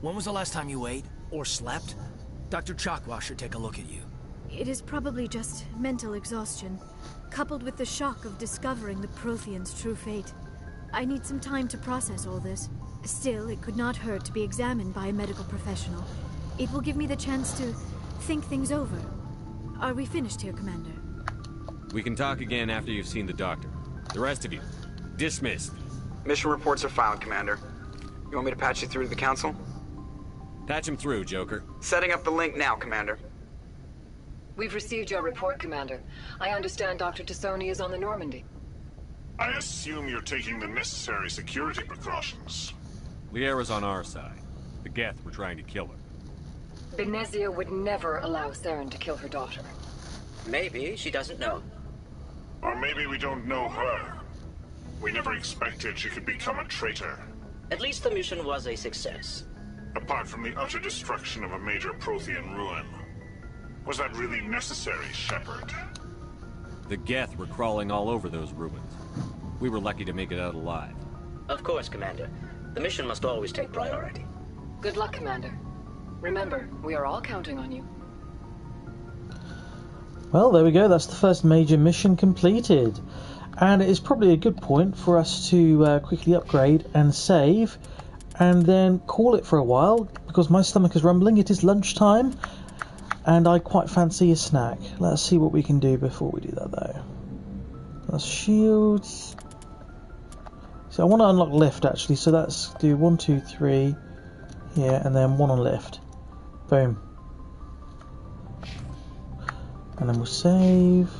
When was the last time you ate? Or slept? Dr. Chakwa should take a look at you. It is probably just mental exhaustion, coupled with the shock of discovering the Protheans' true fate. I need some time to process all this. Still, it could not hurt to be examined by a medical professional. It will give me the chance to think things over. Are we finished here, Commander? We can talk again after you've seen the doctor. The rest of you, dismissed. Mission reports are filed, Commander. You want me to patch you through to the Council? Patch him through, Joker. Setting up the link now, Commander. We've received your report, Commander. I understand Dr. Tassoni is on the Normandy. I assume you're taking the necessary security precautions. Liara's on our side. The Geth were trying to kill her. Benezia would never allow Saren to kill her daughter. Maybe she doesn't know. Or maybe we don't know her. We never expected she could become a traitor. At least the mission was a success. Apart from the utter destruction of a major Prothean ruin. Was that really necessary, Shepard? The Geth were crawling all over those ruins. We were lucky to make it out alive. Of course, Commander. The mission must always take priority. Good luck, Commander. Remember, we are all counting on you. Well, there we go. That's the first major mission completed. And it is probably a good point for us to quickly upgrade and save and then call it for a while, because my stomach is rumbling. It is lunchtime and I quite fancy a snack. Let's see what we can do before we do that though. That's shields. So I want to unlock lift actually, so let's do 1, 2, 3 here and then 1 on lift. Boom. And then we'll save.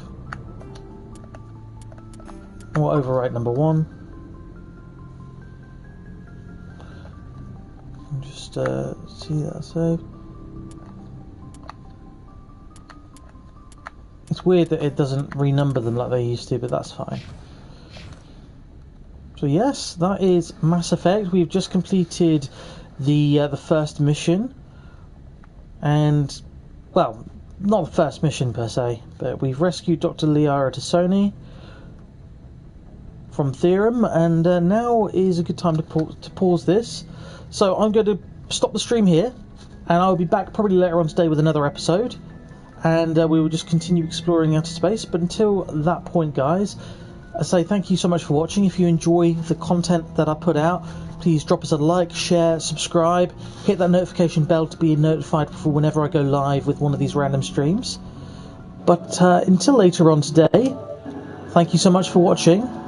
And we'll overwrite number 1. And just see that save. It's weird that it doesn't renumber them like they used to, but that's fine. So yes, that is Mass Effect. We've just completed the first mission, and well, not the first mission per se, but we've rescued Dr. Liara T'Soni from Therum, and now is a good time to pause this. So I'm going to stop the stream here, and I'll be back probably later on today with another episode, and we will just continue exploring outer space. But until that point, guys, I say thank you so much for watching. If you enjoy the content that I put out, please drop us a like, share, subscribe, hit that notification bell to be notified for whenever I go live with one of these random streams. But until later on today, thank you so much for watching.